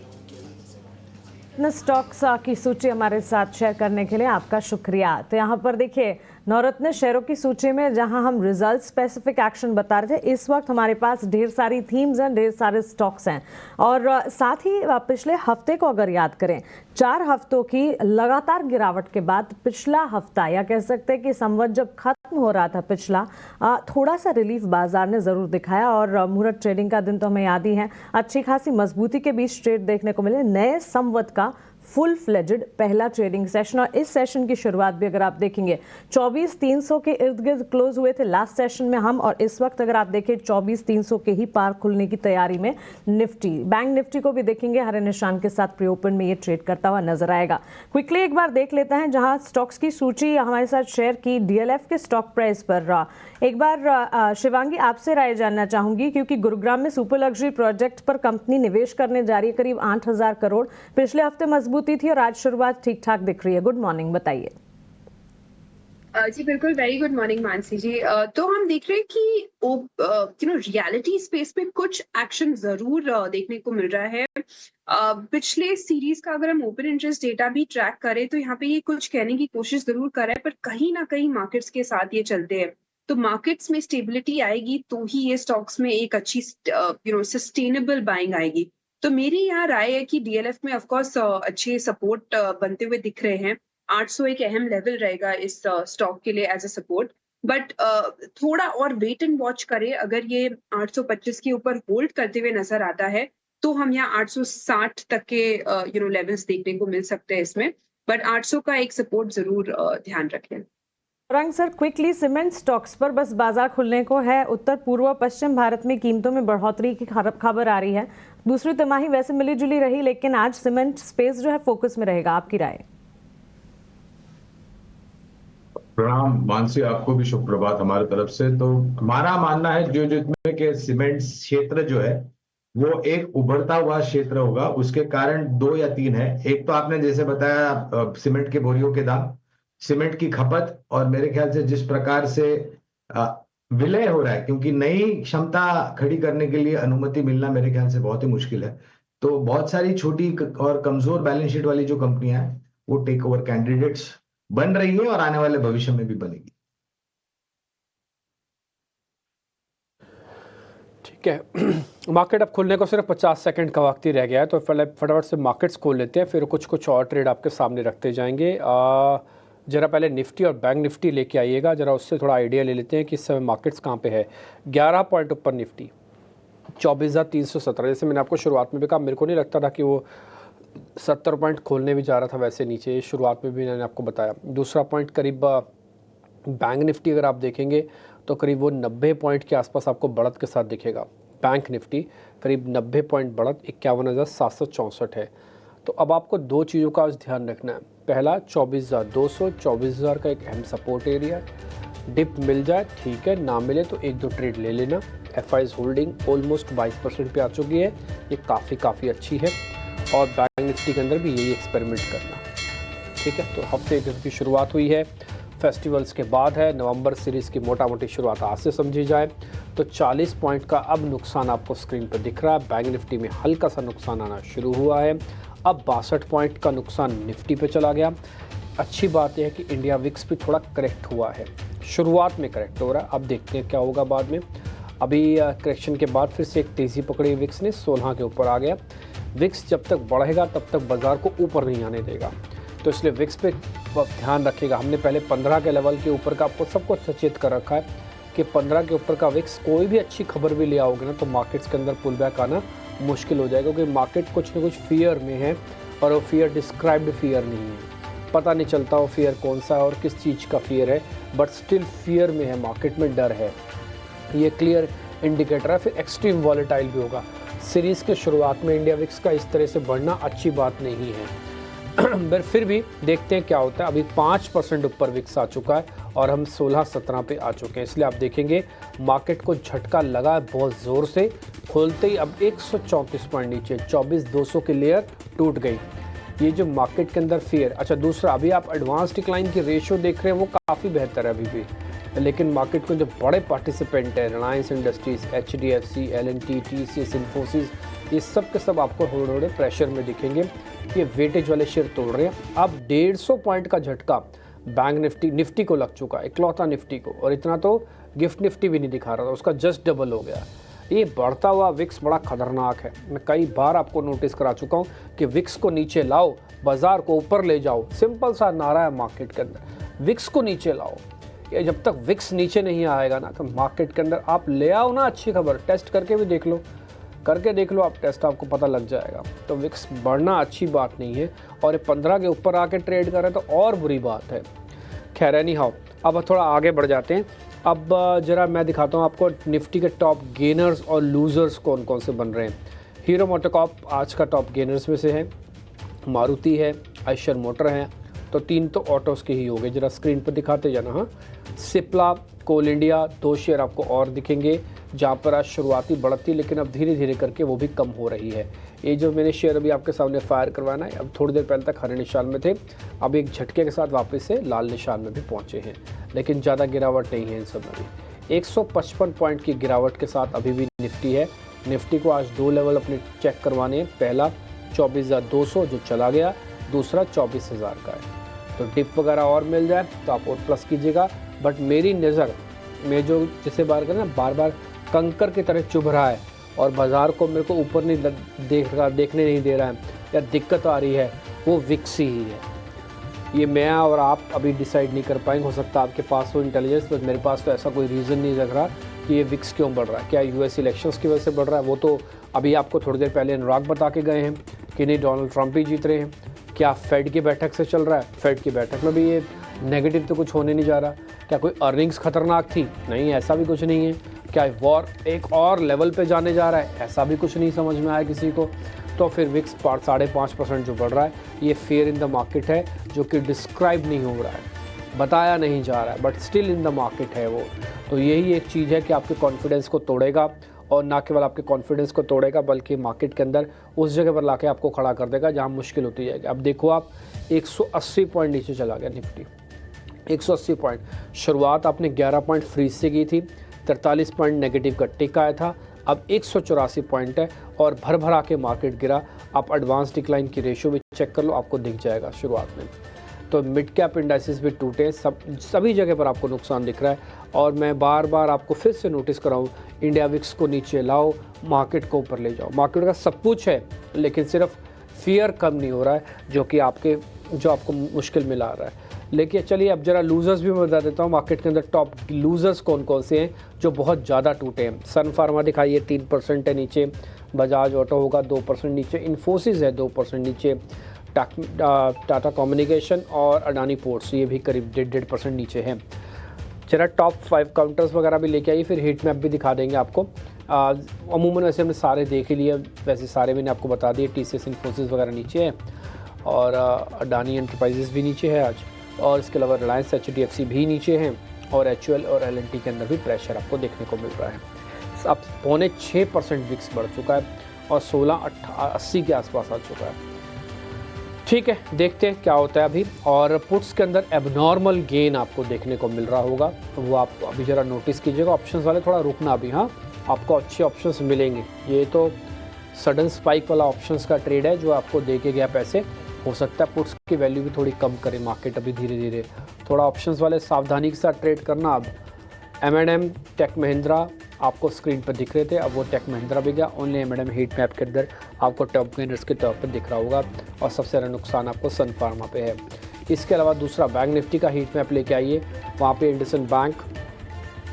स्टॉक्स की सूची हमारे साथ शेयर करने के लिए आपका शुक्रिया। तो यहाँ पर देखिए नवरत्न शेयरों की सूची में जहां हम रिजल्ट स्पेसिफिक एक्शन बता रहे थे, इस वक्त हमारे पास ढेर सारी थीम्स हैं, ढेर सारे स्टॉक्स हैं, और साथ ही पिछले हफ्ते को अगर याद करें, 4 हफ्तों की लगातार गिरावट के बाद पिछला हफ्ता, या कह सकते हैं कि संवत जब खत्म हो रहा था पिछला, थोड़ा सा रिलीफ बाजार ने जरूर दिखाया, और मुहूर्त ट्रेडिंग का दिन तो हमें याद ही है, अच्छी खासी मजबूती के बीच ट्रेड देखने को मिले। नए संवत का फुल फ्लेजेड पहला ट्रेडिंग सेशन, और इस सेशन की शुरुआत भी अगर आप देखेंगे 24,300 के इर्द गिर्द क्लोज हुए थे लास्ट सेशन में हम, और इस वक्त अगर आप देखें 24,300 के ही पार खुलने की तैयारी में निफ्टी। बैंक निफ्टी को भी देखेंगे हरे निशान के साथ प्री ओपन में ये ट्रेड करता हुआ नजर आएगा। क्विकली एक बार देख लेते हैं जहां स्टॉक्स की सूची हमारे साथ शेयर की डीएलएफ के स्टॉक प्राइस पर। एक बार शिवांगी आपसे राय जानना चाहूंगी, क्योंकि गुरुग्राम में सुपर लग्जरी प्रोजेक्ट पर कंपनी निवेश करने जा रही है, करीब 8,000 करोड़। पिछले हफ्ते मजबूती थी और आज शुरुआत ठीक ठाक दिख रही है। गुड मॉर्निंग, बताइए। जी बिल्कुल, वेरी गुड मॉर्निंग मानसी जी। तो हम देख रहे हैं कि रियलिटी स्पेस में कुछ एक्शन जरूर देखने को मिल रहा है। पिछले सीरीज का अगर हम ओपन इंटरेस्ट डेटा भी ट्रैक करें तो यहाँ पे ये कुछ कहने की कोशिश जरूर कर रहा है, पर कहीं ना कहीं मार्केट्स के साथ ये चलते हैं। तो मार्केट्स में स्टेबिलिटी आएगी तो ही ये स्टॉक्स में एक अच्छी सस्टेनेबल बाइंग आएगी। तो मेरी यहाँ राय है कि डीएलएफ में ऑफ कोर्स अच्छे सपोर्ट बनते हुए दिख रहे हैं। 800 एक अहम लेवल रहेगा इस स्टॉक के लिए एज अ सपोर्ट, बट थोड़ा और वेट एंड वॉच करें। अगर ये 825 के ऊपर होल्ड करते हुए नजर आता है तो हम यहाँ 860 तक के लेवल्स देखने को मिल सकते हैं इसमें, बट 800 का एक सपोर्ट जरूर ध्यान रखें। रंग सर, क्विकली सीमेंट स्टॉक्स पर बस बाजार खुलने को है, उत्तर पूर्व पश्चिम भारत में कीमतों में बढ़ोतरी की खबर आ रही है। दूसरी तिमाही वैसे मिली जुली रही, लेकिन आज सीमेंट स्पेस जो है फोकस में रहेगा, आपकी राय? प्रणाम मानसी, आपको भी शुभ प्रभात हमारी तरफ से। तो हमारा मानना है जो जिसमें के सीमेंट क्षेत्र जो है वो एक उभरता हुआ क्षेत्र होगा। उसके कारण 2 या 3 है। एक तो आपने जैसे बताया सीमेंट के बोरियों के दाम, सीमेंट की खपत, और मेरे ख्याल से जिस प्रकार से विलय हो रहा है, क्योंकि नई क्षमता खड़ी करने के लिए अनुमति मिलना मेरे ख्याल से बहुत ही मुश्किल है। तो बहुत सारी छोटी और कमजोर बैलेंस शीट वाली जो कंपनियां हैं वो टेक ओवर कैंडिडेट्स बन रही है और आने वाले भविष्य में भी बनेगी। ठीक है, मार्केट अब खुलने को सिर्फ 50 सेकंड का वक्त ही रह गया है, तो फटाफट से मार्केट्स खोल लेते हैं, फिर कुछ और ट्रेड आपके सामने रखते जाएंगे। जरा पहले निफ्टी और बैंक निफ्टी लेके आइएगा, जरा उससे थोड़ा आइडिया ले लेते हैं कि इस समय मार्केट्स कहाँ पे है। 11 पॉइंट ऊपर निफ्टी 24,317। जैसे मैंने आपको शुरुआत में भी कहा, मेरे को नहीं लगता था कि वो 70 पॉइंट खोलने भी जा रहा था वैसे नीचे, शुरुआत में भी मैंने आपको बताया। दूसरा पॉइंट करीब बैंक निफ्टी अगर आप देखेंगे तो करीब वो 90 पॉइंट के आसपास आपको बढ़त के साथ दिखेगा। बैंक निफ्टी करीब 90 पॉइंट बढ़त 51,764 है। तो अब आपको 2 चीज़ों का आज ध्यान रखना है। पहला 24,200, 24,000 का एक अहम सपोर्ट एरिया है। डिप मिल जाए ठीक है, ना मिले तो 1-2 ट्रेड ले लेना। एफआईज होल्डिंग ऑलमोस्ट 22% पे आ चुकी है, ये काफ़ी अच्छी है। और बैंक निफ्टी के अंदर भी यही एक्सपेरिमेंट करना, ठीक है। तो हफ्ते की शुरुआत हुई है, फेस्टिवल्स के बाद है, नवंबर सीरीज़ की मोटा मोटी शुरुआत आज से समझी जाए तो 40 पॉइंट का अब नुकसान आपको स्क्रीन पर दिख रहा है। बैंक निफ्टी में हल्का सा नुकसान आना शुरू हुआ है। अब 62 पॉइंट का नुकसान निफ्टी पे चला गया। अच्छी बात यह है कि इंडिया विक्स भी थोड़ा करेक्ट हुआ है, शुरुआत में करेक्ट हो रहा है, अब देखते हैं क्या होगा बाद में। अभी करेक्शन के बाद फिर से एक तेज़ी पकड़ी विक्स ने, 16 के ऊपर आ गया। विक्स जब तक बढ़ेगा तब तक बाजार को ऊपर नहीं आने देगा, तो इसलिए विक्स पे ध्यान रखिएगा। हमने पहले 15 के लेवल के ऊपर का आपको सबको सचेत कर रखा है कि 15 के ऊपर का विक्स कोई भी अच्छी खबर भी ले आओगे ना तो मार्केट्स के अंदर पुल बैक आना मुश्किल हो जाएगा, क्योंकि मार्केट कुछ ना कुछ फियर में है और वो फियर डिस्क्राइब्ड फियर नहीं है। पता नहीं चलता वो फियर कौन सा है और किस चीज़ का फियर है, बट स्टिल फियर में है, मार्केट में डर है, ये क्लियर इंडिकेटर है। फिर एक्सट्रीम वॉलेटाइल भी होगा। सीरीज़ के शुरुआत में इंडिया विक्स का इस तरह से बढ़ना अच्छी बात नहीं है, पर फिर भी देखते हैं क्या होता है। अभी 5% ऊपर विक्स आ चुका है और हम 16-17 पे आ चुके हैं, इसलिए आप देखेंगे मार्केट को झटका लगा है बहुत ज़ोर से। खोलते ही अब 134 पॉइंट नीचे 24,200 की लेयर टूट गई। ये जो मार्केट के अंदर फियर। अच्छा, दूसरा अभी आप एडवांस डिक्लाइन की रेशियो देख रहे हैं वो काफ़ी बेहतर है अभी भी, लेकिन मार्केट को जो बड़े पार्टिसिपेंट है, Reliance industries, HDFC, L&T, TCS, Infosys, ये सब के सब आपको थोड़े प्रेशर में दिखेंगे। ये वेटेज वाले शेयर तोड़ रहे हैं। अब 150 पॉइंट का झटका बैंक निफ्टी को लग चुका है, इकलौता निफ्टी को, और इतना तो गिफ्ट निफ्टी भी नहीं दिखा रहा था, उसका जस्ट डबल हो गया। ये बढ़ता हुआ विक्स बड़ा खतरनाक है। मैं कई बार आपको नोटिस करा चुका हूँ कि विक्स को नीचे लाओ, बाजार को ऊपर ले जाओ, सिंपल सा नारा है मार्केट के अंदर, विक्स को नीचे लाओ। ये जब तक विक्स नीचे नहीं आएगा ना तो मार्केट के अंदर आप ले आओ ना अच्छी खबर, टेस्ट करके भी देख लो, करके देख लो आप टेस्ट, आपको पता लग जाएगा। तो विक्स बढ़ना अच्छी बात नहीं है, और 15 के ऊपर आके ट्रेड कर रहे हैं तो और बुरी बात है। खैर एनी हाउ, अब थोड़ा आगे बढ़ जाते हैं। अब जरा मैं दिखाता हूँ आपको निफ्टी के टॉप गेनर्स और लूजर्स कौन कौन से बन रहे हैं। हीरो मोटोकॉर्प आज का टॉप गेनर्स में से है, मारुति है, आयशर मोटर है, तो 3 तो ऑटोस के ही हो गए। जरा स्क्रीन पर दिखाते जाना। हाँ, सिप्ला, कोल इंडिया, 2 शेयर आपको और दिखेंगे जहाँ पर आज शुरुआती बढ़ती, लेकिन अब धीरे धीरे करके वो भी कम हो रही है। ये जो मैंने शेयर अभी आपके सामने फायर करवाना है, अब थोड़ी देर पहले तक हरे निशान में थे, अब एक झटके के साथ वापस से लाल निशान में भी पहुँचे हैं, लेकिन ज़्यादा गिरावट नहीं है इन सब में भी। 155 पॉइंट की गिरावट के साथ अभी भी निफ्टी है। निफ्टी को आज 2 लेवल अपने चेक करवाने हैं। पहला 24,200 जो चला गया, दूसरा 24,000 का है। तो डिप वगैरह और मिल जाए तो आप और प्लस कीजिएगा, बट मेरी नज़र में जो जिसे बार करना बार बार कंकर की तरह चुभ रहा है और बाज़ार को मेरे को ऊपर नहीं देखने नहीं दे रहा है या दिक्कत आ रही है, वो विक्स ही है। ये मैं और आप अभी डिसाइड नहीं कर पाएंगे। हो सकता है आपके पास हो इंटेलिजेंस, बट मेरे पास तो ऐसा कोई रीज़न नहीं लग रहा कि ये विक्स क्यों बढ़ रहा है। क्या यूएस इलेक्शंस की वजह से बढ़ रहा है? वो तो अभी आपको थोड़ी देर पहले अनुराग बता के गए हैं कि नहीं, डोनाल्ड ट्रंप ही जीत रहे हैं। क्या फेड की बैठक से चल रहा है? फेड की बैठक में भी ये नेगेटिव तो कुछ होने नहीं जा रहा। क्या कोई अर्निंग्स खतरनाक थी? नहीं, ऐसा भी कुछ नहीं है। क्या वॉर एक और लेवल पे जाने जा रहा है? ऐसा भी कुछ नहीं समझ में आया किसी को। तो फिर विक्स 5.5% जो बढ़ रहा है, ये फेयर इन द मार्केट है, जो कि डिस्क्राइब नहीं हो रहा है, बताया नहीं जा रहा है, but still in the market है वो। तो यही एक चीज़ है कि आपके कॉन्फिडेंस को तोड़ेगा, और ना केवल आपके कॉन्फिडेंस को तोड़ेगा बल्कि मार्केट के अंदर उस जगह पर लाके आपको खड़ा कर देगा जहाँ मुश्किल होती जाएगी। अब देखो आप 180 पॉइंट नीचे चला गया निफ्टी, 180 पॉइंट। शुरुआत आपने 11 पॉइंट फ्रीज से की थी, 43 पॉइंट नेगेटिव का टिक आया था, अब 184 पॉइंट है और भर भरा के मार्केट गिरा। आप एडवांस डिक्लाइन की रेशियो भी चेक कर लो, आपको दिख जाएगा शुरुआत में। तो मिड कैप इंडाइसेस भी टूटे, सभी जगह पर आपको नुकसान दिख रहा है। और मैं बार बार आपको फिर से नोटिस कराऊँ, इंडिया विक्स को नीचे लाओ, मार्केट को ऊपर ले जाओ। मार्केट का सब कुछ है, लेकिन सिर्फ फियर कम नहीं हो रहा है, जो आपको मुश्किल में ला रहा है। लेकिन चलिए अब जरा लूजर्स भी मैं बता देता हूँ। मार्केट के अंदर टॉप लूजर्स कौन कौन से हैं जो बहुत ज़्यादा टूटे हैं। सन फार्मा दिखाइए 3% है नीचे, बजाज ऑटो होगा 2% नीचे, इन्फोसिस है 2% नीचे, टाटा कम्युनिकेशन और अडानी पोर्ट्स ये भी करीब 1.5% नीचे हैं। जरा टॉप 5 काउंटर्स वगैरह भी लेके आइए, फिर हीट मैप भी दिखा देंगे आपको। अमूमन वैसे हमने सारे देख ही लिए, वैसे सारे मैंने आपको बता दिए। टीसीएस इन्फोसिस वगैरह नीचे है और अडानी एंटरप्राइजेस भी नीचे है आज, और इसके अलावा रिलायंस, HDFC भी नीचे हैं, और HUL और LNT के अंदर भी प्रेशर आपको देखने को मिल रहा है। अब 6.25% विक्स बढ़ चुका है और 16.80 के आसपास आ चुका है। ठीक है, देखते हैं क्या होता है अभी। और पुट्स के अंदर एबनॉर्मल गेन आपको देखने को मिल रहा होगा, वो आप अभी ज़रा नोटिस कीजिएगा। ऑप्शंस वाले थोड़ा रुकना अभी, हाँ आपको अच्छे ऑप्शंस मिलेंगे। ये तो सडन स्पाइक वाला ऑप्शंस का ट्रेड है जो आपको दे के गया पैसे। हो सकता है पुट्स की वैल्यू भी थोड़ी कम करे मार्केट अभी धीरे धीरे। थोड़ा ऑप्शंस वाले सावधानी के साथ ट्रेड करना। अब M&M, टेक महिंद्रा आपको स्क्रीन पर दिख रहे थे, अब वो टेक महिंद्रा भी गया। ओनली M&M हीट मैप के अंदर आपको टॉप गेनर्स के तौर पर दिख रहा होगा, और सबसे ज़्यादा नुकसान आपको सन फार्मा पे है। इसके अलावा दूसरा बैंक निफ्टी का हीट मैप लेके आइए, वहाँ पे इंडसइंड बैंक,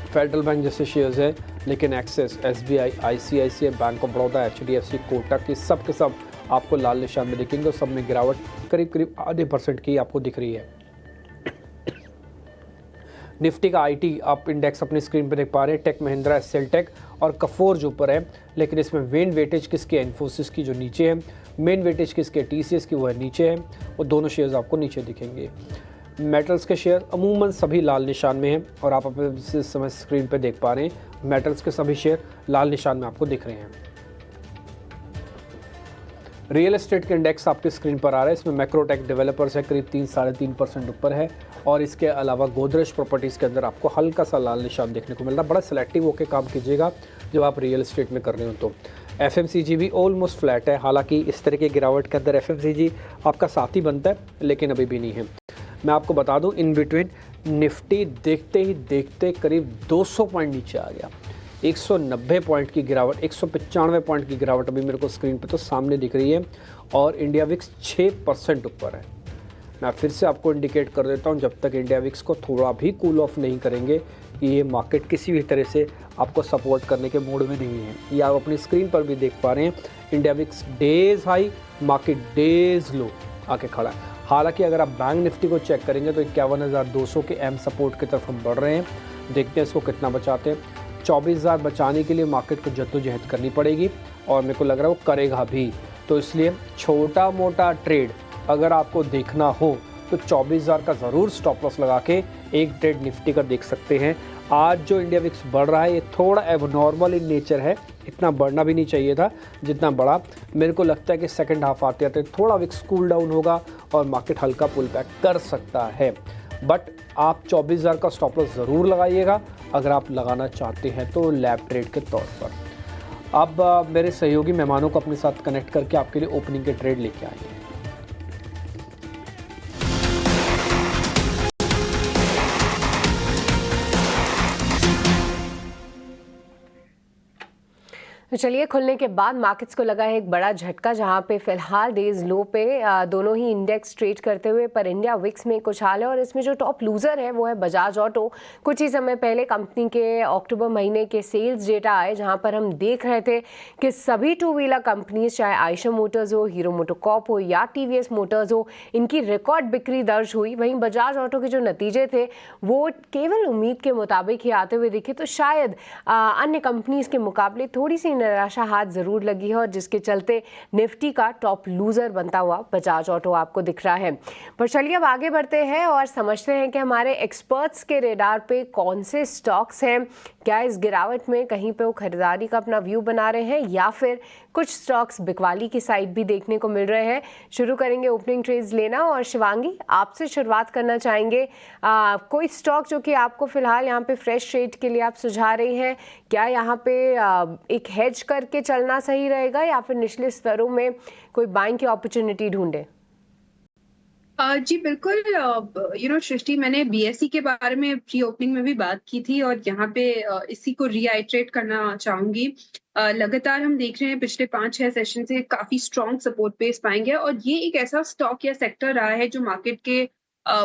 फेडरल बैंक जैसे शेयर्स है, लेकिन axis, SBI, ICICI, bank of Baroda, HDFC, Kotak, ये सब के सब आपको लाल निशान में दिखेंगे, और सब में गिरावट करीब 0.5% की आपको दिख रही है। निफ्टी का IT आप इंडेक्स अपनी स्क्रीन पर देख पा रहे हैं, टेक महिंद्रा, सेलटेक और कफोर जो ऊपर है, लेकिन इसमें मेन वेटेज किसकी है? इन्फोसिस की जो नीचे है। मेन वेटेज किसके? TCS की, वो है नीचे है, और दोनों शेयर्स आपको नीचे दिखेंगे। मेटल्स के शेयर अमूमन सभी लाल निशान में हैं, और आप अपने इस समय स्क्रीन पर देख पा रहे हैं मेटल्स के सभी शेयर लाल निशान में आपको दिख रहे हैं। रियल एस्टेट के इंडेक्स आपके स्क्रीन पर आ रहा है, इसमें मैक्रोटेक डेवलपर्स है करीब 3-3.5% ऊपर है, और इसके अलावा गोदरेज प्रॉपर्टीज़ के अंदर आपको हल्का सा लाल निशान देखने को मिल रहा है। बड़ा सेलेक्टिव होकर काम कीजिएगा जब आप रियल एस्टेट में कर रहे हो। तो FMCG भी ऑलमोस्ट फ्लैट है, हालांकि इस तरह की गिरावट के अंदर FMCG आपका साथी बनता है, लेकिन अभी भी नहीं है। मैं आपको बता दूं, इन बिटवीन निफ्टी देखते ही देखते करीब 200 पॉइंट नीचे आ गया, 190 पॉइंट की गिरावट, 195 पॉइंट की गिरावट अभी मेरे को स्क्रीन पे तो सामने दिख रही है, और इंडिया विक्स 6% ऊपर है। मैं फिर से आपको इंडिकेट कर देता हूं, जब तक इंडिया विक्स को थोड़ा भी कूल ऑफ नहीं करेंगे, ये मार्केट किसी भी तरह से आपको सपोर्ट करने के मूड में नहीं है। ये आप अपनी स्क्रीन पर भी देख पा रहे हैं, India VIX day's high, market day's low आके खड़ा है। हालांकि अगर आप बैंक निफ्टी को चेक करेंगे तो 51,200 के एम सपोर्ट की तरफ हम बढ़ रहे हैं। देखते हैं इसको कितना बचाते हैं। 24,000 बचाने के लिए मार्केट को जद्दोजहद करनी पड़ेगी और मेरे को लग रहा है वो करेगा भी। तो इसलिए छोटा मोटा ट्रेड अगर आपको देखना हो तो 24,000 का ज़रूर स्टॉप लॉस लगा के एक ट्रेड निफ्टी का देख सकते हैं। आज जो इंडिया विक्स बढ़ रहा है ये थोड़ा एबनॉर्मल इन नेचर है, इतना बढ़ना भी नहीं चाहिए था जितना बढ़ा। मेरे को लगता है कि सेकंड हाफ आते आते थोड़ा विक्स कूल डाउन होगा और मार्केट हल्का पुल बैक कर सकता है। बट आप 24,000 का स्टॉप लॉस ज़रूर लगाइएगा अगर आप लगाना चाहते हैं तो लैब ट्रेड के तौर पर। अब मेरे सहयोगी मेहमानों को अपने साथ कनेक्ट करके आपके लिए ओपनिंग के ट्रेड लेके आएंगे। तो चलिए, खुलने के बाद मार्केट्स को लगा है एक बड़ा झटका, जहां पे फिलहाल डेज लो पे दोनों ही इंडेक्स ट्रेड करते हुए, पर इंडिया विक्स में कुछ हाल है और इसमें जो टॉप लूजर है वो है बजाज ऑटो। कुछ ही समय पहले कंपनी के अक्टूबर महीने के सेल्स डेटा आए, जहां पर हम देख रहे थे कि सभी टू व्हीलर कंपनीज, चाहे आयशर मोटर्स हो, हीरो मोटोकॉर्प हो या टीवीएस मोटर्स हो, इनकी रिकॉर्ड बिक्री दर्ज हुई। वहीं बजाज ऑटो के जो नतीजे थे वो केवल उम्मीद के मुताबिक ही आते हुए दिखे। तो शायद अन्य कंपनीज के मुकाबले थोड़ी सी निराशा हाथ जरूर लगी है और जिसके चलते निफ्टी का टॉप लूजर बनता हुआ बजाज ऑटो आपको दिख रहा है। पर चलिए अब आगे बढ़ते हैं और समझते हैं कि हमारे एक्सपर्ट्स के रेडार पे कौन से स्टॉक्स हैं, क्या इस गिरावट में कहीं पे वो खरीदारी का अपना व्यू बना रहे हैं या फिर कुछ स्टॉक्स बिकवाली की साइड भी देखने को मिल रहे हैं। शुरू करेंगे ओपनिंग ट्रेड्स लेना और शिवांगी आपसे शुरुआत करना चाहेंगे। कोई स्टॉक जो कि आपको फिलहाल यहाँ पे फ्रेश ट्रेड के लिए आप सुझा रही हैं, क्या यहाँ पे एक हेज करके चलना सही रहेगा या फिर निचले स्तरों में कोई बाइंग की अपॉर्चुनिटी ढूंढे? जी बिल्कुल, सृष्टि, मैंने बीएसई के बारे में प्री ओपनिंग में भी बात की थी और यहाँ पे इसी को रीआइट्रेट करना चाहूंगी। लगातार हम देख रहे हैं पिछले 5-6 सेशन से काफी स्ट्रॉन्ग सपोर्ट बेस पाएंगे और ये एक ऐसा स्टॉक या सेक्टर रहा है जो मार्केट के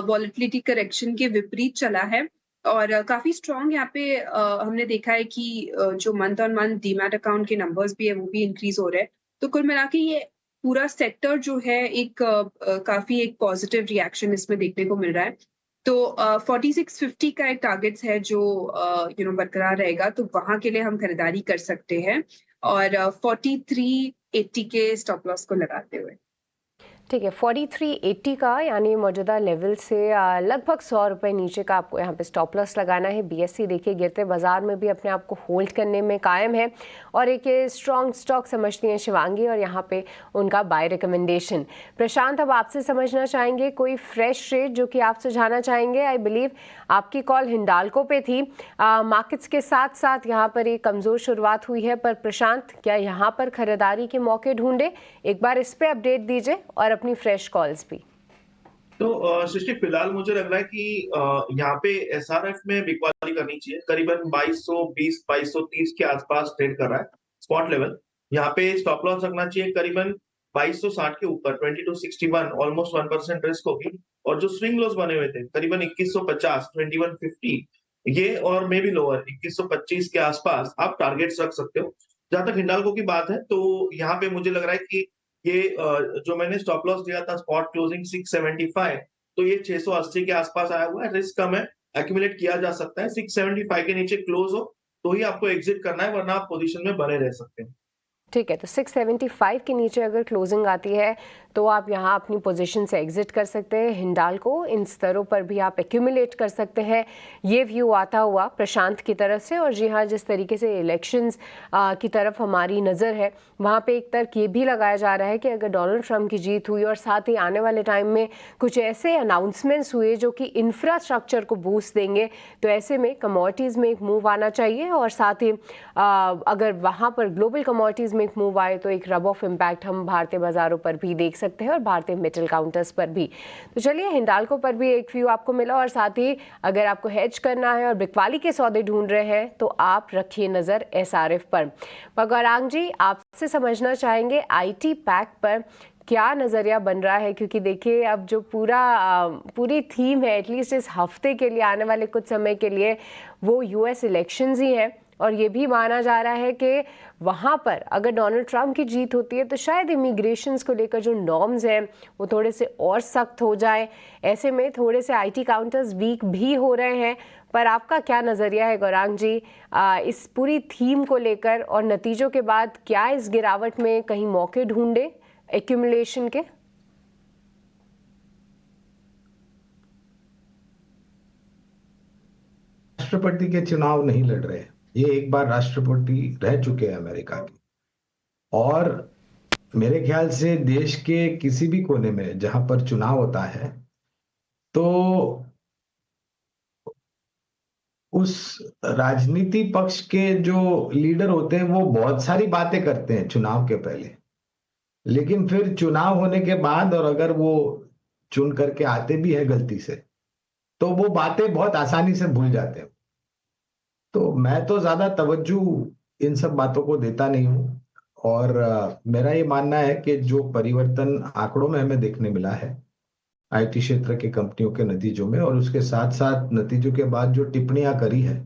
वॉलेटिलिटी करेक्शन के विपरीत चला है और काफी स्ट्रॉन्ग यहाँ पे हमने देखा है कि जो month on month demat account के नंबर्स भी है वो भी इंक्रीज हो रहे हैं। तो कुल मिला के ये पूरा सेक्टर जो है एक काफी एक पॉजिटिव रिएक्शन इसमें देखने को मिल रहा है। तो 4650 का एक टारगेट्स है जो बरकरार रहेगा, तो वहां के लिए हम खरीदारी कर सकते हैं और 4380 के स्टॉप लॉस को लगाते हुए। ठीक है, 4380 का यानी मौजूदा लेवल से लगभग 100 रुपये नीचे का आपको यहाँ पे स्टॉप लॉस लगाना है। बीएसई देखिए गिरते बाजार में भी अपने आप को होल्ड करने में कायम है और एक स्ट्रॉन्ग स्टॉक समझती हैं शिवांगी और यहाँ पे उनका बाय रिकमेंडेशन। प्रशांत, अब आपसे समझना चाहेंगे कोई फ्रेश ट्रेड जो कि आप सुझाना चाहेंगे। आई बिलीव आपकी कॉल हिंडाल्को पे थी। मार्केट्स के साथ साथ यहाँ पर एक कमज़ोर शुरुआत हुई है, पर प्रशांत क्या यहाँ पर खरीदारी के मौके ढूंढे? एक बार इस पे अपडेट दीजिए और अपनी फ्रेश कॉल्स भी। तो सृष्टि, फिलहाल मुझे लग रहा है कि यहाँ पे एसआरएफ में बिकवाली करनी चाहिए। करीबन 2220 2230 के आसपास ट्रेड कर रहा है स्पॉट लेवल। यहाँ पे स्टॉप लॉस रखना चाहिए करीबन 2260 के ऊपर, 2261, ऑलमोस्ट 1% रिस्क होगी। और जो स्विंग लॉस बने हुए थे करीबन 2150, 2150, ये और मे बी लोअर 2125 के आसपास आप टारगेट्स रख सकते हो। जहां तक हिंडाल्को की बात है तो यहाँ पे मुझे लग रहा है कि ये जो मैंने स्टॉप लॉस दिया था स्पॉट क्लोजिंग 675, तो ये 680 के आसपास आया हुआ है। रिस्क कम है, एक्यूमुलेट किया जा सकता है। 675 के नीचे क्लोज हो तो ही आपको एग्जिट करना है, वरना आप पोजीशन में बने रह सकते हैं। ठीक है, तो 675 के नीचे अगर क्लोजिंग आती है तो आप यहाँ अपनी पोजीशन से एग्जिट कर सकते हैं। हिंडाल्को इन स्तरों पर भी आप एक्यूमुलेट कर सकते हैं, ये व्यू आता हुआ प्रशांत की तरफ से। और जी हाँ, जिस तरीके से इलेक्शंस की तरफ हमारी नज़र है, वहाँ पे एक तर्क ये भी लगाया जा रहा है कि अगर डोनाल्ड ट्रंप की जीत हुई और साथ ही आने वाले टाइम में कुछ ऐसे अनाउंसमेंट्स हुए जो कि इंफ्रास्ट्रक्चर को बूस्ट देंगे, तो ऐसे में कमोडिटीज़ में एक मूव आना चाहिए और साथ ही अगर वहाँ पर ग्लोबल कमोडिटीज़ में एक मूव आए तो एक रब ऑफ इम्पैक्ट हम भारतीय बाजारों पर भी देख सकते हैं और भारतीय मेटल काउंटर्स पर भी। तो चलिए, हिंडाल्को पर भी एक व्यू आपको मिला और साथ ही अगर आपको हेज करना है और बिकवाली के सौदे ढूंढ रहे हैं तो आप रखिए नज़र एसआरएफ पर। गौरांग जी, आपसे समझना चाहेंगे आईटी पैक पर क्या नज़रिया बन रहा है, क्योंकि देखिए अब जो पूरी थीम है एटलीस्ट इस हफ्ते के लिए, आने वाले कुछ समय के लिए, वो यूएस इलेक्शंस ही हैं। और ये भी माना जा रहा है कि वहाँ पर अगर डोनाल्ड ट्रंप की जीत होती है तो शायद इमिग्रेशंस को लेकर जो नॉर्म्स हैं वो थोड़े से और सख्त हो जाए। ऐसे में थोड़े से आईटी काउंटर्स वीक भी हो रहे हैं। पर आपका क्या नज़रिया है गौरांग जी इस पूरी थीम को लेकर, और नतीजों के बाद क्या इस गिरावट में कहीं मौके ढूंढे एक्यूमुलेशन के? राष्ट्रपति के चुनाव नहीं लड़ रहे, ये एक बार राष्ट्रपति रह चुके हैं अमेरिका के, और मेरे ख्याल से देश के किसी भी कोने में जहां पर चुनाव होता है तो उस राजनीति पक्ष के जो लीडर होते हैं वो बहुत सारी बातें करते हैं चुनाव के पहले, लेकिन फिर चुनाव होने के बाद और अगर वो चुन करके आते भी है गलती से तो वो बातें बहुत आसानी से भूल जाते हैं। तो मैं तो ज्यादा तवज्जो इन सब बातों को देता नहीं हूं, और मेरा ये मानना है कि जो परिवर्तन आंकड़ों में हमें देखने मिला है आईटी क्षेत्र के कंपनियों के नतीजों में, और उसके साथ साथ नतीजों के बाद जो टिप्पणियां करी है,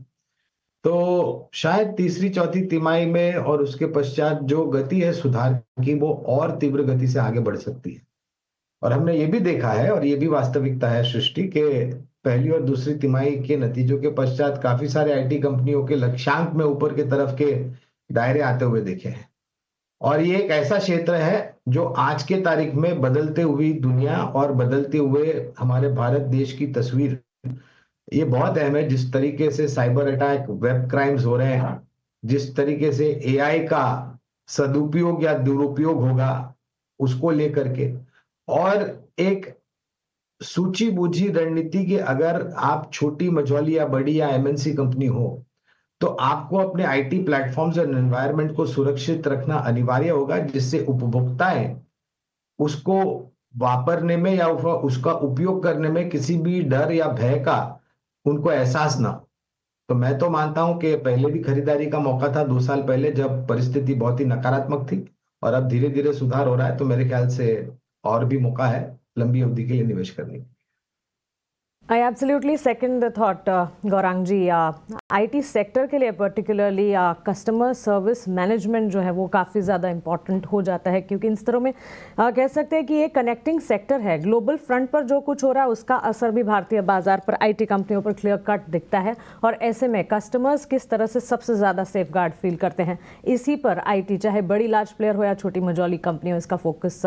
तो शायद तीसरी चौथी तिमाही में और उसके पश्चात जो गति है सुधार की वो और तीव्र गति से आगे बढ़ सकती है। और हमने ये भी देखा है, और ये भी वास्तविकता है सृष्टि, के पहली और दूसरी तिमाही के नतीजों के पश्चात काफी सारे आईटी कंपनियों के लक्ष्यांक में ऊपर की तरफ के दायरे आते हुए देखे हैं। और ये एक ऐसा क्षेत्र है जो आज के तारीख में बदलते हुई दुनिया और बदलते हुए हमारे भारत देश की तस्वीर, ये बहुत अहम है। जिस तरीके से साइबर अटैक, वेब क्राइम्स हो रहे हैं, जिस तरीके से एआई का सदुपयोग या दुरुपयोग होगा उसको लेकर के, और एक सूची बूझी रणनीति की अगर आप छोटी मझौली या बड़ी या एमएनसी कंपनी हो तो आपको अपने आईटी प्लेटफॉर्म्स और एनवायरनमेंट को सुरक्षित रखना अनिवार्य होगा, जिससे उपभोक्ताएं उसको वापरने में या उसका उपयोग करने में किसी भी डर या भय का उनको एहसास ना हो। तो मैं तो मानता हूं कि पहले भी खरीदारी का मौका था 2 साल पहले जब परिस्थिति बहुत ही नकारात्मक थी, और अब धीरे धीरे सुधार हो रहा है। तो मेरे ख्याल से और भी मौका है लंबी अवधि के लिए निवेश करने की। I absolutely second the thought, Gaurang ji. IT sector के लिए पर्टिकुलरली कस्टमर सर्विस मैनेजमेंट जो है वो काफ़ी ज़्यादा इम्पॉर्टेंट हो जाता है, क्योंकि इन स्तरों में कह सकते हैं कि ये कनेक्टिंग सेक्टर है। ग्लोबल फ्रंट पर जो कुछ हो रहा है उसका असर भी भारतीय बाजार पर आईटी कंपनियों पर क्लियर कट दिखता है, और ऐसे में कस्टमर्स किस तरह से सबसे ज़्यादा सेफ गार्ड फील करते हैं, इसी पर आईटी चाहे बड़ी लार्ज प्लेयर हो या छोटी मझौली कंपनी हो, इसका फोकस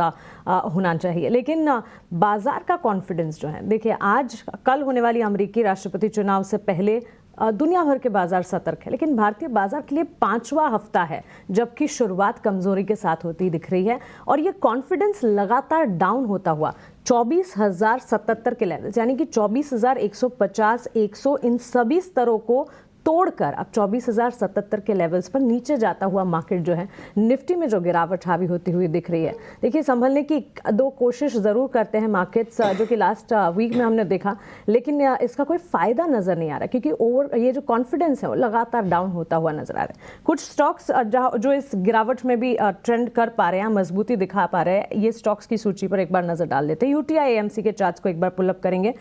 होना चाहिए। लेकिन बाजार का कॉन्फिडेंस जो है, देखिए आज कल होने वाली अमेरिकी राष्ट्रपति चुनाव से पहले दुनिया भर के बाजार सतर्क है, लेकिन भारतीय बाजार के लिए 5वां हफ्ता है जबकि शुरुआत कमजोरी के साथ होती दिख रही है, और ये कॉन्फिडेंस लगातार डाउन होता हुआ 24,077 के लेवल्स, यानी कि 24,150, 100 इन सभी स्तरों को तोड़कर अब 24,077 के लेवल्स पर नीचे जाता हुआ मार्केट जो है, निफ्टी में जो गिरावट हावी होती हुई दिख रही है। देखिए संभलने की 2 कोशिश ज़रूर करते हैं मार्केट्स, जो कि लास्ट वीक में हमने देखा, लेकिन इसका कोई फ़ायदा नज़र नहीं आ रहा, क्योंकि ये जो कॉन्फिडेंस है वो लगातार डाउन होता हुआ नज़र आ रहा है। कुछ स्टॉक्स जो इस गिरावट में भी ट्रेंड कर पा रहे हैं, मजबूती दिखा पा रहे हैं, ये स्टॉक्स की सूची पर एक बार नज़र डाल लेते हैं। यूटीआई एएमसी के चार्ट्स को एक बार पुलअप करेंगे।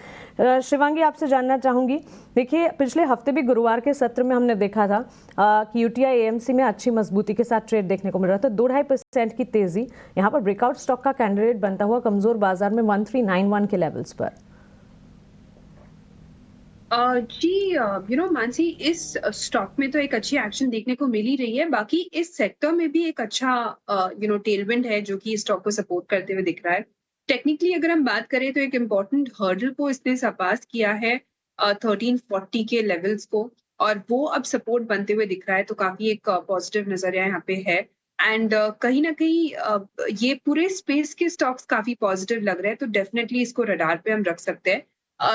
शिवांगी, आपसे जानना चाहूँगी, देखिए पिछले हफ्ते भी गुरुवार के सत्र में हमने देखा था कि यूटीआई एएमसी में अच्छी मजबूती के साथ ट्रेड देखने को मिल रहा था। 2-2.5% की तेजी यहां पर ब्रेकआउट स्टॉक का कैंडिडेट बनता हुआ कमजोर बाजार में 1391 के लेवल्स पर। जी मानसी, इस स्टॉक में तो एक अच्छी एक्शन देखने को मिल ही रही है। बाकी इस सेक्टर में भी एक अच्छा टेलविंड है जो कि स्टॉक को सपोर्ट करते हुए दिख रहा है। टेक्निकली अगर हम बात करें तो एक इम्पॉर्टेंट हर्डल को इसने सरपास किया है 1340 के लेवल्स को, और वो अब सपोर्ट बनते हुए दिख रहा है। तो काफी एक पॉजिटिव नजरिया यहाँ पे है। एंड कहीं ना कहीं ये पूरे स्पेस के स्टॉक्स काफी पॉजिटिव लग रहे हैं, तो डेफिनेटली इसको रडार पे हम रख सकते हैं।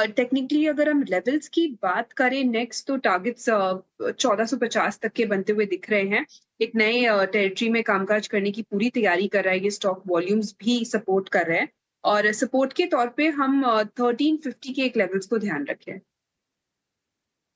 टेक्निकली अगर हम लेवल्स की बात करें नेक्स्ट, तो टारगेट्स 1450 तक के बनते हुए दिख रहे हैं। एक नए टेरिटरी में कामकाज करने की पूरी तैयारी कर रहा है ये स्टॉक, वॉल्यूम्स भी सपोर्ट कर रहे हैं, और सपोर्ट के तौर पे हम 1350 के एक लेवल्स को ध्यान रखें।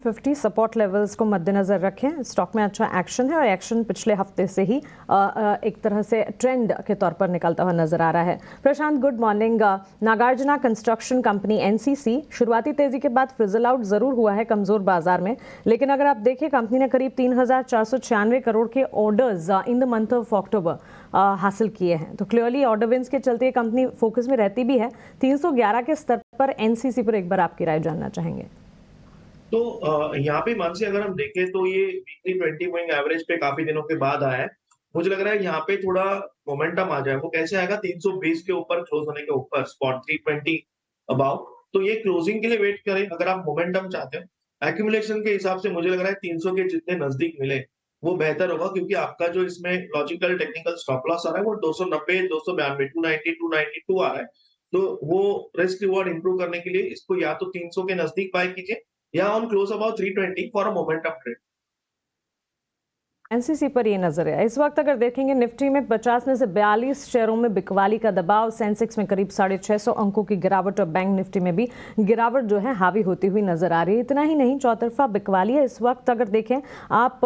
50 सपोर्ट लेवल्स को मद्देनजर रखें। स्टॉक में अच्छा एक्शन है और एक्शन पिछले हफ्ते से ही एक तरह से ट्रेंड के तौर पर निकलता हुआ नजर आ रहा है। Prashant, good morning. Nagarjuna construction company NCC शुरुआती तेजी के बाद फिजल आउट जरूर हुआ है कमजोर बाजार में, लेकिन अगर आप देखें कंपनी ने करीब 3,496 करोड़ के orders in the month of October हासिल किए हैं। तो क्लियरली ऑर्डर विंस के चलते ये कंपनी फोकस में रहती भी है। 311 के स्तर पर एनसीसी पर एक बार आपकी राय जानना चाहेंगे। तो यहाँ पे मानसी अगर हम देखें तो ये वीकली 20 मूविंग एवरेज पे काफी दिनों के बाद आया है। मुझे लग रहा है यहाँ पे थोड़ा मोमेंटम आ जाए। वो कैसे आएगा? 320 के ऊपर क्लोज होने के ऊपर, स्पॉट 320 अबाउट। तो ये क्लोजिंग के लिए वेट करें अगर आप मोमेंटम चाहते हैं। एक्यूमुलेशन के हिसाब से मुझे लग रहा है 300 के जितने नजदीक मिले वो बेहतर होगा, क्योंकि आपका जो इसमें लॉजिकल टेक्निकल स्टॉप लॉस आ रहा है वो 290, 292, 290, 292 आ रहा है। तो वो रिस्क रिवॉर्ड इंप्रूव करने के लिए इसको या तो 300 के नजदीक बाय कीजिए या on close about 320 for a momentum trade. NCC पर ये नजर है। इस वक्त अगर देखेंगे निफ्टी में 50 में से 42 शेयरों में बिकवाली का दबाव, सेंसेक्स में करीब 650 अंकों की गिरावट और बैंक निफ्टी में भी गिरावट जो है हावी होती हुई नजर आ रही है। इतना ही नहीं, चौतरफा बिकवाली है इस वक्त। अगर देखें आप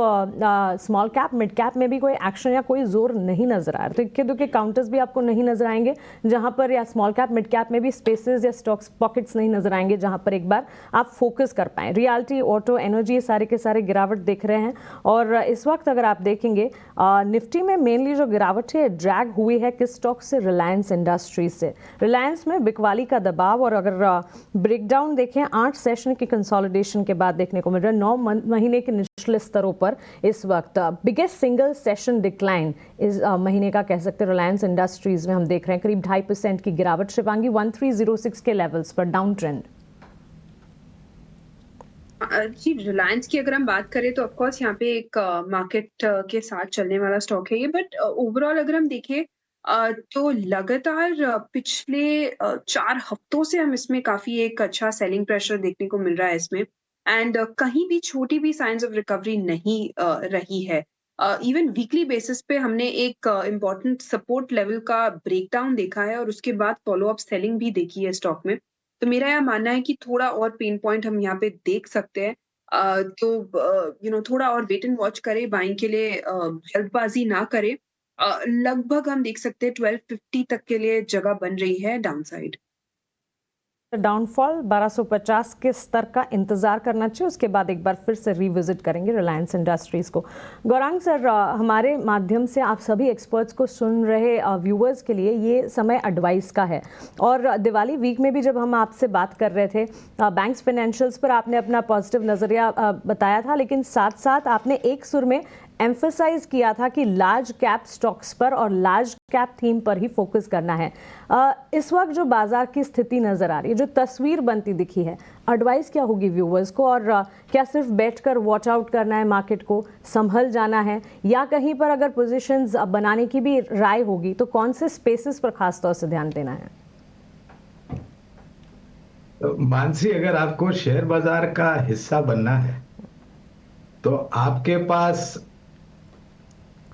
स्मॉल कैप मिड कैप में भी कोई एक्शन या कोई जोर नहीं नजर आ रहा। तो इक्के दुक्के काउंटर्स भी आपको नहीं नजर आएंगे जहां पर, या स्मॉल कैप मिड कैप में भी स्पेसेस या स्टॉक्स पॉकेट्स नहीं नजर आएंगे जहां पर एक बार आप फोकस कर पाएं। रियलिटी, ऑटो, एनर्जी सारे के सारे गिरावट दिख रहे हैं। और इस वक्त अगर आप देखेंगे निफ्टी में मेनली जो गिरावट है ड्रैग हुई है किस स्टॉक से? रिलायंस इंडस्ट्रीज से। रिलायंस में बिकवाली का दबाव, और अगर ब्रेकडाउन देखें 8 सेशन की कंसोलिडेशन के बाद देखने को मिल रहा है 9 महीने के निचले स्तरों पर इस वक्त बिगेस्ट सिंगल सेशन डिक्लाइन इस महीने का कह सकते हैं रिलायंस इंडस्ट्रीज में हम देख रहे हैं करीब 2.5% की गिरावट। शिवांगी, 1306 के लेवल्स पर डाउन ट्रेंड। जी, रिलायंस की अगर हम बात करें तो ऑफकोर्स यहाँ पे एक मार्केट के साथ चलने वाला स्टॉक है ये, बट ओवरऑल अगर हम देखें तो लगातार पिछले 4 हफ्तों से हम इसमें काफी एक अच्छा सेलिंग प्रेशर देखने को मिल रहा है इसमें। एंड कहीं भी छोटी भी साइंस ऑफ रिकवरी नहीं रही है। इवन वीकली बेसिस पे हमने एक इम्पॉर्टेंट सपोर्ट लेवल का ब्रेकडाउन देखा है और उसके बाद फॉलो अप सेलिंग भी देखी है स्टॉक में। तो मेरा यह मानना है कि थोड़ा और पेन पॉइंट हम यहाँ पे देख सकते हैं। तो थोड़ा और वेट एंड वॉच करें, बाइंग के लिए जल्दबाजी ना करें। लगभग हम देख सकते हैं 1250 तक के लिए जगह बन रही है डाउनसाइड। डाउनफॉल 1250 के स्तर का इंतजार करना चाहिए, उसके बाद एक बार फिर से रिविजिट करेंगे रिलायंस इंडस्ट्रीज को। गौरांग सर, हमारे माध्यम से आप सभी एक्सपर्ट्स को सुन रहे व्यूअर्स के लिए ये समय एडवाइस का है। और दिवाली वीक में भी जब हम आपसे बात कर रहे थे बैंक्स फाइनेंशियल्स पर आपने अपना पॉजिटिव नज़रिया बताया था, लेकिन साथ साथ आपने एक सुर में एम्फसाइज किया था कि लार्ज कैप स्टॉक्स पर और लार्ज कैप थीम पर ही फोकस करना है। इस वक्त जो बाजार की स्थिति नज़र आ रही है, जो तस्वीर बनती दिखी है, एडवाइस क्या होगी व्यूअर्स को? और क्या सिर्फ बैठकर वॉच आउट करना है, मार्केट को संभल जाना है, या कहीं पर अगर पोजीशंस बनाने की भी राय होगी तो कौन से स्पेसेस पर खास तौर से ध्यान देना है? मानसी, अगर आपको शेयर बाजार का हिस्सा बनना है तो आपके पास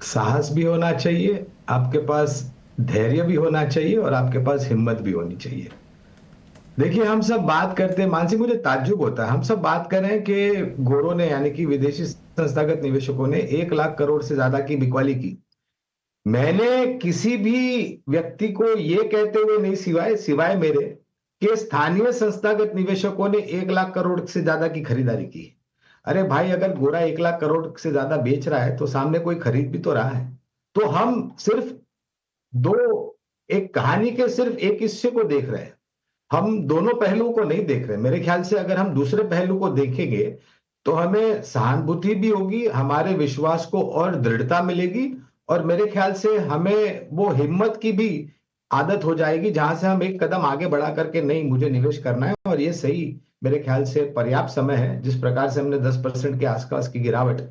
साहस भी होना चाहिए, आपके पास धैर्य भी होना चाहिए और आपके पास हिम्मत भी होनी चाहिए। देखिए, हम सब बात करते हैं, मानसी मुझे ताज्जुब होता है, हम सब बात कर रहे हैं कि गोरों ने यानी कि विदेशी संस्थागत निवेशकों ने 1 लाख करोड़ से ज्यादा की बिकवाली की। मैंने किसी भी व्यक्ति को ये कहते हुए नहीं सिवाय मेरे कि स्थानीय संस्थागत निवेशकों ने 1 लाख करोड़ से ज्यादा की खरीदारी की। अरे भाई, अगर गोरा 1 लाख करोड़ से ज्यादा बेच रहा है तो सामने कोई खरीद भी तो रहा है। तो हम सिर्फ एक कहानी के सिर्फ एक हिस्से को देख रहे हैं, हम दोनों पहलुओं को नहीं देख रहे। मेरे ख्याल से अगर हम दूसरे पहलू को देखेंगे तो हमें सहानुभूति भी होगी, हमारे विश्वास को और दृढ़ता मिलेगी, और मेरे ख्याल से हमें वो हिम्मत की भी आदत हो जाएगी जहां से हम एक कदम आगे बढ़ा करके नहीं, मुझे निवेश करना है। और ये सही मेरे ख्याल से पर्याप्त समय है। जिस प्रकार से हमने 10% के आसपास की गिरावट,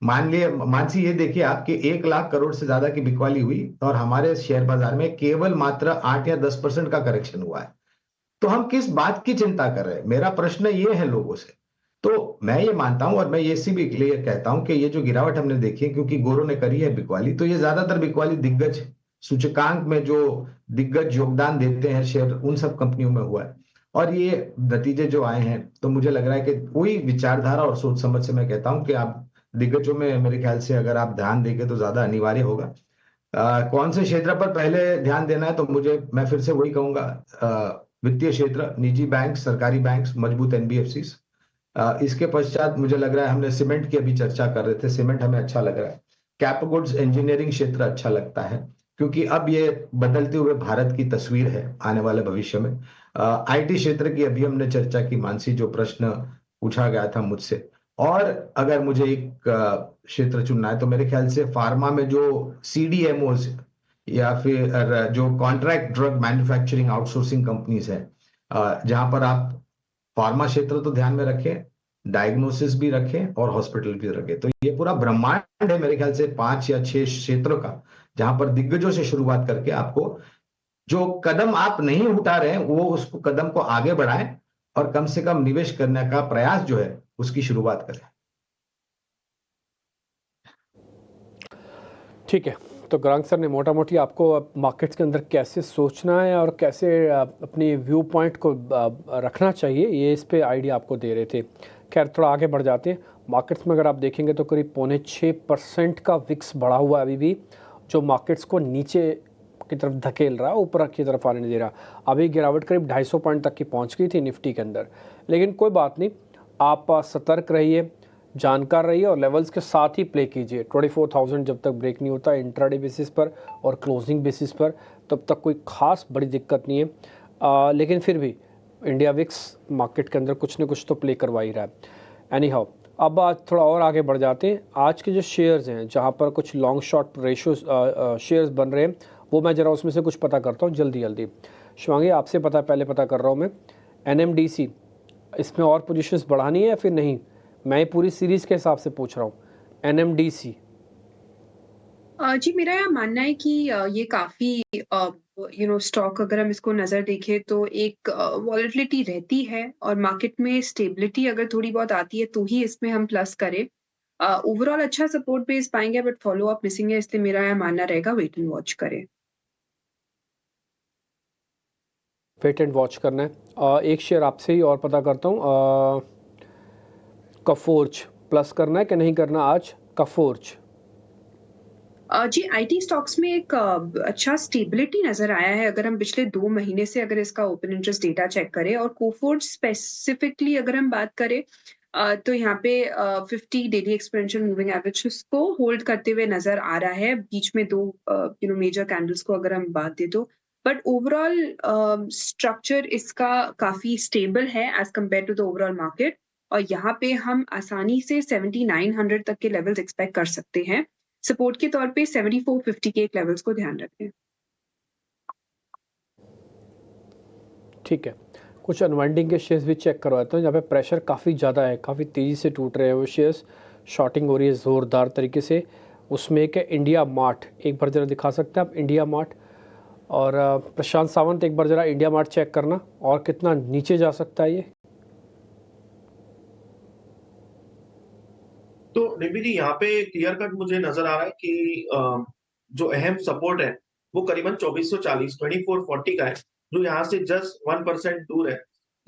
मानसी ये देखिए आपके 1 लाख करोड़ से ज्यादा की बिकवाली हुई और हमारे शेयर बाजार में केवल मात्र 8 या 10% का करेक्शन हुआ है। तो हम किस बात की चिंता कर रहे हैं? मेरा प्रश्न ये है लोगों से। तो मैं ये मानता हूं और मैं ये सी भी क्लियर कहता हूं कि ये जो गिरावट हमने देखी है, क्योंकि गोरों ने करी है बिकवाली, तो ये ज्यादातर बिकवाली दिग्गज सूचकांक में जो दिग्गज योगदान देते हैं शेयर, उन सब कंपनियों में हुआ है। और ये नतीजे जो आए हैं, तो मुझे लग रहा है कि कोई विचारधारा और सोच समझ से मैं कहता हूं कि आप दिग्गजों में मेरे ख्याल से अगर आप ध्यान देंगे तो ज्यादा अनिवार्य होगा। कौन से क्षेत्र पर पहले ध्यान देना है, तो मैं फिर से वही कहूंगा, वित्तीय क्षेत्र, निजी बैंक, सरकारी बैंक, मजबूत एनबीएफसीज। इसके पश्चात मुझे लग रहा है, हमने सीमेंट की अभी चर्चा कर रहे थे, सीमेंट हमें अच्छा लग रहा है। कैप गुड्स, इंजीनियरिंग क्षेत्र अच्छा लगता है, क्योंकि अब ये बदलते हुए भारत की तस्वीर है आने वाले भविष्य में। आईटी क्षेत्र की अभी हमने चर्चा की, मानसी, जो प्रश्न पूछा गया था मुझसे। और अगर मुझे एक क्षेत्र चुनना है, तो मेरे ख्याल से फार्मा में जो सीडीएमओज या फिर जो contract drug manufacturing outsourcing companies हैं, जहां पर आप फार्मा क्षेत्र तो ध्यान में रखें, डायग्नोसिस भी रखें और हॉस्पिटल भी रखें, तो ये पूरा ब्रह्मांड है मेरे ख्याल से 5 या 6 क्षेत्रों का, जहां पर दिग्गजों से शुरुआत करके आपको जो कदम आप नहीं उठा रहे हैं वो उसको कदम को आगे बढ़ाएं और कम से कम निवेश करने का प्रयास जो है उसकी शुरुआत करें। ठीक है, तो गरांग सर ने मोटा मोटी आपको मार्केट्स के अंदर कैसे सोचना है और कैसे अपनी व्यू पॉइंट को रखना चाहिए, ये इस पे आइडिया आपको दे रहे थे। खैर, थोड़ा आगे बढ़ जाते हैं। मार्केट्स में अगर आप देखेंगे तो करीब 6.25% का विक्स बढ़ा हुआ है अभी भी, जो मार्केट्स को नीचे की तरफ धकेल रहा है, ऊपर की तरफ आने नहीं दे रहा। अभी गिरावट करीब 250 पॉइंट तक की पहुंच गई थी निफ्टी के अंदर, लेकिन कोई बात नहीं, आप सतर्क रहिए, जानकार रहिए और लेवल्स के साथ ही प्ले कीजिए। 24,000 जब तक ब्रेक नहीं होता इंट्राडे बेसिस पर और क्लोजिंग बेसिस पर, तब तक कोई खास बड़ी दिक्कत नहीं है। लेकिन फिर भी इंडिया विक्स मार्केट के अंदर कुछ न कुछ तो प्ले करवा ही रहा है। एनी हाउ, अब आज थोड़ा और आगे बढ़ जाते हैं। आज के जो शेयर्स हैं, जहाँ पर कुछ लॉन्ग शॉर्ट रेशो शेयर्स बन रहे हैं, वो मैं ज़रा उसमें से कुछ पता करता हूँ जल्दी। शिवांगी, आपसे पहले पता कर रहा हूँ मैं, NMDC, इसमें और पोजीशंस बढ़ानी है या फिर नहीं? मैं पूरी सीरीज के हिसाब से पूछ रहा हूँ। NMDC जी, मेरा यह मानना है कि ये काफी स्टॉक, अगर हम इसको नजर देखें तो एक वॉलेटिलिटी रहती है और मार्केट में स्टेबिलिटी अगर थोड़ी बहुत आती है तो ही इसमें हम प्लस करें। ओवरऑल अच्छा सपोर्ट बेस पाएंगे, बट फॉलो अप मिसिंग है, इसलिए मेरा यह मानना रहेगा वेट एंड वॉच करें। वेट एंड वॉच करना है। एक शेयर आपसे ही और पता करता हूँ, कफोर्ज प्लस करना है कि नहीं करना आज? कफोर्ज जी, आईटी स्टॉक्स में एक अच्छा स्टेबिलिटी नजर आया है, अगर हम पिछले 2 महीने से अगर इसका ओपन इंटरेस्ट डेटा चेक करें, और कोफोर्ज स्पेसिफिकली अगर हम बात करें तो यहाँ पे 50 डेली एक्सपोनेंशियल मूविंग एवरेज को होल्ड करते हुए नजर आ रहा है, बीच में 2 मेजर कैंडल्स को अगर हम बात दें तो। बट ओवरऑल स्ट्रक्चर इसका काफी स्टेबल है as compare to the overall market, और यहाँ पे हम आसानी से 7900 तक के लेवल्स एक्सपेक्ट कर सकते हैं। सपोर्ट के तौर पे 7450 के एक लेवल्स को ध्यान रखें। ठीक है, कुछ अनवाइंडिंग के शेयर्स भी चेक करवाता हूँ, जहाँ पे प्रेशर काफ़ी ज़्यादा है, काफ़ी तेज़ी से टूट रहे हैं वो शेयर्स, शॉर्टिंग हो रही है ज़ोरदार तरीके से। उसमें एक है इंडिया मार्ट, एक बार ज़रा दिखा सकते हैं आप इंडिया मार्ट? और प्रशांत सावंत, एक बार ज़रा इंडिया मार्ट चेक करना, और कितना नीचे जा सकता है ये? तो निम्मी जी, यहाँ पे क्लियर कट मुझे नजर आ रहा है कि जो अहम सपोर्ट है वो करीबन 2440 का है, जो यहाँ से जस्ट 1% दूर है।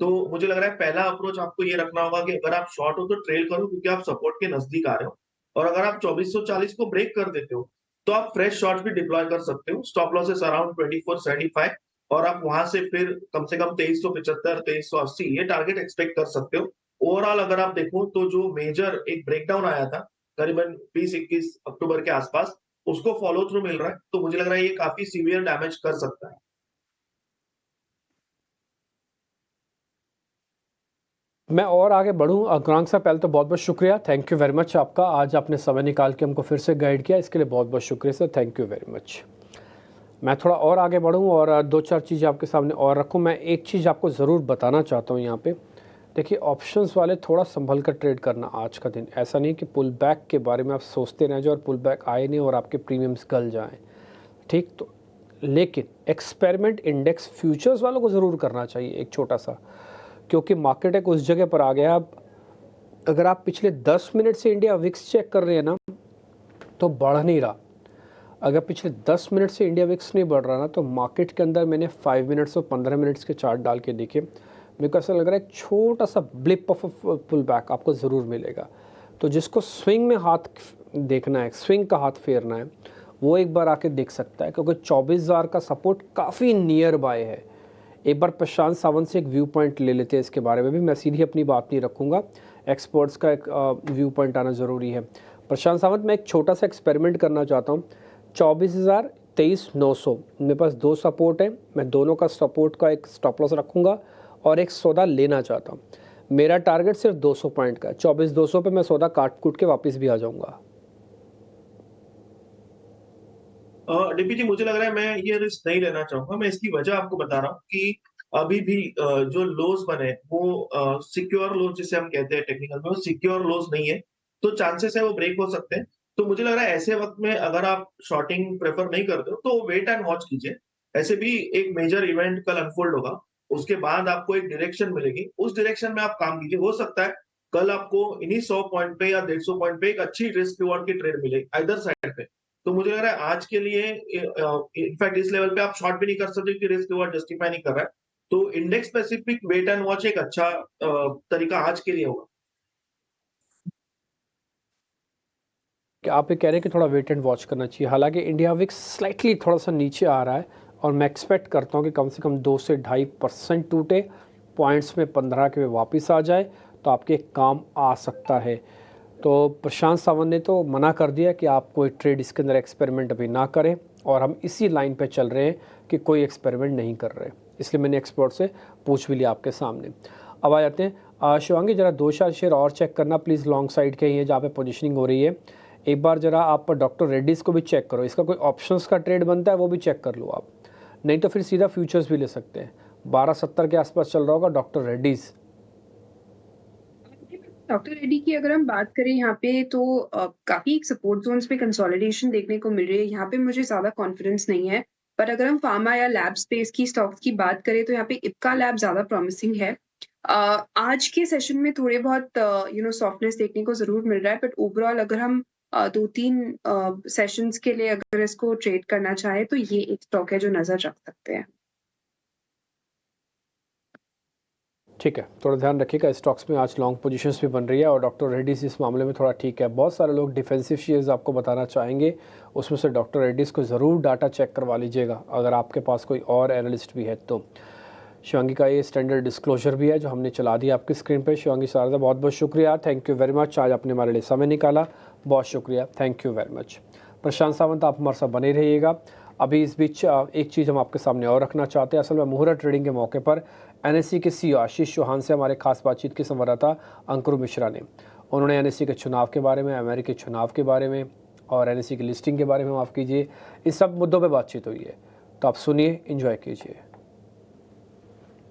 तो मुझे लग रहा है पहला अप्रोच आपको ये रखना होगा कि अगर आप शॉर्ट हो तो ट्रेल करो, क्योंकि आप सपोर्ट के नजदीक आ रहे हो। और अगर आप 2440 को ब्रेक कर देते हो तो आप फ्रेश शॉर्ट भी डिप्लॉय कर सकते हो। स्टॉप लॉसेस अराउंड 2475, और आप वहां से फिर कम से कम 2375, 2380 ये टारगेट एक्सपेक्ट कर सकते हो। ओवरऑल अगर आप देखो तो जो मेजर एक ब्रेकडाउन आया था करीबन 20-21 अक्टूबर के आसपास, उसको फॉलो थ्रू मिल रहा है, तो मुझे लग रहा है ये काफी सीवियर डैमेज कर सकता है। मैं और आगे बढ़ूँ, गरांग साहब, पहले तो बहुत बहुत शुक्रिया, थैंक यू वेरी मच आपका, आज आपने समय निकाल के हमको फिर से गाइड किया, इसके लिए बहुत बहुत शुक्रिया sir, thank you very much. मैं थोड़ा और आगे बढ़ूँ और 2-4 चीज़ें आपके सामने और रखूँ। मैं एक चीज़ आपको ज़रूर बताना चाहता हूँ यहाँ पे, देखिए ऑप्शंस वाले थोड़ा संभल कर ट्रेड करना आज का दिन। ऐसा नहीं कि पुल बैक के बारे में आप सोचते रह जाओ और पुल बैक आए नहीं और आपके प्रीमियम्स गल जाएं, ठीक? तो लेकिन एक्सपेरिमेंट इंडेक्स फ्यूचर्स वालों को ज़रूर करना चाहिए एक छोटा सा, क्योंकि मार्केट एक उस जगह पर आ गया। अब अगर आप पिछले 10 मिनट से इंडिया विक्स चेक कर रहे हैं ना, तो बढ़ नहीं रहा। अगर पिछले 10 मिनट से इंडिया विक्स नहीं बढ़ रहा ना, तो मार्केट के अंदर मैंने 5 मिनट्स और 15 मिनट्स के चार्ट डाल के देखे, मेरे को ऐसा लग रहा है एक छोटा सा ब्लिप ऑफ पुल बैक आपको ज़रूर मिलेगा। तो जिसको स्विंग में हाथ देखना है, स्विंग का हाथ फेरना है, वो एक बार आके देख सकता है, क्योंकि 24,000 का सपोर्ट काफ़ी नियर बाय है। एक बार प्रशांत सावंत से एक व्यू पॉइंट ले लेते हैं इसके बारे में भी। मैं सीधी अपनी बात नहीं रखूँगा, एक्सपर्ट्स का एक व्यू पॉइंट आना ज़रूरी है। प्रशांत सावंत, मैं एक छोटा सा एक्सपेरिमेंट करना चाहता हूँ। 24,000, 23,900 मेरे पास दो सपोर्ट है, मैं दोनों का सपोर्ट का एक स्टॉप लॉस रखूँगा और एक सौदा लेना चाहता हूँ। मेरा टारगेट सिर्फ 200 पॉइंट का है। 24,200 पे मैं सौदा काट कूट के वापस भी आ जाऊँगा। डीपी जी, मुझे लग रहा है मैं ये रिस्क नहीं लेना चाहूंगा। मैं इसकी वजह आपको बता रहा हूँ कि अभी भी जो लोज बने वो सिक्योर लोज जिसे हम कहते हैं टेक्निकल में, वो सिक्योर लोज नहीं है, तो चांसेस है वो ब्रेक हो सकते हैं। तो मुझे लग रहा है ऐसे वक्त में अगर आप शॉर्टिंग प्रेफर नहीं करते हो तो वेट एंड वॉच कीजिए। ऐसे भी एक मेजर इवेंट कल अनफोल्ड होगा, उसके बाद आपको एक डायरेक्शन मिलेगी, उस डायरेक्शन में आप काम कीजिए। हो सकता है कल आपको इन्हीं 100 पॉइंट पे या 150 पॉइंट पे एक अच्छी रिस्क रिवॉर्ड की ट्रेड मिले आइदर साइड पे। तो मुझे लग रहा है आज के लिए इनफैक्ट इस लेवल पे आप शॉर्ट भी नहीं कर सकते क्योंकि रिस्क रिवॉर्ड जस्टिफाई नहीं कर रहा है। तो index specific weight and watch एक अच्छा तरीका आज के लिए होगा। कि आप ये कह रहे हैं कि थोड़ा वेट एंड वॉच करना चाहिए। हालांकि इंडिया विक्स स्लाइटली थोड़ा सा नीचे आ रहा है और मैं एक्सपेक्ट करता हूँ कि कम से कम 2 से 2.5% टूटे, पॉइंट्स में 15 के वापस आ जाए तो आपके काम आ सकता है। तो प्रशांत सावंत ने तो मना कर दिया कि आप कोई ट्रेड इसके अंदर एक्सपेरिमेंट अभी ना करें, और हम इसी लाइन पे चल रहे हैं कि कोई एक्सपेरिमेंट नहीं कर रहे, इसलिए मैंने एक्सपर्ट से पूछ भी लिया आपके सामने। अब आ जाते हैं शिवांगी, ज़रा 2-4 शेयर और चेक करना प्लीज़, लॉन्ग साइड के ही है जहाँ पे पोजीशनिंग हो रही है। एक बार ज़रा आप डॉक्टर रेड्डीज़ को भी चेक करो, इसका कोई ऑप्शंस का ट्रेड बनता है वो भी चेक कर लो आप, नहीं तो फिर सीधा फ्यूचर्स भी ले सकते हैं। 1270 के आसपास चल रहा होगा डॉक्टर रेड्डीज़। डॉक्टर रेड्डी की अगर हम बात करें यहाँ पे तो काफी सपोर्ट जोन्स पे कंसोलिडेशन देखने को मिल रही है। यहाँ पे मुझे ज्यादा कॉन्फिडेंस नहीं है, पर अगर हम फार्मा या लैब स्पेस की स्टॉक्स की बात करें तो यहाँ पे इप्का लैब ज्यादा प्रॉमिसिंग है। आज के सेशन में थोड़े बहुत सॉफ्टनेस देखने को जरूर मिल रहा है, बट ओवरऑल अगर हम 2-3 सेशंस के लिए अगर इसको ट्रेड करना चाहे तो ये एक स्टॉक है जो नजर रख सकते हैं। ठीक है, थोड़ा ध्यान रखिएगा, स्टॉक्स में आज लॉन्ग पोजीशंस भी बन रही है और डॉक्टर रेड्डीज़ इस मामले में थोड़ा ठीक है। बहुत सारे लोग डिफेंसिव शेयर्स आपको बताना चाहेंगे, उसमें से डॉक्टर रेड्डीज़ को ज़रूर डाटा चेक करवा लीजिएगा अगर आपके पास कोई और एनालिस्ट भी है तो। शिवांगी का ये स्टैंडर्ड डिस्क्लोजर भी है जो हमने चला दिया आपकी स्क्रीन पर। शिवांगी शारदा, बहुत बहुत शुक्रिया, थैंक यू वेरी मच, आज आपने हमारे लिए समय निकाला, बहुत शुक्रिया, थैंक यू वेरी मच। प्रशांत सावंत, आप हमारे साथ बने रहिएगा। अभी इस बीच एक चीज़ हम आपके सामने और रखना चाहते हैं। असल में मुहूर्त ट्रेडिंग के मौके पर एनएससी के सीईओ आशीष चौहान से हमारे खास बातचीत की संवाददाता अंकुर मिश्रा ने, उन्होंने एनएससी के चुनाव के बारे में, अमेरिकी चुनाव के बारे में और एनएससी की लिस्टिंग के बारे में, माफ़ कीजिए, इस सब मुद्दों पे बातचीत हुई है। तो आप सुनिए, एंजॉय कीजिए।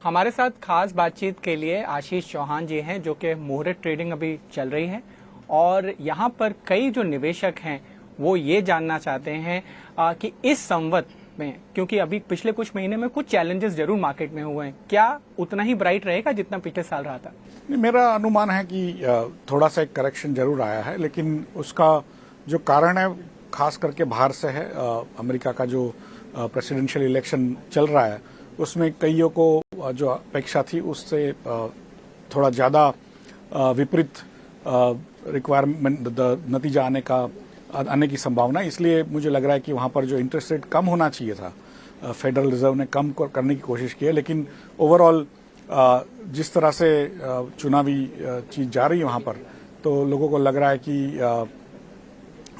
हमारे साथ खास बातचीत के लिए आशीष चौहान जी हैं, जो कि मुहूर्त ट्रेडिंग अभी चल रही है और यहाँ पर कई जो निवेशक हैं वो ये जानना चाहते हैं कि इस संवत में, क्योंकि अभी पिछले कुछ महीने में कुछ चैलेंजेस जरूर मार्केट में हुए हैं, क्या उतना ही ब्राइट रहेगा जितना पिछले साल रहा था? मेरा अनुमान है कि थोड़ा सा एक करेक्शन जरूर आया है, लेकिन उसका जो कारण है खास करके बाहर से है। अमेरिका का जो प्रेसिडेंशियल इलेक्शन चल रहा है उसमें कईयों को जो अपेक्षा थी उससे थोड़ा ज्यादा विपरीत रिक्वायरमेंट नतीजा आने की संभावना, इसलिए मुझे लग रहा है कि वहां पर जो इंटरेस्ट रेट कम होना चाहिए था, फेडरल रिजर्व ने कम करने की कोशिश की है, लेकिन ओवरऑल जिस तरह से चुनावी चीज जा रही है वहां पर, तो लोगों को लग रहा है कि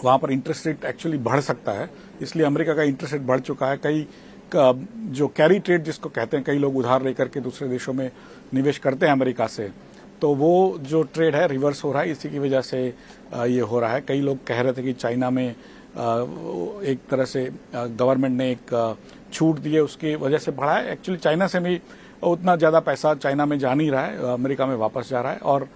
वहां पर इंटरेस्ट रेट एक्चुअली बढ़ सकता है। इसलिए अमेरिका का इंटरेस्ट रेट बढ़ चुका है। कई जो कैरी ट्रेड जिसको कहते हैं, कई लोग उधार लेकर के दूसरे देशों में निवेश करते हैं अमेरिका से, तो वो जो ट्रेड है रिवर्स हो रहा है। इसी की वजह से ये हो रहा है। कई लोग कह रहे थे कि चाइना में एक तरह से गवर्नमेंट ने एक छूट दी है, उसकी वजह से बढ़ा है। एक्चुअली चाइना से भी उतना ज्यादा पैसा चाइना में जा नहीं रहा है, अमेरिका में वापस जा रहा है, और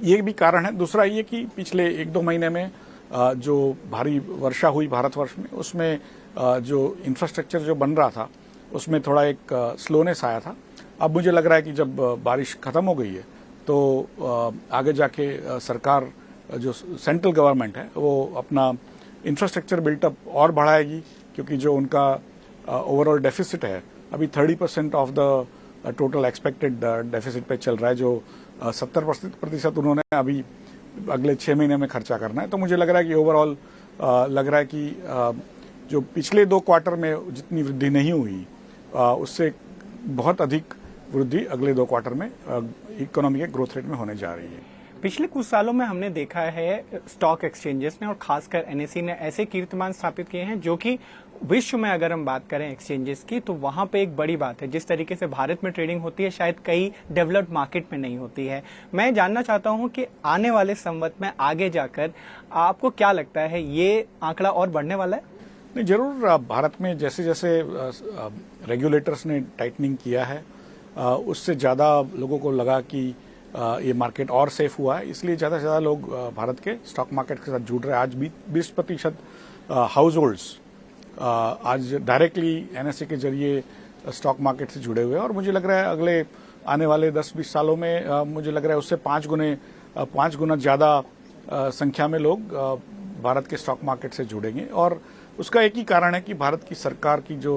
ये भी कारण है। दूसरा ये कि पिछले 1-2 महीने में जो भारी वर्षा हुई भारतवर्ष में, उसमें जो इंफ्रास्ट्रक्चर जो बन रहा था उसमें थोड़ा एक स्लोनेस आया था। अब मुझे लग रहा है कि जब बारिश खत्म हो गई है तो आगे जाके सरकार, जो सेंट्रल गवर्नमेंट है, वो अपना इंफ्रास्ट्रक्चर बिल्टअप और बढ़ाएगी, क्योंकि जो उनका ओवरऑल डेफिसिट है अभी 30% of the total expected deficit पे चल रहा है, जो 70% उन्होंने अभी अगले 6 महीने में खर्चा करना है। तो मुझे लग रहा है कि ओवरऑल लग रहा है कि जो पिछले 2 क्वार्टर में जितनी वृद्धि नहीं हुई उससे बहुत अधिक वृद्धि अगले 2 क्वार्टर में इकोनॉमी के ग्रोथ रेट में होने जा रही है। पिछले कुछ सालों में हमने देखा है स्टॉक एक्सचेंजेस ने और खासकर एनएसई ने ऐसे कीर्तिमान स्थापित किए हैं जो कि विश्व में अगर हम बात करें एक्सचेंजेस की तो वहां पे एक बड़ी बात है। जिस तरीके से भारत में ट्रेडिंग होती है शायद कई डेवलप्ड मार्केट में नहीं होती है। मैं जानना चाहता हूं कि आने वाले संवत में आगे जाकर आपको क्या लगता है, ये आंकड़ा और बढ़ने वाला है? नहीं, जरूर भारत में जैसे जैसे रेगुलेटर्स ने टाइटनिंग किया है उससे ज़्यादा लोगों को लगा कि ये मार्केट और सेफ हुआ है, इसलिए ज़्यादा से ज़्यादा लोग भारत के स्टॉक मार्केट के साथ जुड़ रहे हैं। आज 20% हाउस होल्ड्स आज डायरेक्टली एनएसई के जरिए स्टॉक मार्केट से जुड़े हुए हैं और मुझे लग रहा है अगले आने वाले 10-20 सालों में मुझे लग रहा है उससे 5 गुना ज़्यादा संख्या में लोग भारत के स्टॉक मार्केट से जुड़ेंगे। और उसका एक ही कारण है कि भारत की सरकार की जो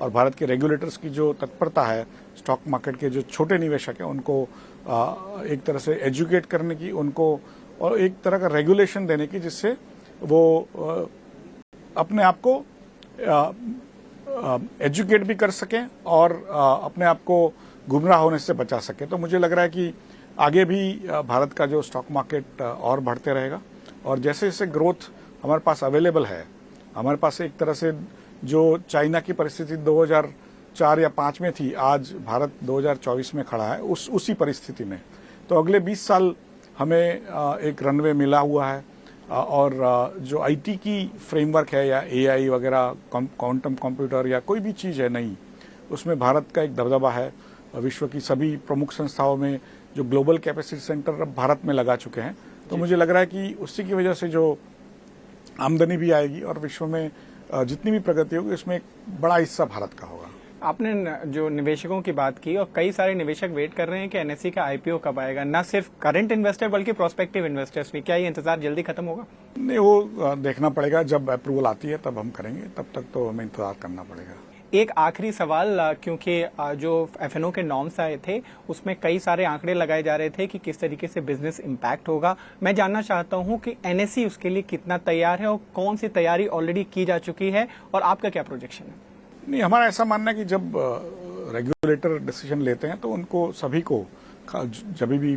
और भारत के रेगुलेटर्स की जो तत्परता है स्टॉक मार्केट के जो छोटे निवेशक हैं उनको एक तरह से एजुकेट करने की, उनको और एक तरह का रेगुलेशन देने की जिससे वो अपने आप को एजुकेट भी कर सकें और अपने आप को गुमराह होने से बचा सकें। तो मुझे लग रहा है कि आगे भी भारत का जो स्टॉक मार्केट और बढ़ते रहेगा और जैसे जैसे ग्रोथ हमारे पास अवेलेबल है, हमारे पास एक तरह से जो चाइना की परिस्थिति 2004 या 5 में थी, आज भारत 2024 में खड़ा है उसी परिस्थिति में। तो अगले 20 साल हमें एक रनवे मिला हुआ है और जो आईटी की फ्रेमवर्क है या एआई वगैरह क्वांटम कंप्यूटर या कोई भी चीज़ है नई, उसमें भारत का एक दबदबा है। विश्व की सभी प्रमुख संस्थाओं में जो ग्लोबल कैपेसिटी सेंटर अब भारत में लगा चुके हैं। तो मुझे लग रहा है कि उसी की वजह से जो आमदनी भी आएगी और विश्व में जितनी भी प्रगति होगी उसमें एक बड़ा हिस्सा भारत का होगा। आपने जो निवेशकों की बात की और कई सारे निवेशक वेट कर रहे हैं कि एनएसई का आईपीओ कब आएगा, न सिर्फ करंट इन्वेस्टर बल्कि प्रोस्पेक्टिव इन्वेस्टर्स भी। क्या ये इंतजार जल्दी खत्म होगा? नहीं, वो देखना पड़ेगा, जब अप्रूवल आती है तब हम करेंगे, तब तक तो हमें इंतजार करना पड़ेगा। एक आखिरी सवाल, क्योंकि जो एफएनओ के नॉर्म्स आए थे उसमें कई सारे आंकड़े लगाए जा रहे थे कि किस तरीके से बिजनेस इम्पैक्ट होगा। मैं जानना चाहता हूं कि एनएसई उसके लिए कितना तैयार है और कौन सी तैयारी ऑलरेडी की जा चुकी है और आपका क्या प्रोजेक्शन है? नहीं, हमारा ऐसा मानना है कि जब रेगुलेटर डिसीजन लेते हैं तो उनको सभी को जब भी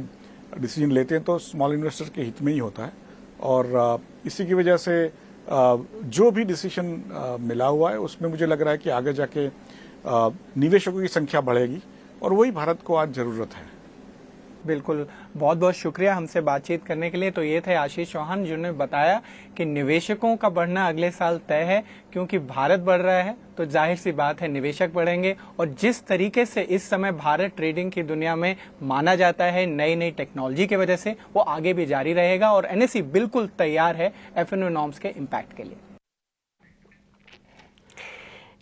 डिसीजन लेते हैं तो स्मॉल इन्वेस्टर के हित में ही होता है और इसी की वजह से जो भी डिसीजन मिला हुआ है उसमें मुझे लग रहा है कि आगे जाके निवेशकों की संख्या बढ़ेगी और वही भारत को आज जरूरत है। बिल्कुल, बहुत बहुत शुक्रिया हमसे बातचीत करने के लिए। तो ये थे आशीष चौहान जिन्होंने बताया कि निवेशकों का बढ़ना अगले साल तय है, क्योंकि भारत बढ़ रहा है तो जाहिर सी बात है निवेशक बढ़ेंगे। और जिस तरीके से इस समय भारत ट्रेडिंग की दुनिया में माना जाता है नई नई टेक्नोलॉजी की वजह से, वो आगे भी जारी रहेगा और एनएसई बिल्कुल तैयार है एफएनओ नॉर्म्स के इम्पैक्ट के लिए।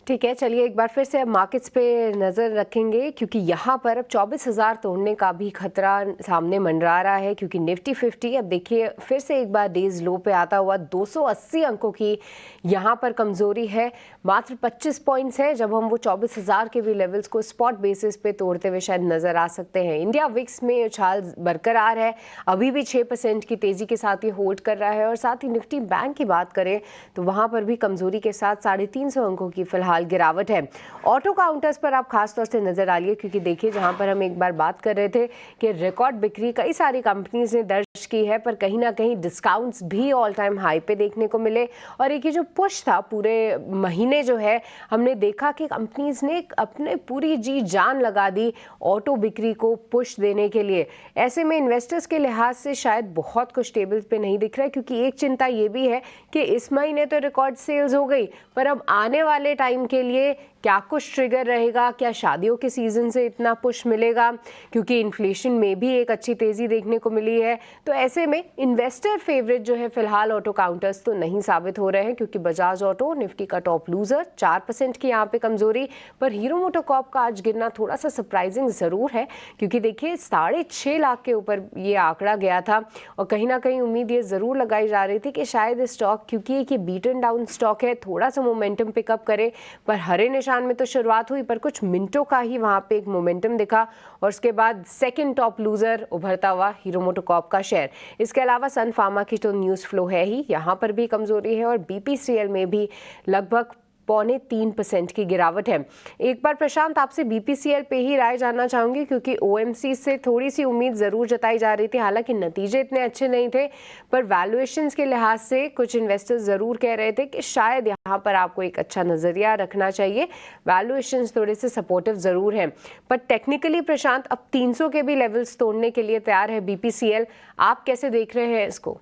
ठीक है, चलिए एक बार फिर से अब मार्केट्स पे नज़र रखेंगे क्योंकि यहाँ पर अब 24,000 तोड़ने का भी खतरा सामने मंडरा रहा है, क्योंकि निफ्टी 50 अब देखिए फिर से एक बार डेज लो पे आता हुआ 280 अंकों की यहाँ पर कमज़ोरी है। मात्र 25 पॉइंट्स है जब हम वो 24,000 के भी लेवल्स को स्पॉट बेसिस पे तोड़ते हुए शायद नज़र आ सकते हैं। इंडिया विक्स में उछाल बरकरार है, अभी भी 6% की तेज़ी के साथ ये होल्ड कर रहा है। और साथ ही निफ्टी बैंक की बात करें तो वहाँ पर भी कमज़ोरी के साथ 350 अंकों की फिलहाल गिरावट है। ऑटो काउंटर्स पर आप खास तौर से नजर डालिए, क्योंकि देखिए जहां पर हम एक बार बात कर रहे थे कि रिकॉर्ड बिक्री कई सारी कंपनीज ने दर्ज की है, पर कहीं ना कहीं डिस्काउंट्स भी ऑल टाइम हाई पे देखने को मिले। और एक ये जो पुश था पूरे महीने जो है, हमने देखा कि कंपनीज ने अपने पूरी जी जान लगा दी ऑटो बिक्री को पुश देने के लिए। ऐसे में इन्वेस्टर्स के लिहाज से शायद बहुत कुछ टेबल पे नहीं दिख रहा है, क्योंकि एक चिंता ये भी है कि इस महीने तो रिकॉर्ड सेल्स हो गई, पर अब आने वाले टाइम के लिए क्या कुछ ट्रिगर रहेगा, क्या शादियों के सीजन से इतना पुश मिलेगा, क्योंकि इन्फ्लेशन में भी एक अच्छी तेजी देखने को मिली है। तो ऐसे में इन्वेस्टर फेवरेट जो है फिलहाल ऑटो काउंटर्स तो नहीं साबित हो रहे हैं, क्योंकि बजाज ऑटो निफ्टी का टॉप लूजर, 4% की यहाँ पे कमजोरी। पर हीरो मोटोकॉर्प का आज गिरना थोड़ा सा सरप्राइजिंग जरूर है, क्योंकि देखिए 6.5 लाख के ऊपर ये आंकड़ा गया था और कहीं ना कहीं उम्मीद ये जरूर लगाई जा रही थी कि शायद स्टॉक, क्योंकि एक बीटन डाउन स्टॉक है, थोड़ा सा मोमेंटम पिकअप करे। पर हरे निशान में तो शुरुआत हुई, पर कुछ मिनटों का ही वहां पे एक मोमेंटम दिखा और उसके बाद सेकंड टॉप लूजर उभरता हुआ हीरो मोटोकॉर्प का शेयर। इसके अलावा सन फार्मा की तो न्यूज़ फ्लो है ही, यहाँ पर भी कमजोरी है और बीपीसीएल में भी लगभग 0.3% की गिरावट है। एक बार प्रशांत आपसे बीपीसीएल पे ही राय जानना चाहूंगी, क्योंकि ओएमसी से थोड़ी सी उम्मीद जरूर जताई जा रही थी, हालांकि नतीजे इतने अच्छे नहीं थे, पर वैल्यूएशंस के लिहाज से कुछ इन्वेस्टर्स जरूर कह रहे थे कि शायद यहाँ पर आपको एक अच्छा नजरिया रखना चाहिए। वैल्यूएशंस थोड़े से सपोर्टिव जरूर हैं, पर टेक्निकली प्रशांत अब 300 के भी लेवल्स तोड़ने के लिए तैयार है बीपीसीएल। आप कैसे देख रहे हैं इसको?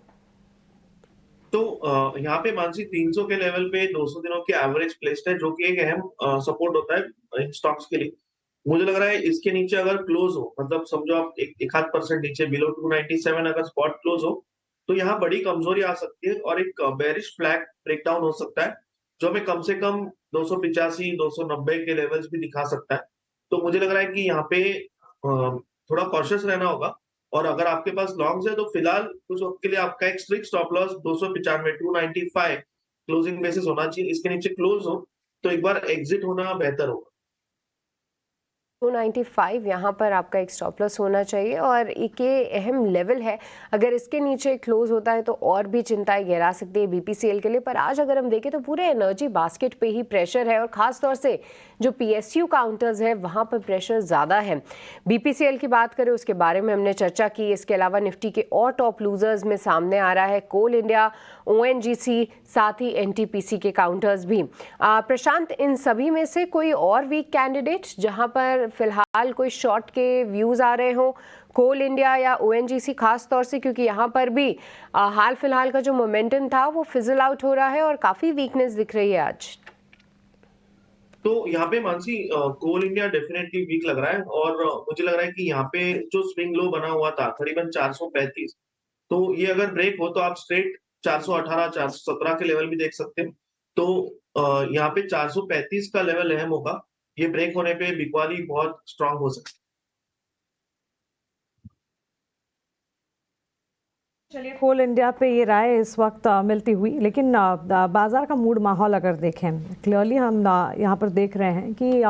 तो यहाँ पे मानसी 300 के लेवल पे 200 दिनों की एवरेज प्लेस्ड है, जो कि एक अहम सपोर्ट होता है इन स्टॉक्स के लिए। मुझे लग रहा है इसके नीचे अगर क्लोज हो, मतलब समझो आप एक आध परसेंट नीचे बिलो 297 अगर स्पॉट क्लोज हो, तो यहाँ बड़ी कमजोरी आ सकती है और एक बेरिश फ्लैग ब्रेकडाउन हो सकता है, जो हमें कम से कम 285 290 के लेवल्स भी दिखा सकता है। तो मुझे लग रहा है कि यहाँ पे थोड़ा कॉशियस रहना होगा। और अगर आपके पास लॉन्ग्स है तो फिलहाल कुछ वक्त के लिए आपका एक strict stop loss 295 295 closing basis होना चाहिए। इसके नीचे क्लोज हो तो एक बार एग्जिट होना बेहतर होगा। 295 यहाँ पर आपका एक स्टॉप लॉस होना चाहिए और एक ये अहम लेवल है, अगर इसके नीचे क्लोज होता है तो और भी चिंताएं गहरा सकती है बीपीसीएल के लिए। पर आज अगर हम देखें तो पूरे एनर्जी बास्केट पे ही प्रेशर है और खास तौर से जो पीएसयू काउंटर्स है वहाँ पर प्रेशर ज़्यादा है। बीपीसीएल की बात करें उसके बारे में हमने चर्चा की। इसके अलावा निफ्टी के और टॉप लूजर्स में सामने आ रहा है कोल इंडिया, ओएनजीसी, साथ ही एनटीपीसी के काउंटर्स भी। प्रशांत, इन सभी में से कोई और वीक कैंडिडेट जहां पर फिलहाल कोई शॉर्ट के व्यूज आ रहे हो, कोल इंडिया या ओएनजीसी खास तौर से, क्योंकि यहाँ पर भी हाल फिलहाल का जो मोमेंटम था वो फिजल आउट हो रहा है और काफी वीकनेस दिख रही है आज। तो यहाँ पे मानसी कोल इंडिया डेफिनेटली वीक लग रहा है और मुझे लग रहा है कि यहाँ पे जो स्विंग लो बना हुआ था करीबन 435, तो ये अगर ब्रेक हो तो आप स्ट्रेट 418 417 के लेवल भी देख सकते हैं। तो यहाँ पे 435 का लेवल अहम होगा, ये ब्रेक होने पे बिकवाली बहुत स्ट्रांग हो सकती है। चलिए, कोल इंडिया पे ये राय इस वक्त मिलती हुई, लेकिन बाजार का मूड माहौल अगर देखें क्लियरली हम यहाँ पर देख रहे हैं कि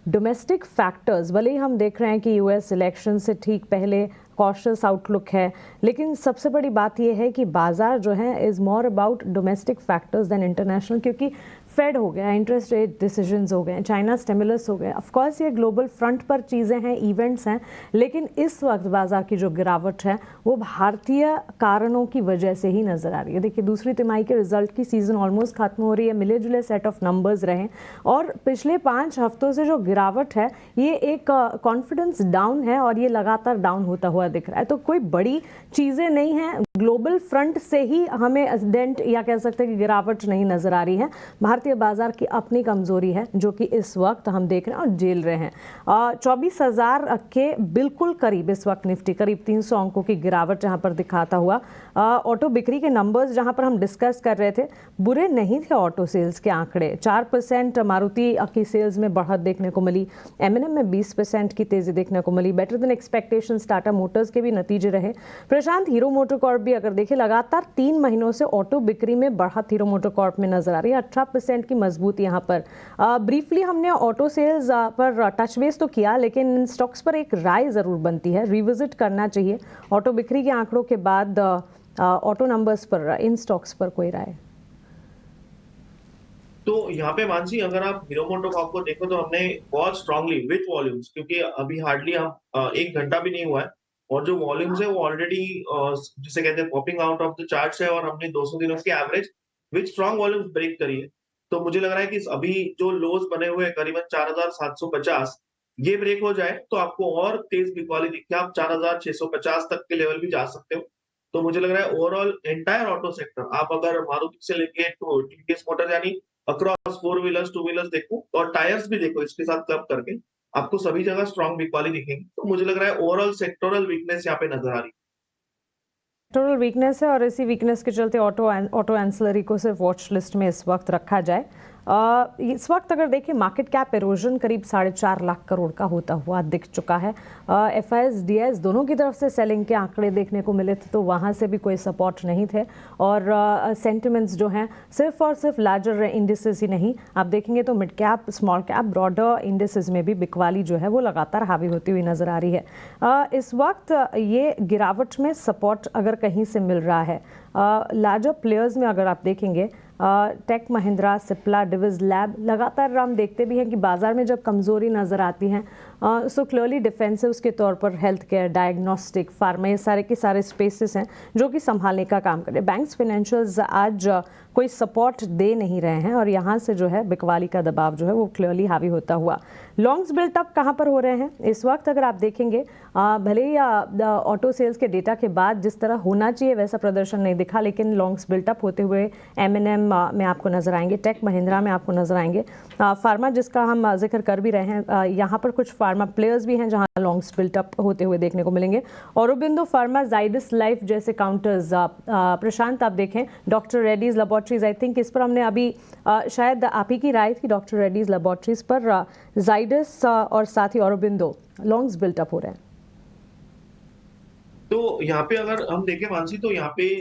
डोमेस्टिक फैक्टर्स, भले ही हम देख रहे हैं कि यूएस इलेक्शन से ठीक पहले कॉशियस आउटलुक है, लेकिन सबसे बड़ी बात यह है कि बाजार जो है is more about domestic factors than international, क्योंकि फेड हो गया, इंटरेस्ट रेट डिसीजंस हो गए, चाइना स्टिमुलस हो गए। ऑफ कोर्स ये ग्लोबल फ्रंट पर चीज़ें हैं, इवेंट्स हैं, लेकिन इस वक्त बाजार की जो गिरावट है वो भारतीय कारणों की वजह से ही नज़र आ रही है। देखिए, दूसरी तिमाही के रिजल्ट की सीज़न ऑलमोस्ट खत्म हो रही है, मिले जुले सेट ऑफ नंबर्स रहे और पिछले 5 हफ्तों से जो गिरावट है ये एक कॉन्फिडेंस डाउन है और ये लगातार डाउन होता हुआ दिख रहा है। तो कोई बड़ी चीज़ें नहीं हैं, ग्लोबल फ्रंट से ही हमें डेंट या कह सकते हैं कि गिरावट नहीं नज़र आ रही है। भारतीय बाजार की अपनी कमजोरी है जो कि इस वक्त हम देख रहे हैं और झेल रहे हैं। 24,000 के बिल्कुल करीब इस वक्त निफ्टी, करीब 300 अंकों की गिरावट जहां पर दिखाता हुआ। ऑटो बिक्री के नंबर्स जहां पर हम डिस्कस कर रहे थे, बुरे नहीं थे ऑटो सेल्स के आंकड़े। 4% मारुति की सेल्स में बढ़त देखने को मिली, एमएनएम में 20% की तेजी देखने को मिली, better than expectations Tata Motors के भी नतीजे रहे। प्रशांत, हीरो मोटोकॉर्प भी अगर देखें लगातार 3 महीनों से ऑटो बिक्री में बढ़त हीरो मोटोकॉर्प में नजर आ रही है, 18% की मजबूती यहाँ पर। ब्रीफली हमने ऑटो सेल्स पर टच बेस तो किया, लेकिन इन स्टॉक्स पर एक राय ज़रूर बनती है, रिविजिट करना चाहिए ऑटो बिक्री के आंकड़ों के बाद ऑटो नंबर्स पर, इन स्टॉक्स पर कोई राय? तो यहाँ पे मानसी अगर आप हीरो मोटोकॉर्प को देखो तो हमने बहुत स्ट्रांगली विथ वॉल्यूम्स, क्योंकि अभी हार्डली हम 1 घंटा भी नहीं हुआ है और जो वॉल्यूम्स है वो ऑलरेडी जिसे कहते हैं popping out of the charts है और हमने 200 दिनों की average with strong volumes break करी है। तो मुझे लग रहा है कि अभी जो लोज बने हुए हैं करीबन 4,750, ये ब्रेक हो जाए तो आपको और तेज बिकवाली दिखती है, आप 4,650 तक के लेवल भी जा सकते हो। तो मुझे लग रहा है ओवरऑल एंटायर ऑटो सेक्टर, आप अगर मारुति से लेके तो टीवीएस मोटर यानी अक्रॉस 4 व्हीलर्स 2 व्हीलर्स देखो और टायर्स भी देखो इसके साथ क्लब करके, आपको सभी जगह स्ट्रांग बिकवाली दिखेंगी। तो मुझे लग रहा है ओवरऑल सेक्टोरल वीकनेस यहाँ पे नजर आ रही है। टोटल वीकनेस है और इसी वीकनेस के चलते ऑटो एंसिलरी को सिर्फ वॉच लिस्ट में इस वक्त रखा जाए। इस वक्त अगर देखें मार्केट कैप एरोजन करीब 4.5 लाख करोड़ का होता हुआ दिख चुका है। FIS DIS दोनों की तरफ से सेलिंग के आंकड़े देखने को मिले थे, तो वहाँ से भी कोई सपोर्ट नहीं थे और सेंटिमेंट्स जो हैं सिर्फ और सिर्फ लार्जर इंडिसेस ही नहीं, आप देखेंगे तो mid cap, small cap, broader indices में भी बिकवाली जो है वो लगातार हावी होती हुई नज़र आ रही है। इस वक्त ये गिरावट में सपोर्ट अगर कहीं से मिल रहा है, लार्जर प्लेयर्स में अगर आप देखेंगे टेक महिंद्रा, सिप्ला, डिविज लैब, लगातार हम देखते भी हैं कि बाजार में जब कमज़ोरी नज़र आती हैं सो क्लियरली डिफेंसिव्स के तौर पर हेल्थ केयर, डायग्नोस्टिक, फार्मा, ये सारे के सारे स्पेसेस हैं जो कि संभालने का काम करें। बैंक्स, फाइनेंशियल्स आज कोई सपोर्ट दे नहीं रहे हैं और यहाँ से जो है बिकवाली का दबाव जो है वो क्लियरली हावी होता हुआ। लॉन्ग्स बिल्टअप कहाँ पर हो रहे हैं इस वक्त अगर आप देखेंगे, भले ही ऑटो सेल्स के डेटा के बाद जिस तरह होना चाहिए वैसा प्रदर्शन नहीं दिखा, लेकिन लॉन्ग्स बिल्टअप होते हुए M&M में आपको नजर आएंगे, टेक महिंद्रा में आपको नजर आएंगे, फार्मा जिसका हम जिक्र कर भी रहे हैं, यहाँ पर कुछ फार्मा प्लेयर्स भी हैं जहाँ लॉन्ग्स बिल्टअप होते हुए देखने को मिलेंगे। औरोबिंदो फार्मा, जाइडस लाइफ जैसे काउंटर्स, प्रशांत आप देखें, doctor Reddy's laboratories, I think इस पर हमने अभी शायद आप ही की राय थी डॉक्टर रेड्डीज लेबोरेटरीज पर, जाइडस और साथ ही औरोबिंदो लॉन्ग्स बिल्टअप हो रहे हैं। तो यहाँ पे अगर हम देखें मानसी, तो यहाँ पे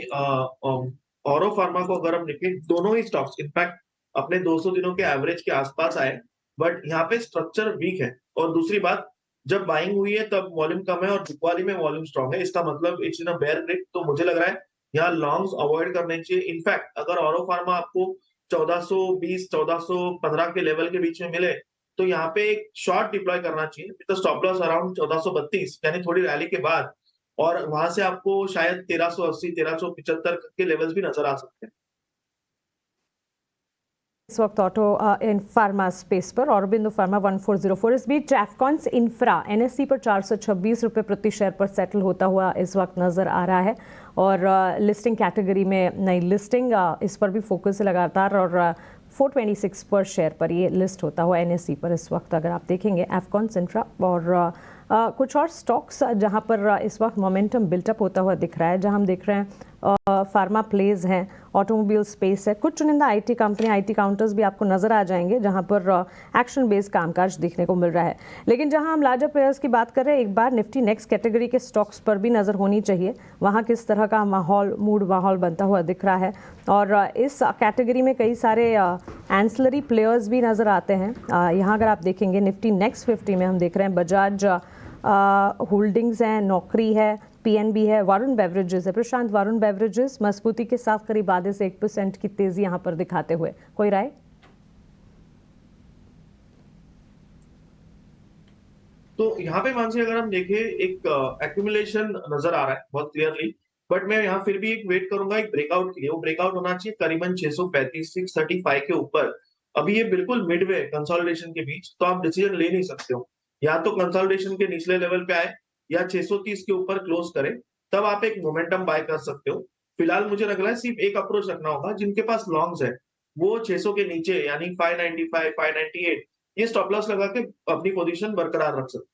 औरो फार्मा को अगर हम देखें, दोनों ही स्टॉक्स इनफैक्ट अपने 200 दिनों के एवरेज के आसपास आए, बट यहाँ पे स्ट्रक्चर वीक है। और दूसरी बात, जब बाइंग हुई है तब वॉल्यूम कम है और बिकवाली में वॉल्यूम स्ट्रॉन्ग है, इसका मतलब it's in a bear grip. तो मुझे लग रहा है यहाँ लॉन्ग्स अवॉइड करने चाहिए। इनफैक्ट अगर औरो फार्मा आपको 1420 1415 के लेवल के बीच में मिले तो यहाँ पे एक शॉर्ट डिप्लॉय करना चाहिए विद स्टॉप लॉस अराउंड 1432, यानी थोड़ी रैली के बाद, और वहां से आपको शायद 1380 1375 के लेवल्स भी नजर आ सकते हैं। इस वक्त ऑटो इन फार्मा स्पेस पर औरोबिंदो फार्मा 1404, इस बीच एफकॉन्स इंफ्रा NSE पर 426 रुपये प्रति शेयर पर सेटल होता हुआ इस वक्त नज़र आ रहा है और लिस्टिंग कैटेगरी में नई लिस्टिंग इस पर भी फोकस है लगातार और 426 पर शेयर पर ये लिस्ट होता हुआ NSE पर इस वक्त अगर आप देखेंगे एफकॉन्स इंफ्रा और कुछ और स्टॉक्स जहां पर इस वक्त मोमेंटम बिल्टअप होता हुआ दिख रहा है, जहां हम देख रहे हैं फार्मा प्लेज हैं, ऑटोमोबाइल स्पेस है, कुछ चुनिंदा IT कंपनी, IT काउंटर्स भी आपको नज़र आ जाएंगे जहां पर एक्शन बेस्ड कामकाज देखने को मिल रहा है। लेकिन जहां हम लार्जर प्लेयर्स की बात कर रहे हैं, एक बार निफ्टी नेक्स्ट कैटेगरी के स्टॉक्स पर भी नज़र होनी चाहिए, वहाँ किस तरह का माहौल बनता हुआ दिख रहा है और इस कैटेगरी में कई सारे एंसिलरी प्लेयर्स भी नज़र आते हैं। यहाँ अगर आप देखेंगे निफ्टी नेक्स्ट 50 में हम देख रहे हैं बजाज होल्डिंग्स हैं, नौकरी है, PNB है, वरुण बेवरेजेस है। प्रशांत, वरुण बेवरेजेस मजबूती के साथ करीब आधे से 1% की तेजी यहाँ पर दिखाते हुए, कोई राय? तो यहाँ पे मानसी अगर हम देखें एक एक्यूमुलेशन नजर आ रहा है बहुत क्लियरली, बट मैं यहाँ फिर भी एक वेट करूंगा एक ब्रेकआउट के लिए। वो ब्रेकआउट होना चाहिए करीबन 635 635 के ऊपर। अभी ये बिल्कुल मिडवे कंसोलिडेशन के बीच, तो आप डिसीजन ले नहीं सकते हो, या तो कंसोलिडेशन के निचले लेवल पे आए या 630 के ऊपर क्लोज करे, तब आप एक मोमेंटम बाय कर सकते हो। फिलहाल मुझे लग रहा है सिर्फ एक अप्रोच रखना होगा, जिनके पास लॉन्ग्स है वो 600 के नीचे यानी 595 598 ये स्टॉप लॉस लगा के अपनी पोजीशन बरकरार रख सकते।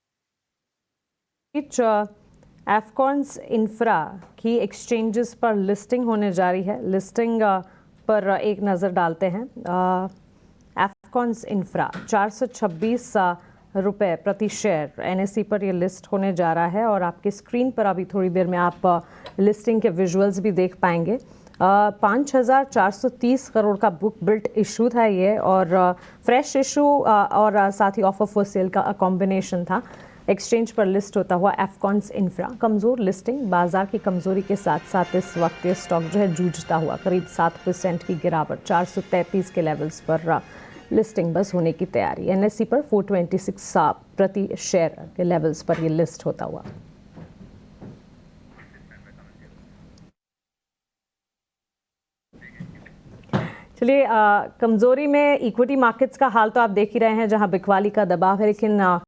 एफकॉन्स इंफ्रा की एक्सचेंजेस पर लिस्टिंग होने जा रही है, लिस्टिंग पर एक नज़र डालते हैं। एफकॉन्स इंफ्रा 426 रुपये प्रति शेयर NSE पर ये लिस्ट होने जा रहा है और आपकी स्क्रीन पर अभी थोड़ी देर में आप लिस्टिंग के विजुअल्स भी देख पाएंगे। 5430 करोड़ का बुक बिल्ट इशू था ये और फ्रेश इशू और साथ ही ऑफर फॉर सेल का कॉम्बिनेशन था। एक्सचेंज पर लिस्ट होता हुआ एफकॉन्स इंफ्रा कमज़ोर लिस्टिंग, बाजार की कमज़ोरी के साथ साथ इस वक्त ये स्टॉक जो है जूझता हुआ करीब 7% की गिरावट, 433 के लेवल्स पर लिस्टिंग बस होने की तैयारी। NSE पर 426 प्रति शेयर के लेवल्स पर ये लिस्ट होता हुआ। चलिए, कमज़ोरी में इक्विटी मार्केट्स का हाल तो आप देख ही रहे हैं जहां बिकवाली का दबाव है, लेकिन